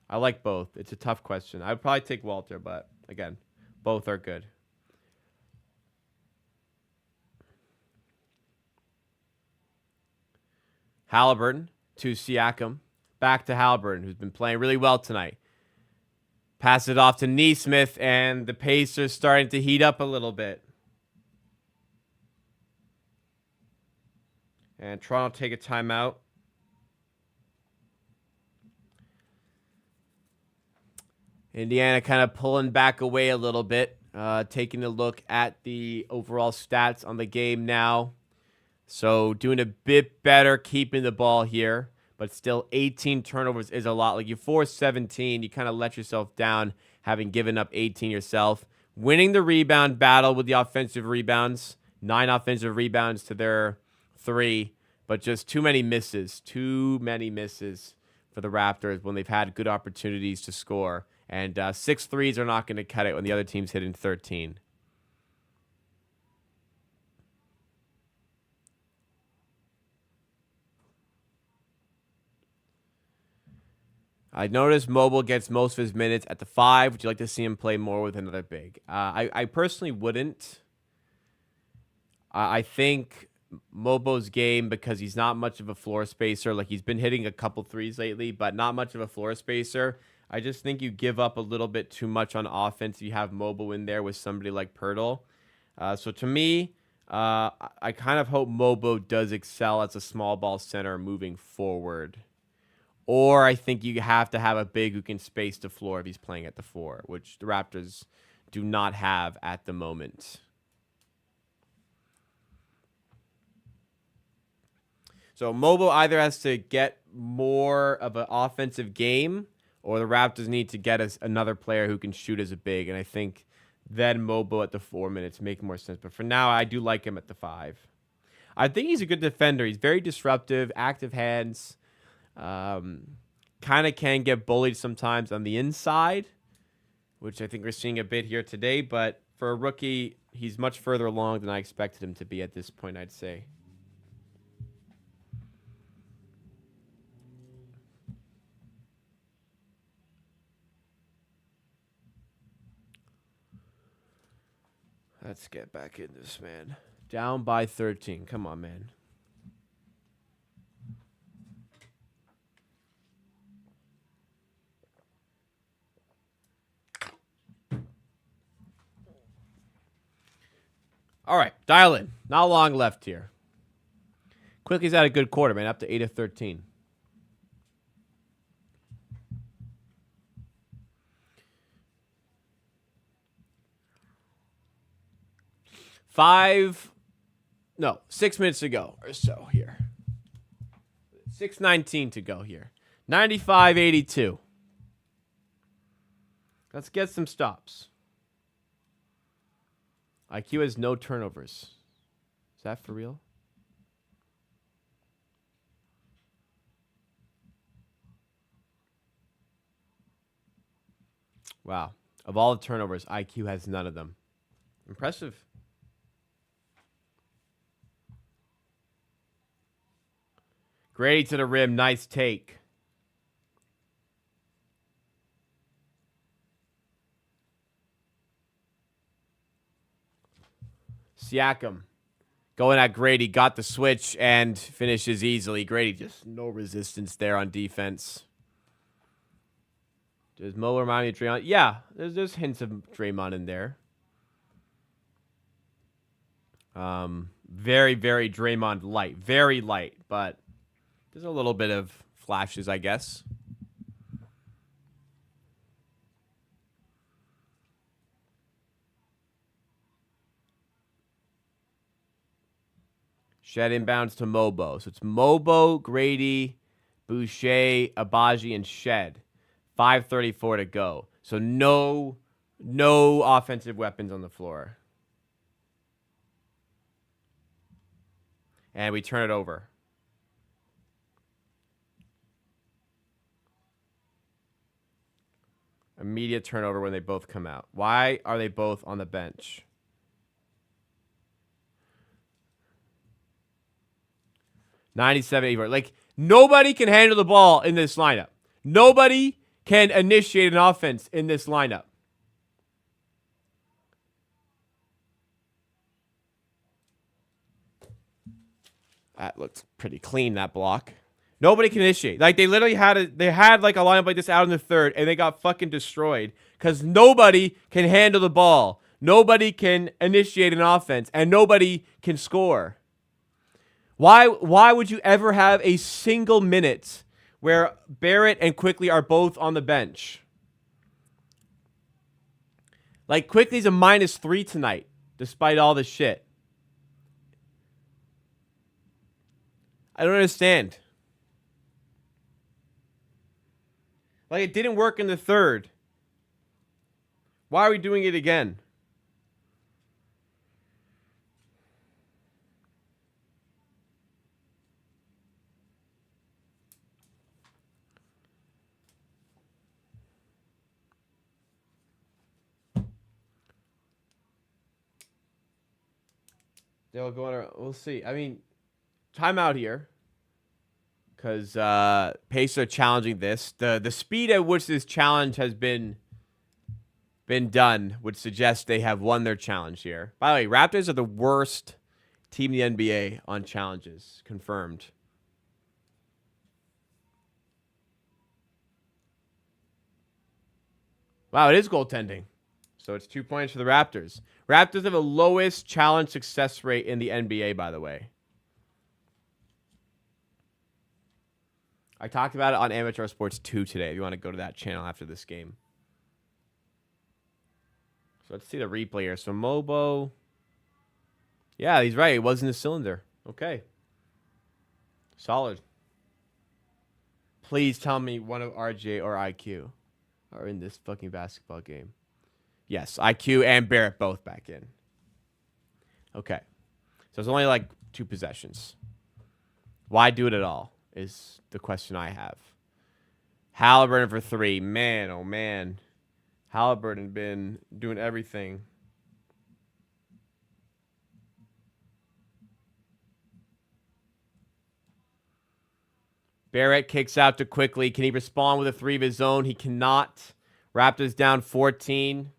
I like both. It's a tough question. I would probably take Walter, but again, both are good. Halliburton to Siakam. Back to Halliburton, who's been playing really well tonight. Pass it off to Nesmith, and the Pacers starting to heat up a little bit. And Toronto take a timeout. Indiana kind of pulling back away a little bit. Taking a look at the overall stats on the game now. So doing a bit better keeping the ball here. But still, 18 turnovers is a lot. Like, you force 17, you kind of let yourself down, having given up 18 yourself. Winning the rebound battle with the offensive rebounds. 9 offensive rebounds to their 3. But just too many misses. Too many misses for the Raptors when they've had good opportunities to score. And 6 threes are not going to cut it when the other team's hitting 13. I noticed Mobile gets most of his minutes at the 5. Would you like to see him play more with another big? I personally wouldn't. I think Mobo's game, because he's not much of a floor spacer. Like, he's been hitting a couple threes lately, but not much of a floor spacer. I just think you give up a little bit too much on offense. You have Mobo in there with somebody like Pirtle. So to me, I kind of hope Mobo does excel as a small ball center moving forward. Or I think you have to have a big who can space the floor if he's playing at the 4, which the Raptors do not have at the moment. So Mobo either has to get more of an offensive game, or the Raptors need to get us another player who can shoot as a big. And I think then Mobo at the 4 minutes make more sense. But for now, I do like him at the 5. I think he's a good defender. He's very disruptive, active hands. Kind of can get bullied sometimes on the inside, which I think we're seeing a bit here today. But for a rookie, he's much further along than I expected him to be at this point, I'd say. Let's get back in this, man. Down by 13. Come on, man. All right, dial in. Not long left here. Quickly's had a good quarter, man. Up to 8 of 13. No, 6 minutes to go or so here. 6:19 to go here. 95-82. Let's get some stops. IQ has no turnovers. Is that for real? Wow. Of all the turnovers, IQ has none of them. Impressive. Grady to the rim. Nice take. Siakam going at Grady. Got the switch and finishes easily. Grady just no resistance there on defense. Does Mo remind me of Draymond? Yeah, there's hints of Draymond in there. Very, very Draymond light. Very light, but there's a little bit of flashes, I guess. Shed inbounds to Mobo. So it's Mobo, Grady, Boucher, Abaji, and Shed. 5:34 to go. So no offensive weapons on the floor. And we turn it over. Immediate turnover when they both come out. Why are they both on the bench? $97. Like, nobody can handle the ball in this lineup. Nobody can initiate an offense in this lineup. That looks pretty clean, that block. Nobody can initiate. Like, they literally had like a lineup like this out in the third, and they got fucking destroyed because nobody can handle the ball. Nobody can initiate an offense, and nobody can score. Why would you ever have a single minute where Barrett and Quickly are both on the bench? Like, Quickly's a -3 tonight, despite all this shit. I don't understand. Like, it didn't work in the third. Why are we doing it again? They'll go on. We'll see. I mean, timeout here. Because Pacers are challenging this. The speed at which this challenge has been done would suggest they have won their challenge here. By the way, Raptors are the worst team in the NBA on challenges. Confirmed. Wow, it is goaltending. So it's 2 points for the Raptors. Raptors have the lowest challenge success rate in the NBA, by the way. I talked about it on Amateur Sports 2 today, if you want to go to that channel after this game. So let's see the replay here. So Mobo. Yeah, he's right. It wasn't a cylinder. Okay. Solid. Please tell me one of RJ or IQ are in this fucking basketball game. Yes, IQ and Barrett both back in. Okay. So it's only like 2 possessions. Why do it at all is the question I have. Halliburton for 3. Man, oh man. Halliburton been doing everything. Barrett kicks out to quickly. Can he respond with a 3 of his own? He cannot. Raptors down 14.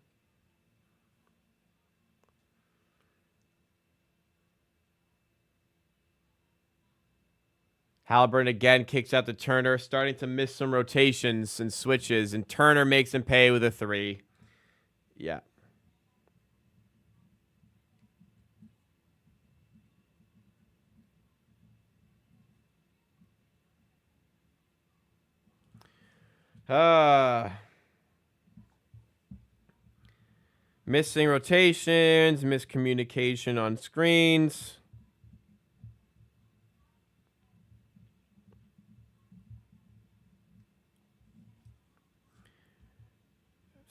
Halliburton again kicks out to Turner, starting to miss some rotations and switches, and Turner makes him pay with a 3. Yeah. Missing rotations, miscommunication on screens.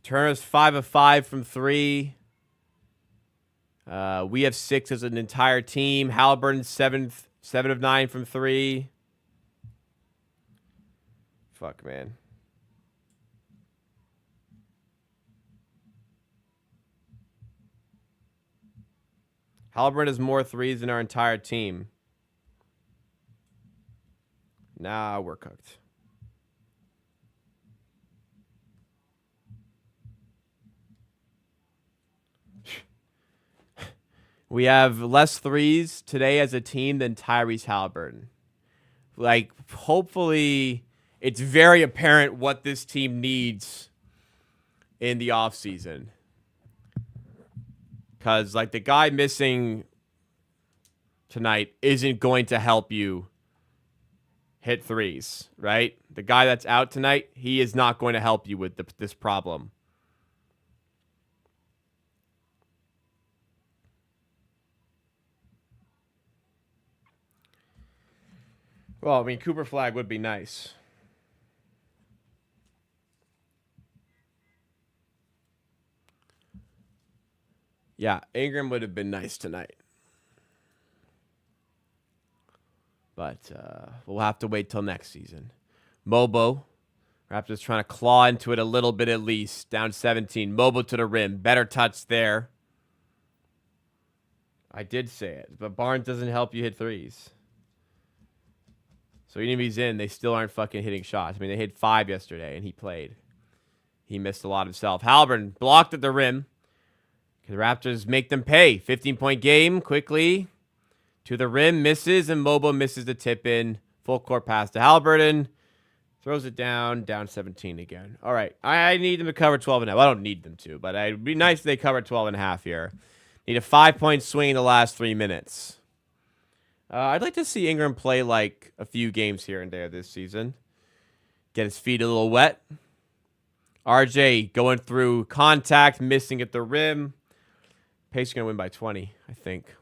Turner's 5 of 5 from 3. We have 6 as an entire team. Halliburton 7 of 9 from 3. Fuck, man. Halliburton has more 3s than our entire team. Nah, we're cooked. We have less 3s today as a team than Tyrese Halliburton. Like, hopefully, it's very apparent what this team needs in the offseason. Because, like, the guy missing tonight isn't going to help you hit 3s, right? The guy that's out tonight, he is not going to help you with this problem. Well, I mean, Cooper Flag would be nice. Yeah, Ingram would have been nice tonight. But we'll have to wait till next season. Mobo. Raptors trying to claw into it a little bit at least. Down 17. Mobo to the rim. Better touch there. I did say it. But Barnes doesn't help you hit 3s. So even if he's in, they still aren't fucking hitting shots. I mean, they hit 5 yesterday, and he played. He missed a lot himself. Halliburton blocked at the rim. The Raptors make them pay. 15-point game, quickly. To the rim, misses, and Mobo misses the tip-in. Full court pass to Halliburton. Throws it down 17 again. All right, I need them to cover 12.5. I don't need them to, but it'd be nice if they cover 12.5 here. Need a 5-point swing in the last 3 minutes. I'd like to see Ingram play like a few games here and there this season. Get his feet a little wet. RJ going through contact, missing at the rim. Pacers going to win by 20, I think.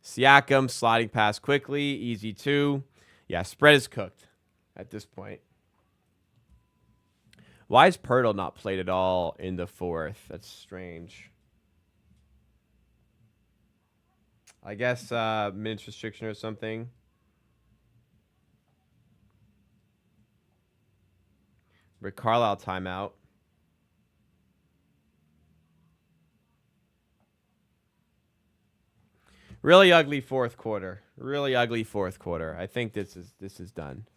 Siakam sliding past quickly. Easy 2. Yeah, spread is cooked at this point. Why is Pirtle not played at all in the 4th? That's strange. I guess minutes restriction or something. Rick Carlisle timeout. Really ugly 4th quarter. Really ugly 4th quarter. I think this is done.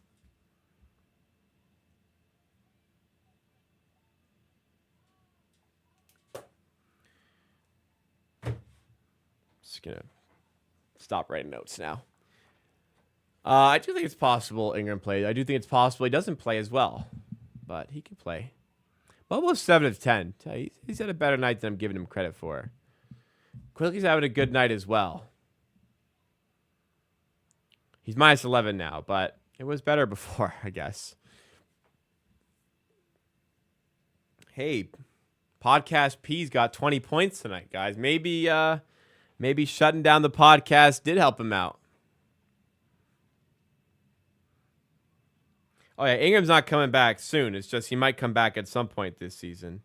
Just gonna stop writing notes now. I do think it's possible Ingram plays. I do think it's possible he doesn't play as well, but he can play. Almost 7 of 10. He's had a better night than I'm giving him credit for. Quickly's having a good night as well. He's minus 11 now, but it was better before, I guess. Hey, Podcast P's got 20 points tonight, guys. Maybe shutting down the podcast did help him out. Oh, yeah, Ingram's not coming back soon. It's just he might come back at some point this season.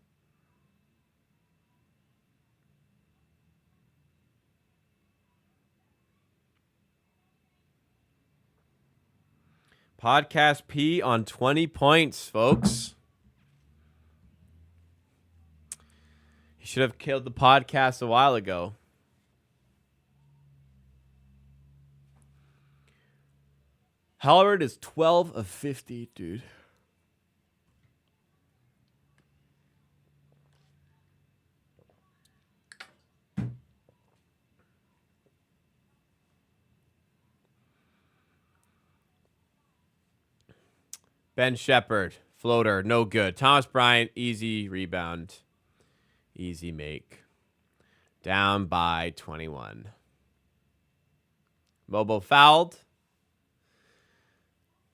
Podcast P on 20 points, folks. He should have killed the podcast a while ago. Howard is 12 of 50, dude. Ben Shepherd, floater, no good. Thomas Bryant, easy rebound. Easy make. Down by 21. Mobile fouled.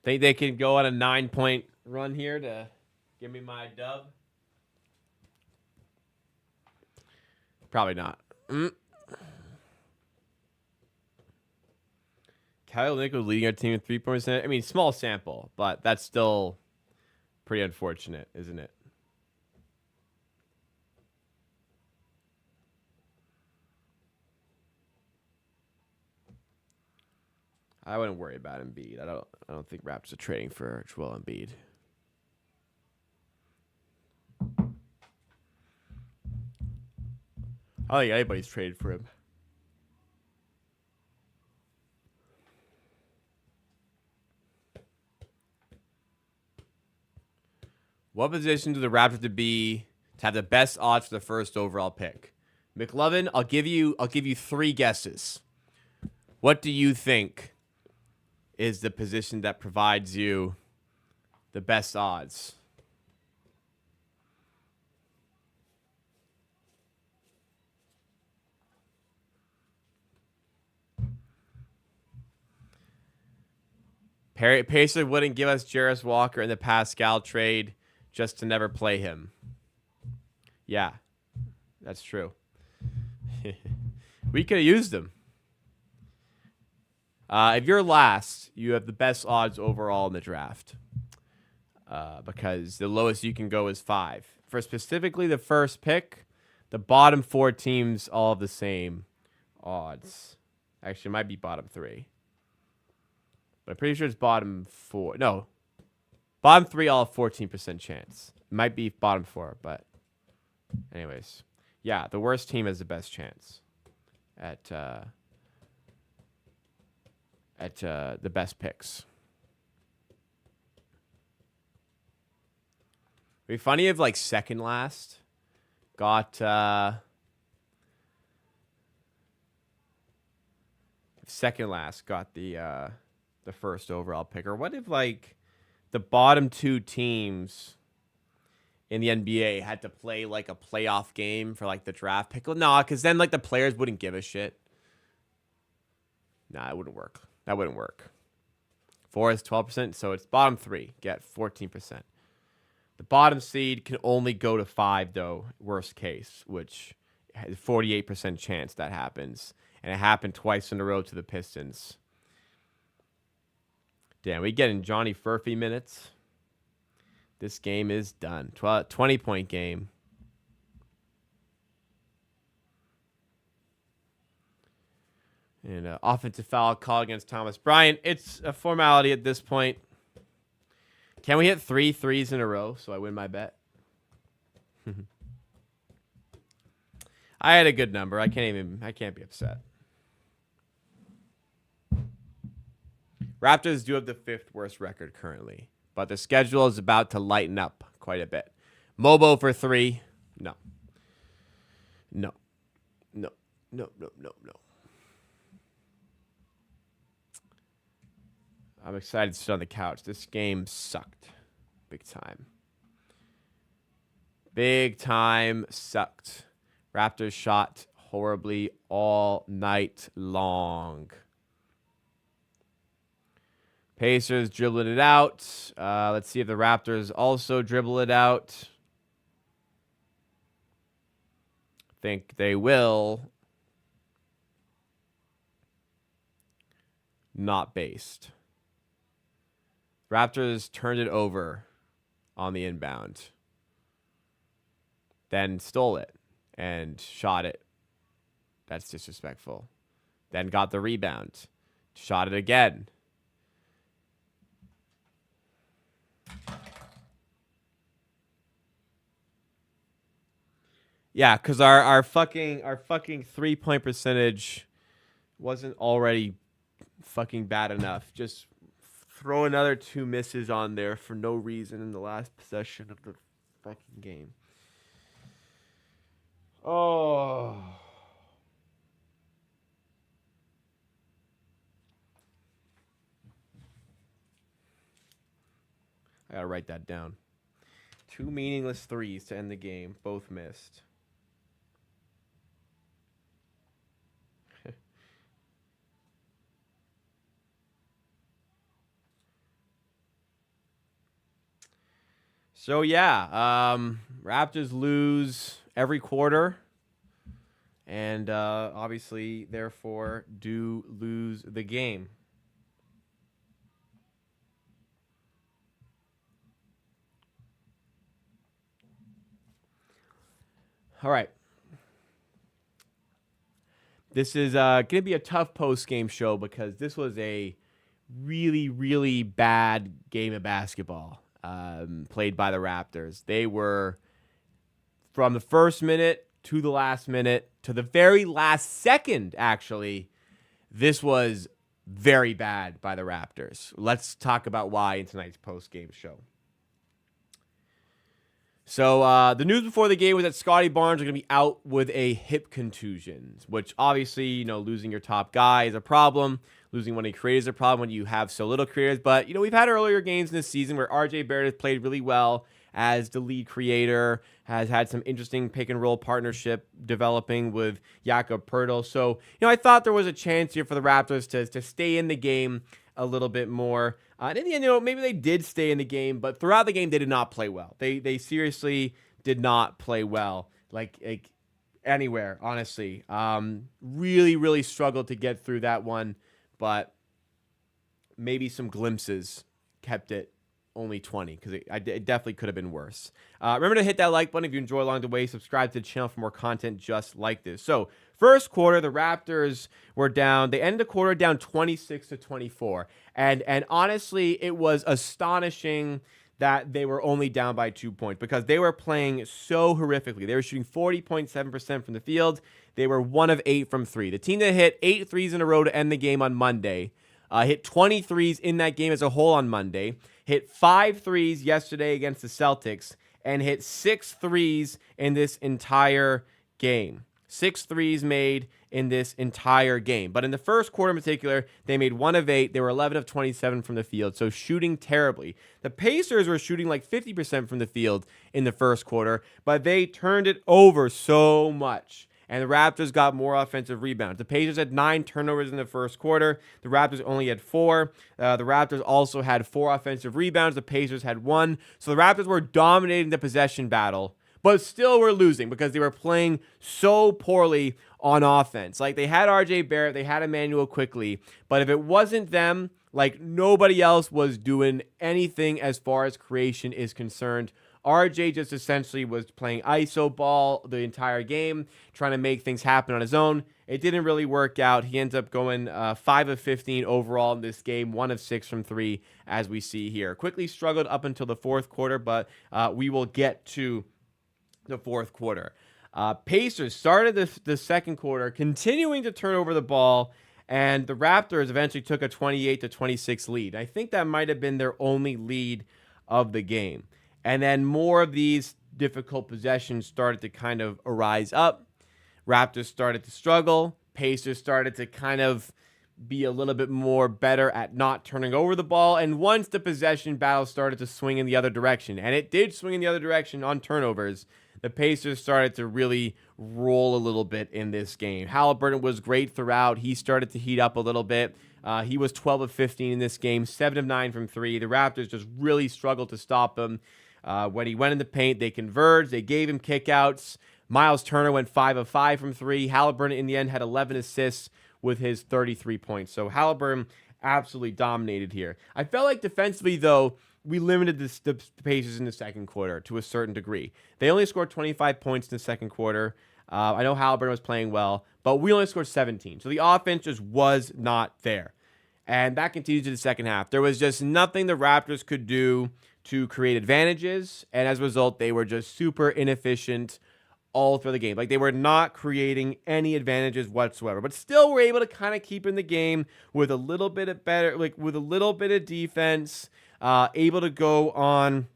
Think they can go on a 9-point run here to give me my dub? Probably not. Kyle Nichols leading our team in 3-point. I mean, small sample, but that's still pretty unfortunate, isn't it? I wouldn't worry about Embiid. I don't think Raptors are trading for Joel Embiid. I don't think anybody's traded for him. What position do the Raptors to be to have the best odds for the first overall pick? McLovin, I'll give you 3 guesses. What do you think is the position that provides you the best odds? Pacers wouldn't give us Jarris Walker in the Pascal trade just to never play him. Yeah, that's true. We could have used him. If you're last, you have the best odds overall in the draft because the lowest you can go is 5. For specifically the first pick, the bottom 4 teams all have the same odds. Actually, it might be bottom 3. But I'm pretty sure it's bottom 4. No, bottom 3 all have 14% chance. It might be bottom 4, but anyways. Yeah, the worst team has the best chance at the best picks. It'd be funny if like second last got the first overall pick, or what if like the bottom 2 teams in the NBA had to play like a playoff game for like the draft pick? Nah, because then like the players wouldn't give a shit. Nah, it wouldn't work. That wouldn't work. 4 is 12%, so it's bottom 3 get 14%. The bottom seed can only go to 5 though, worst case, which has a 48% chance that happens, and it happened twice in a row to the Pistons. Damn, we getting Johnny Furphy minutes. This game is done. 20-point game. And offensive foul call against Thomas Bryant. It's a formality at this point. Can we hit 3 threes in a row so I win my bet? I had a good number. I can't be upset. Raptors do have the 5th worst record currently, but the schedule is about to lighten up quite a bit. Mobo for 3. No. I'm excited to sit on the couch. This game sucked big time. Big time sucked. Raptors shot horribly all night long. Pacers dribbling it out. Let's see if the Raptors also dribble it out. Think they will. Not based. Raptors turned it over on the inbound. Then stole it and shot it. That's disrespectful. Then got the rebound. Shot it again. Yeah, because our fucking 3-point percentage wasn't already fucking bad enough. Just throw another 2 misses on there for no reason in the last possession of the fucking game. Oh. I gotta write that down. 2 meaningless threes to end the game. Both missed. So, yeah. Raptors lose every quarter. And obviously, therefore, do lose the game. All right. This is going to be a tough post-game show because this was a really, really bad game of basketball played by the Raptors. They were, from the first minute to the last minute to the very last second, actually, this was very bad by the Raptors. Let's talk about why in tonight's post-game show. So the news before the game was that Scotty Barnes are going to be out with a hip contusion, which obviously, losing your top guy is a problem. Losing one of your creators is a problem when you have so little creators. But, we've had earlier games in this season where RJ Barrett has played really well as the lead creator, has had some interesting pick-and-roll partnership developing with Jakob Poeltl. So, I thought there was a chance here for the Raptors to stay in the game a little bit more. And in the end, maybe they did stay in the game, but throughout the game, they did not play well. They seriously did not play well, like anywhere, honestly. Really, really struggled to get through that one, but maybe some glimpses kept it only 20 because it definitely could have been worse. Remember to hit that like button if you enjoy along the way. Subscribe to the channel for more content just like this. So, first quarter, the Raptors were down. They ended the quarter down 26-24. And honestly, it was astonishing that they were only down by 2 points because they were playing so horrifically. They were shooting 40.7% from the field. They were 1 of 8 from 3. The team that hit 8 threes in a row to end the game on Monday, hit 20 threes in that game as a whole on Monday, hit 5 threes yesterday against the Celtics, and hit 6 threes in this entire game. 6 threes made in this entire game. But in the first quarter in particular, they made 1 of 8. They were 11 of 27 from the field, so shooting terribly. The Pacers were shooting like 50% from the field in the first quarter, but they turned it over so much. And the Raptors got more offensive rebounds. The Pacers had 9 turnovers in the first quarter. The Raptors only had 4. The Raptors also had 4 offensive rebounds. The Pacers had 1. So the Raptors were dominating the possession battle, but still were losing because they were playing so poorly on offense. Like, they had RJ Barrett, they had Emmanuel Quickly, but if it wasn't them, like, nobody else was doing anything as far as creation is concerned. RJ just essentially was playing iso ball the entire game, trying to make things happen on his own. It didn't really work out. He ends up going 5 of 15 overall in this game, 1 of 6 from 3, as we see here. Quickly struggled up until the fourth quarter, but we will get to the fourth quarter. Pacers started the second quarter, continuing to turn over the ball, and the Raptors eventually took a 28-26 lead. I think that might have been their only lead of the game. And then more of these difficult possessions started to kind of arise up. Raptors started to struggle. Pacers started to kind of be a little bit more better at not turning over the ball. And once the possession battle started to swing in the other direction, and it did swing in the other direction on turnovers, the Pacers started to really roll a little bit in this game. Halliburton was great throughout. He started to heat up a little bit. He was 12 of 15 in this game, 7 of 9 from 3. The Raptors just really struggled to stop him. When he went in the paint, they converged. They gave him kickouts. Miles Turner went 5 of 5 from 3. Halliburton, in the end, had 11 assists with his 33 points. So Halliburton absolutely dominated here. I felt like defensively, though, we limited the Pacers in the second quarter to a certain degree. They only scored 25 points in the second quarter. I know Halliburton was playing well, but we only scored 17. So the offense just was not there. And that continued to the second half. There was just nothing the Raptors could do to create advantages. And as a result, they were just super inefficient all through the game. Like, they were not creating any advantages whatsoever, but still were able to kind of keep in the game with a little bit of with a little bit of defense, able to go on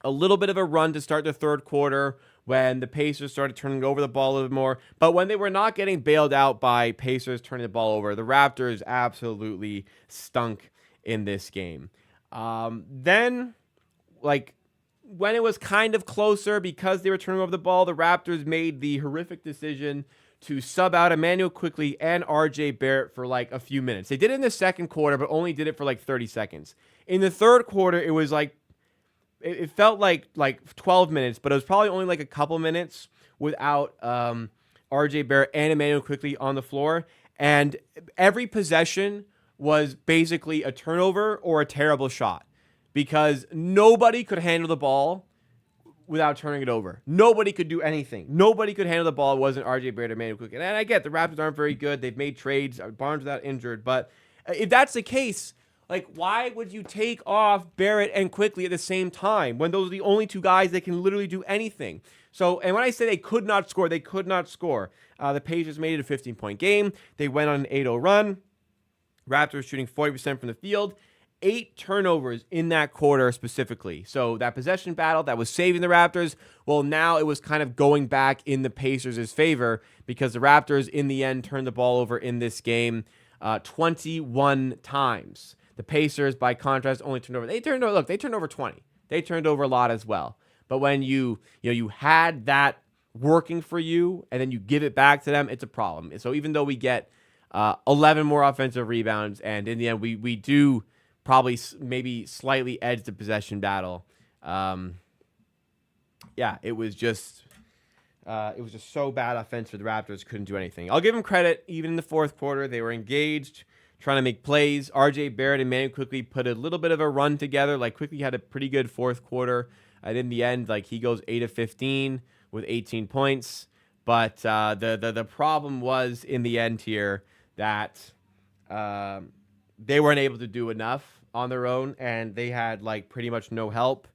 a little bit of a run to start the third quarter when the Pacers started turning over the ball a little bit more. But when they were not getting bailed out by Pacers turning the ball over, the Raptors absolutely stunk in this game. Then, when it was kind of closer, because they were turning over the ball, the Raptors made the horrific decision to sub out Immanuel Quickley and RJ Barrett for a few minutes. They did it in the second quarter, but only did it for 30 seconds. In the third quarter, it was it felt like 12 minutes, but it was probably only a couple minutes without RJ Barrett and Immanuel Quickley on the floor. And every possession was basically a turnover or a terrible shot, because nobody could handle the ball without turning it over. Nobody could do anything. Nobody could handle the ball. It wasn't RJ Barrett or Immanuel Quickley. And I get the Raptors aren't very good. They've made trades. Barnes without injured. But if that's the case, why would you take off Barrett and Quickley at the same time when those are the only two guys that can literally do anything? So, and when I say they could not score, they could not score. The Pacers made it a 15-point game. They went on an 8-0 run. Raptors shooting 40% from the field. 8 turnovers in that quarter specifically. So that possession battle that was saving the Raptors, well, now it was kind of going back in the Pacers' favor, because the Raptors in the end turned the ball over in this game 21 times. The Pacers, by contrast, only turned over. They turned over 20. They turned over a lot as well. But when you had that working for you and then you give it back to them, it's a problem. So even though we get 11 more offensive rebounds, and in the end we do probably maybe slightly edge the possession battle. It was just so bad offense for the Raptors, couldn't do anything. I'll give them credit. Even in the fourth quarter, they were engaged, trying to make plays. RJ Barrett and Immanuel Quickley put a little bit of a run together. Quickley had a pretty good fourth quarter, and in the end, he goes 8 of 15 with 18 points. But the problem was in the end here that they weren't able to do enough on their own, and they had pretty much no help.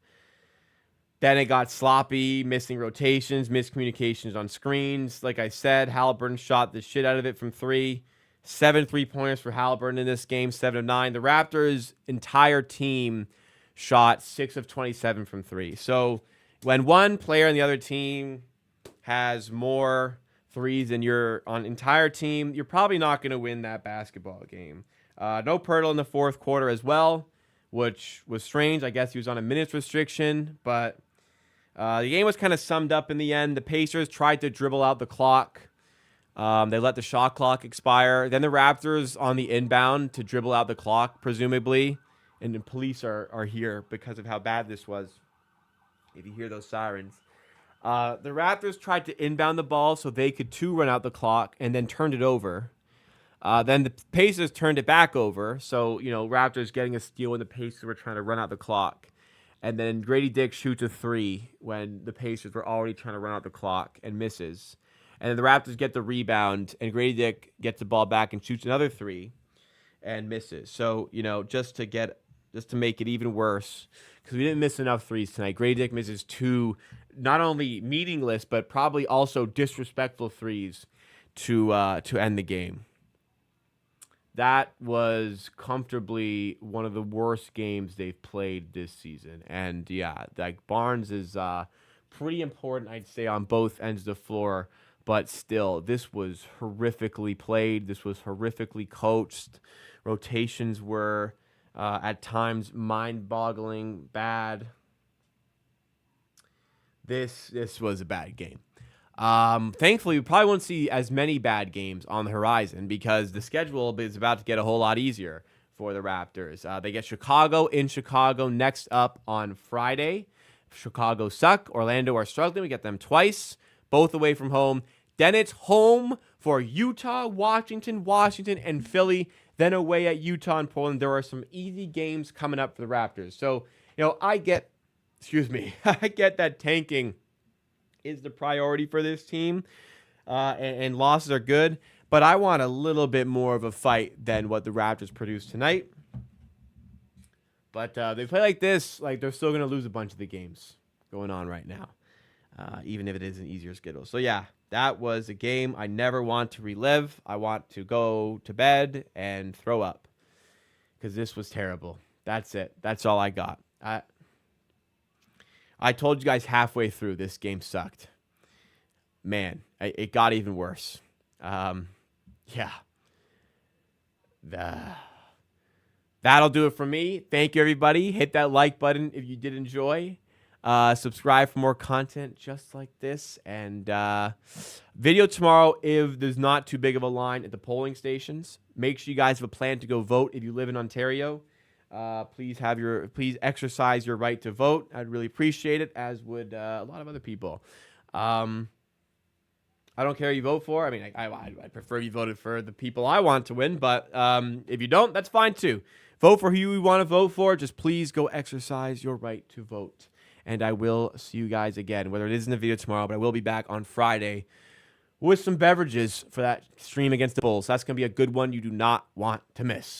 Then it got sloppy, missing rotations, miscommunications on screens. Like I said, Halliburton shot the shit out of it from 3. 7 3-pointers for Halliburton in this game, 7 of 9. The Raptors' entire team shot 6 of 27 from 3. So when one player on the other team has more threes than your entire team, you're probably not going to win that basketball game. No Pirtle in the fourth quarter as well, which was strange. I guess he was on a minutes restriction, but the game was kind of summed up in the end. The Pacers tried to dribble out the clock. They let the shot clock expire. Then the Raptors on the inbound to dribble out the clock, presumably. And the police are here because of how bad this was, if you hear those sirens. The Raptors tried to inbound the ball so they could too run out the clock, and then turned it over. Then the Pacers turned it back over. So, Raptors getting a steal when the Pacers were trying to run out the clock. And then Grady Dick shoots a 3 when the Pacers were already trying to run out the clock and misses. And then the Raptors get the rebound, and Grady Dick gets the ball back and shoots another 3 and misses. So, just to make it even worse, because we didn't miss enough threes tonight, Grady Dick misses 2 not only meaningless, but probably also disrespectful threes to end the game. That was comfortably one of the worst games they've played this season. And Barnes is pretty important, I'd say, on both ends of the floor But still, this was horrifically played. This was horrifically coached. Rotations were at times mind-boggling bad. This was a bad game. Thankfully, we probably won't see as many bad games on the horizon because the schedule is about to get a whole lot easier for the Raptors. They get Chicago in Chicago next up on Friday. Chicago suck. Orlando are struggling. We get them twice, both away from home. Then it's home for Utah, Washington, and Philly. Then away at Utah and Portland. There are some easy games coming up for the Raptors. So, I get that tanking is the priority for this team, and losses are good. But I want a little bit more of a fight than what the Raptors produced tonight. But they play like this, like they're still going to lose a bunch of the games going on right now, even if it is an easier schedule. So, yeah, that was a game I never want to relive. I want to go to bed and throw up because this was terrible. That's it. That's all I got. I told you guys halfway through this game sucked. Man, it got even worse. Yeah. That'll do it for me. Thank you, everybody. Hit that like button if you did enjoy. Subscribe for more content just like this. And video tomorrow if there's not too big of a line at the polling stations. Make sure you guys have a plan to go vote if you live in Ontario. Please exercise your right to vote. I'd really appreciate it, as would a lot of other people. I don't care who you vote for. I mean, I prefer you voted for the people I want to win, but if you don't, that's fine too. Vote for who you want to vote for. Just please go exercise your right to vote. And I will see you guys again, whether it is in the video tomorrow, but I will be back on Friday with some beverages for that stream against the Bulls. That's going to be a good one you do not want to miss.